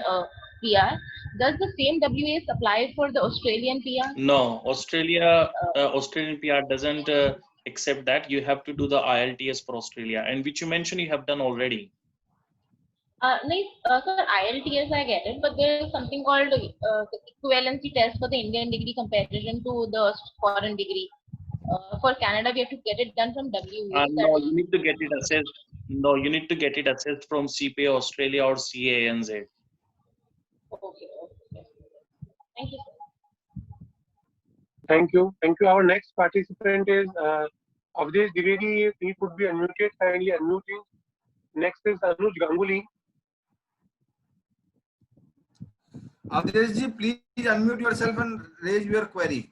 PR. Does the same WES apply for the Australian PR? No, Australian PR doesn't accept that. You have to do the IELTS for Australia, and which you mentioned you have done already. Sir, IELTS I get it, but there is something called the equivalency test for the Indian degree comparison to the foreign degree. For Canada, we have to get it done from WES. No, you need to get it assessed. No, you need to get it assessed from CPA Australia or CANZ. Okay. Thank you, sir. Thank you. Our next participant is Avdesh Dwivedi. He could be unmuted. Kindly unmuting. Next is Anuj Ganguly. Avdesh ji, please unmute yourself and raise your query.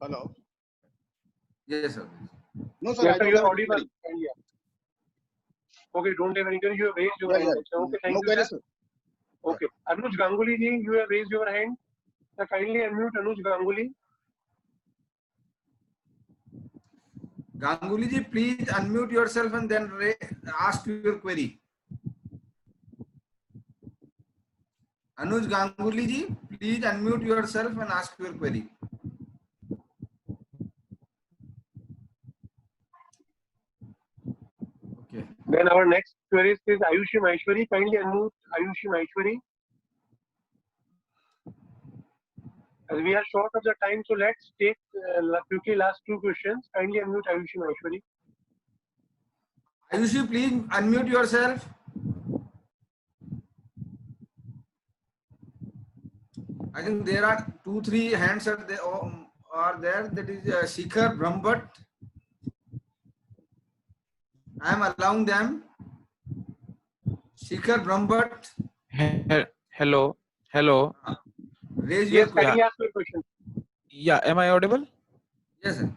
Hello. Yes, sir. No, sir. Yes, I sir, don't you are have audible. any query. Okay, don't have any query. You have raised your hand. Okay, thank no you, query, sir. sir. Okay, Anuj Ganguly ji, you have raised your hand. Sir, kindly unmute Anuj Ganguly. Ganguly ji, please unmute yourself and then ask your query. Anuj Ganguly ji, please unmute yourself and ask your query. Okay. Then our next query is Ayushi Maheshwari. Kindly unmute Ayushi Maheshwari. As we are short of the time, so let's take quickly last two questions. Kindly unmute Ayushi Maheshwari. Ayushi, please unmute yourself. I think there are 2-3 hands are there. That is Shikhar Brahmbhatt. I am allowing them. Shikhar Brahmbhatt. Hello. Raise Yes, your kindly ask your question. Yeah, am I audible? Yes, sir.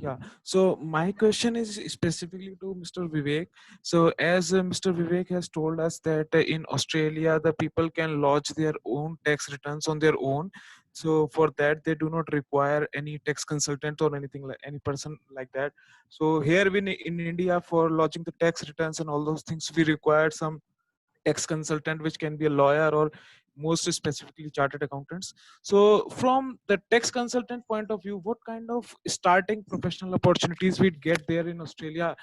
Yeah. So my question is specifically to Mr. Vivek. So as Mr. Vivek has told us that in Australia, the people can lodge their own tax returns on their own. So for that, they do not require any tax consultant or anything like any person like that. So here in India, for lodging the tax returns and all those things, we require some tax consultant, which can be a lawyer or most specifically chartered accountants. So from the tax consultant point of view, what kind of starting professional opportunities we'd get there in Australia?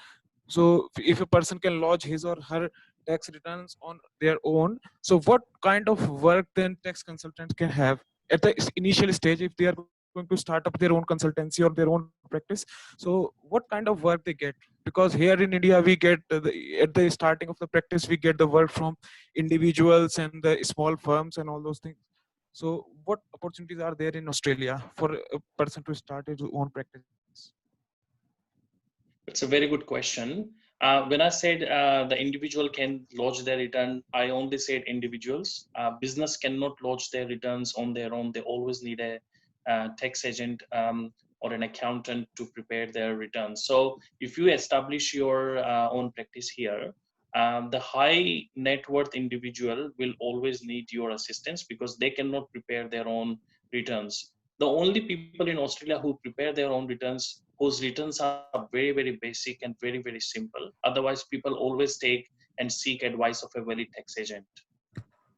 So if a person can lodge his or her tax returns on their own, so what kind of work then tax consultants can have at the initial stage if they are going to start up their own consultancy or their own practice? So what kind of work they get? Because here in India, we get at the starting of the practice, we get the work from individuals and the small firms and all those things. So what opportunities are there in Australia for a person to start his own practice? It's a very good question. When I said the individual can lodge their return, I only said individuals. Business cannot lodge their returns on their own. They always need a tax agent or an accountant to prepare their returns. So if you establish your own practice here, the high net worth individual will always need your assistance because they cannot prepare their own returns. The only people in Australia who prepare their own returns, whose returns are very, very basic and very, very simple. Otherwise, people always take and seek advice of a valid tax agent.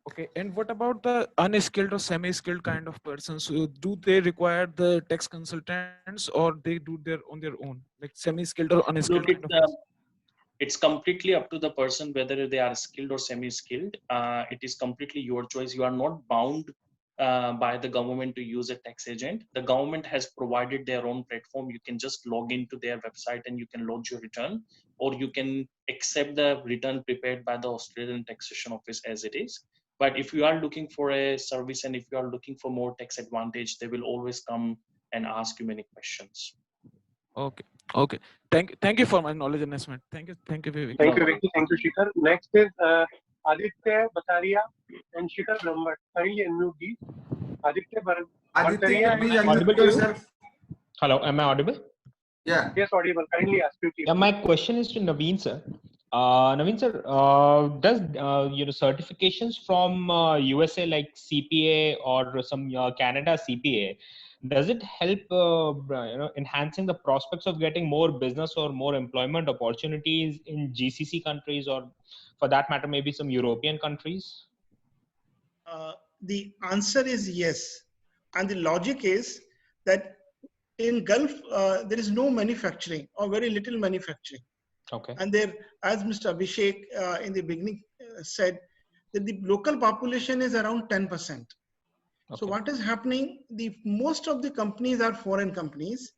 Okay, and what about the unskilled or semi-skilled kind of persons? So do they require the tax consultants or they do their on their own, like semi-skilled or unskilled Look, kind of person? it's completely up to the person whether they are skilled or semi-skilled. It is completely your choice. You are not bound by the government to use a tax agent. The government has provided their own platform. You can just log into their website and you can lodge your return, or you can accept the return prepared by the Australian Taxation Office as it is. But if you are looking for a service and if you are looking for more tax advantage, they will always come and ask you many questions. Okay, okay. Thank you for my knowledge investment. Thank you, Vivek. Thank you, Vicky. Thank you, Shikhar. Next is Aditya Bataria and Shikhar Brahmat. Kindly unmute these. Aditya Bataria, please and unmute yourself. Hello, am I audible? Yeah. Yes, audible. Kindly ask you. Yeah, my question is to Naveen sir. Naveen sir, does certifications from USA like CPA or some Canada CPA, does it help enhancing the prospects of getting more business or more employment opportunities in GCC countries, or for that matter maybe some European countries? The answer is yes, and the logic is that in Gulf there is no manufacturing or very little manufacturing. Okay. And there, as Mr. Abhishek in the beginning said, that the local population is around 10%. Okay. So what is happening? Most of the companies are foreign companies,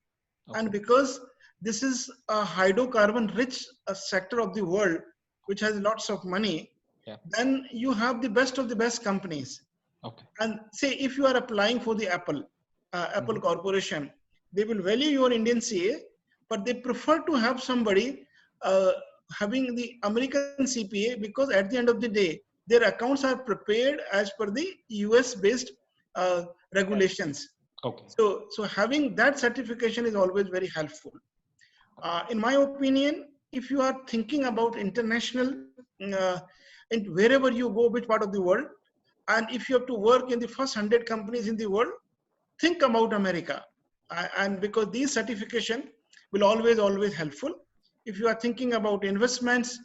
and because this is a hydrocarbon-rich sector of the world, which has lots of money, then you have the best of the best companies. Okay. And say if you are applying for the Apple Corporation, they will value your Indian CA, but they prefer to have somebody having the American CPA, because at the end of the day, their accounts are prepared as per the US-based regulations. Okay. So having that certification is always very helpful. In my opinion, if you are thinking about international, and wherever you go, which part of the world, and if you have to work in the first 100 companies in the world, think about America. And because these certification will always helpful. If you are thinking about investments,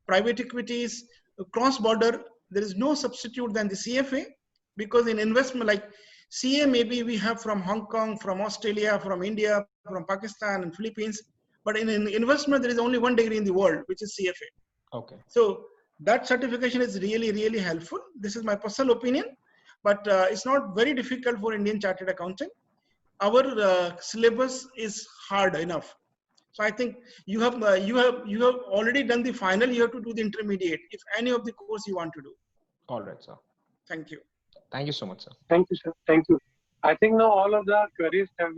private equities, cross-border, there is no substitute than the CFA, because in investment, like CA, maybe we have from Hong Kong, from Australia, from India, from Pakistan and Philippines, but in investment, there is only one degree in the world, which is CFA. Okay. So that certification is really helpful. This is my personal opinion, but it's not very difficult for Indian Chartered Accountant. Our syllabus is hard enough. So I think you have already done the final. You have to do the intermediate, if any of the course you want to do. All right, sir. Thank you. Thank you so much, sir. Thank you, sir. Thank you. I think now all of the queries have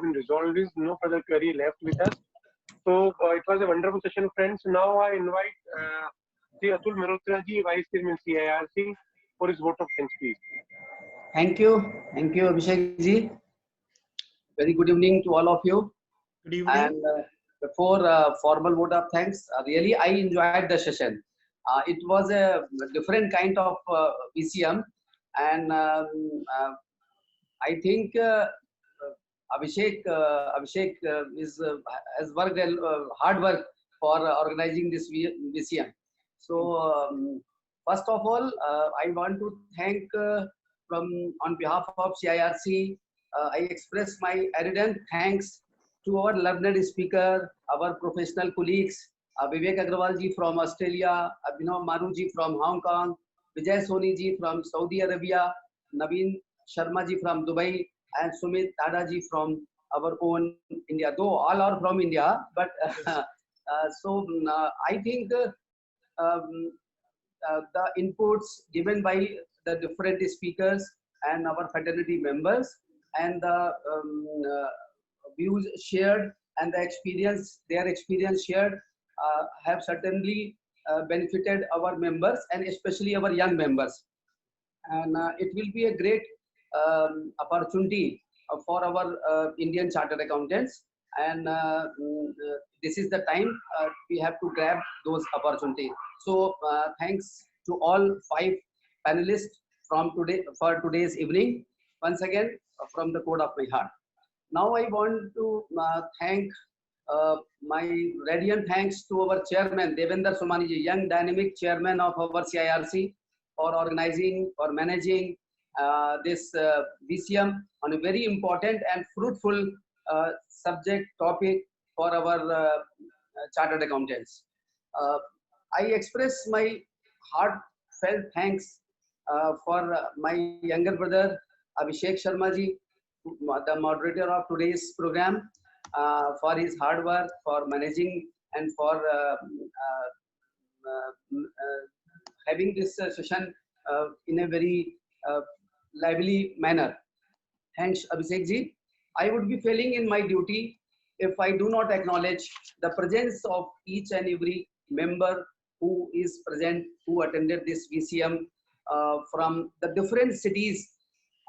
been resolved. There is no further query left with us. So it was a wonderful session, friends. Now I invite Sri Atul Mehrotra ji, Vice Chairman CIRC, for his vote of thanks, please. Thank you, Abhishek ji. Very good evening to all of you. Good evening. And before formal vote of thanks, really I enjoyed the session. It was a different kind of VCM, and I think Abhishek has worked hard work for organizing this VCM. So first of all, I want to thank on behalf of CIRC. I express my ardent thanks to our learned speaker, our professional colleagues, Vivek Agrawal ji from Australia, Abhinav Maru ji from Hong Kong, Vijay Soni ji from Saudi Arabia, Naveen Sharma ji from Dubai, and Sumit Tada ji from our own India. Though all are from India, but I think the inputs given by the different speakers and our fraternity members, and the views shared and the their experience shared have certainly benefited our members, and especially our young members. And it will be a great opportunity for our Indian Chartered Accountants, and this is the time we have to grab those opportunities. So thanks to all 5 panelists for today's evening. Once again, from the core of my heart. Now I want to thank my radiant thanks to our chairman, Devendra Somani ji, young dynamic chairman of our CIRC, for organizing or managing this VCM on a very important and fruitful subject topic for our chartered accountants. I express my heartfelt thanks for my younger brother Abhishek Sharma ji, the moderator of today's program, for his hard work, for managing and for having this session in a very lively manner. Thanks, Abhishek ji. I would be failing in my duty if I do not acknowledge the presence of each and every member who is present, who attended this VCM from the different cities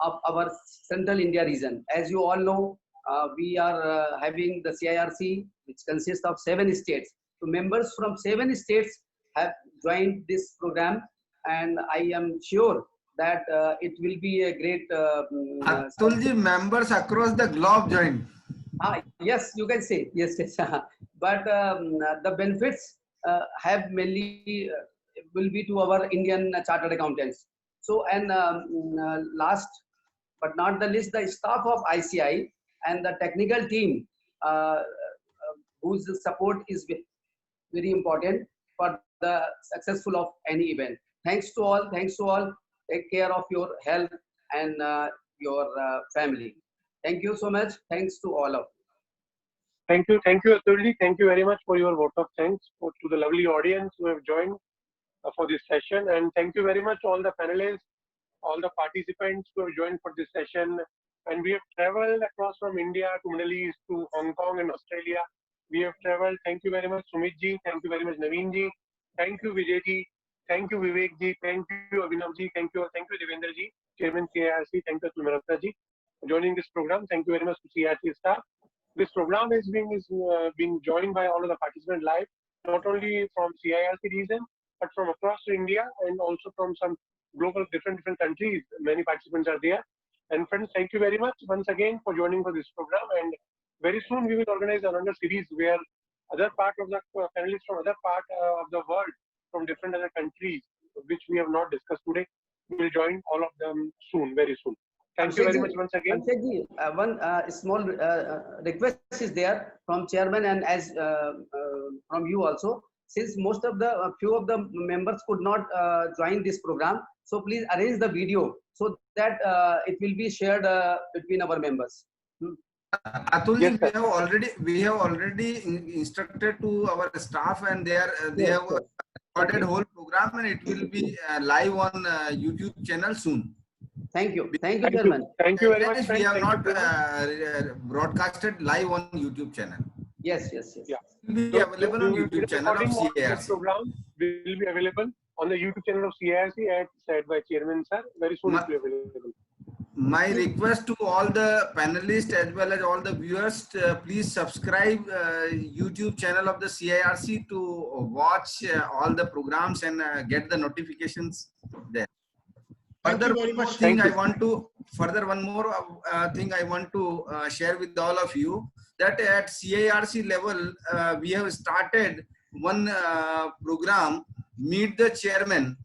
of our Central India region. As you all know, we are having the CIRC, which consists of 7 states. So members from 7 states have joined this program, and I am sure that it will be a great... Atulji, members across the globe joined. Yes, you can say, yes. But the benefits have mainly will be to our Indian chartered accountants. So, and last but not the least, the staff of ICI and the technical team whose support is very important for the successful of any event. Thanks to all. Thanks to all. Take care of your health and your family. Thank you so much. Thanks to all of you. Thank you, Atulji. Thank you very much for your vote of thanks to the lovely audience who have joined for this session, and thank you very much to all the panelists, all the participants who have joined for this session. And we have traveled across from India to Middle East to Hong Kong and Australia. We have traveled. Thank you very much, Sumit ji. Thank you very much, Naveen ji. Thank you, Vijay ji. Thank you, Vivek ji. Thank you, Abhinav ji. Thank you, Devendra ji, Chairman CIRC. Thank you, Atul Mehrotra ji, for joining this program. Thank you very much to CIRC staff. This program is being joined by all of the participants live, not only from CIRC region, but from across India and also from some global different countries. Many participants are there. And friends, thank you very much once again for joining for this program. And very soon we will organize another series where other part of the panelists from other part of the world, from different other countries, which we have not discussed today, we will join all of them soon, very soon. Thank you very much once again. One small request is there from chairman and as from you also. Since most of the few of the members could not join this program, so please arrange the video so that it will be shared between our members. Atulji, yes, we have already instructed to our staff, and they have recorded whole program, and it will be live on YouTube channel soon. Thank you, Chairman. Thank you very much. We have not broadcasted live on YouTube channel. Yes. Yeah. It will be available on YouTube channel of CIRC. Program will be available on the YouTube channel of CIRC as said by Chairman sir. Very soon it will be available. My request to all the panelists as well as all the viewers, please subscribe YouTube channel of the CIRC to watch all the programs and get the notifications there. Further, one more thing I want to share with all of you, that at CIRC level we have started one program, Meet the Chairman,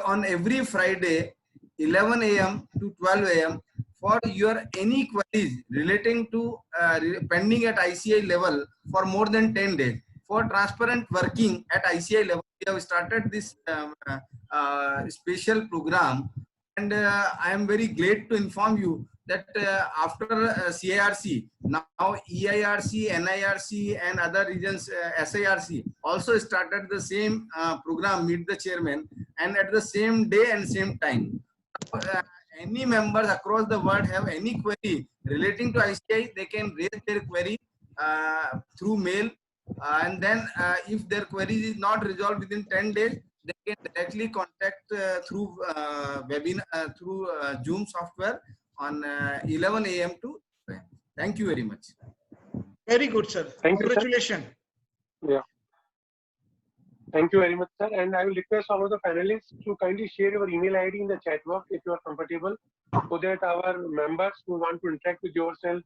on every Friday 11 a.m. to 12 a.m. for your any queries relating to pending at ICI level for more than 10 days. For transparent working at ICI level, we have started this special program, and I am very glad to inform you that after CIRC, now EIRC, NIRC and other regions, SIRC also started the same program, Meet the Chairman, and at the same day and same time. Any members across the world have any query relating to ICI, they can raise their query through mail, and then if their query is not resolved within 10 days, they can directly contact through webinar, through Zoom software on 11 a.m. to 12 a.m. Thank you very much. Very good, sir. Thank you, sir. Congratulations. Yeah. Thank you very much, sir. And I will request all of the panelists to kindly share your email ID in the chat box if you are comfortable, so that our members who want to interact with yourself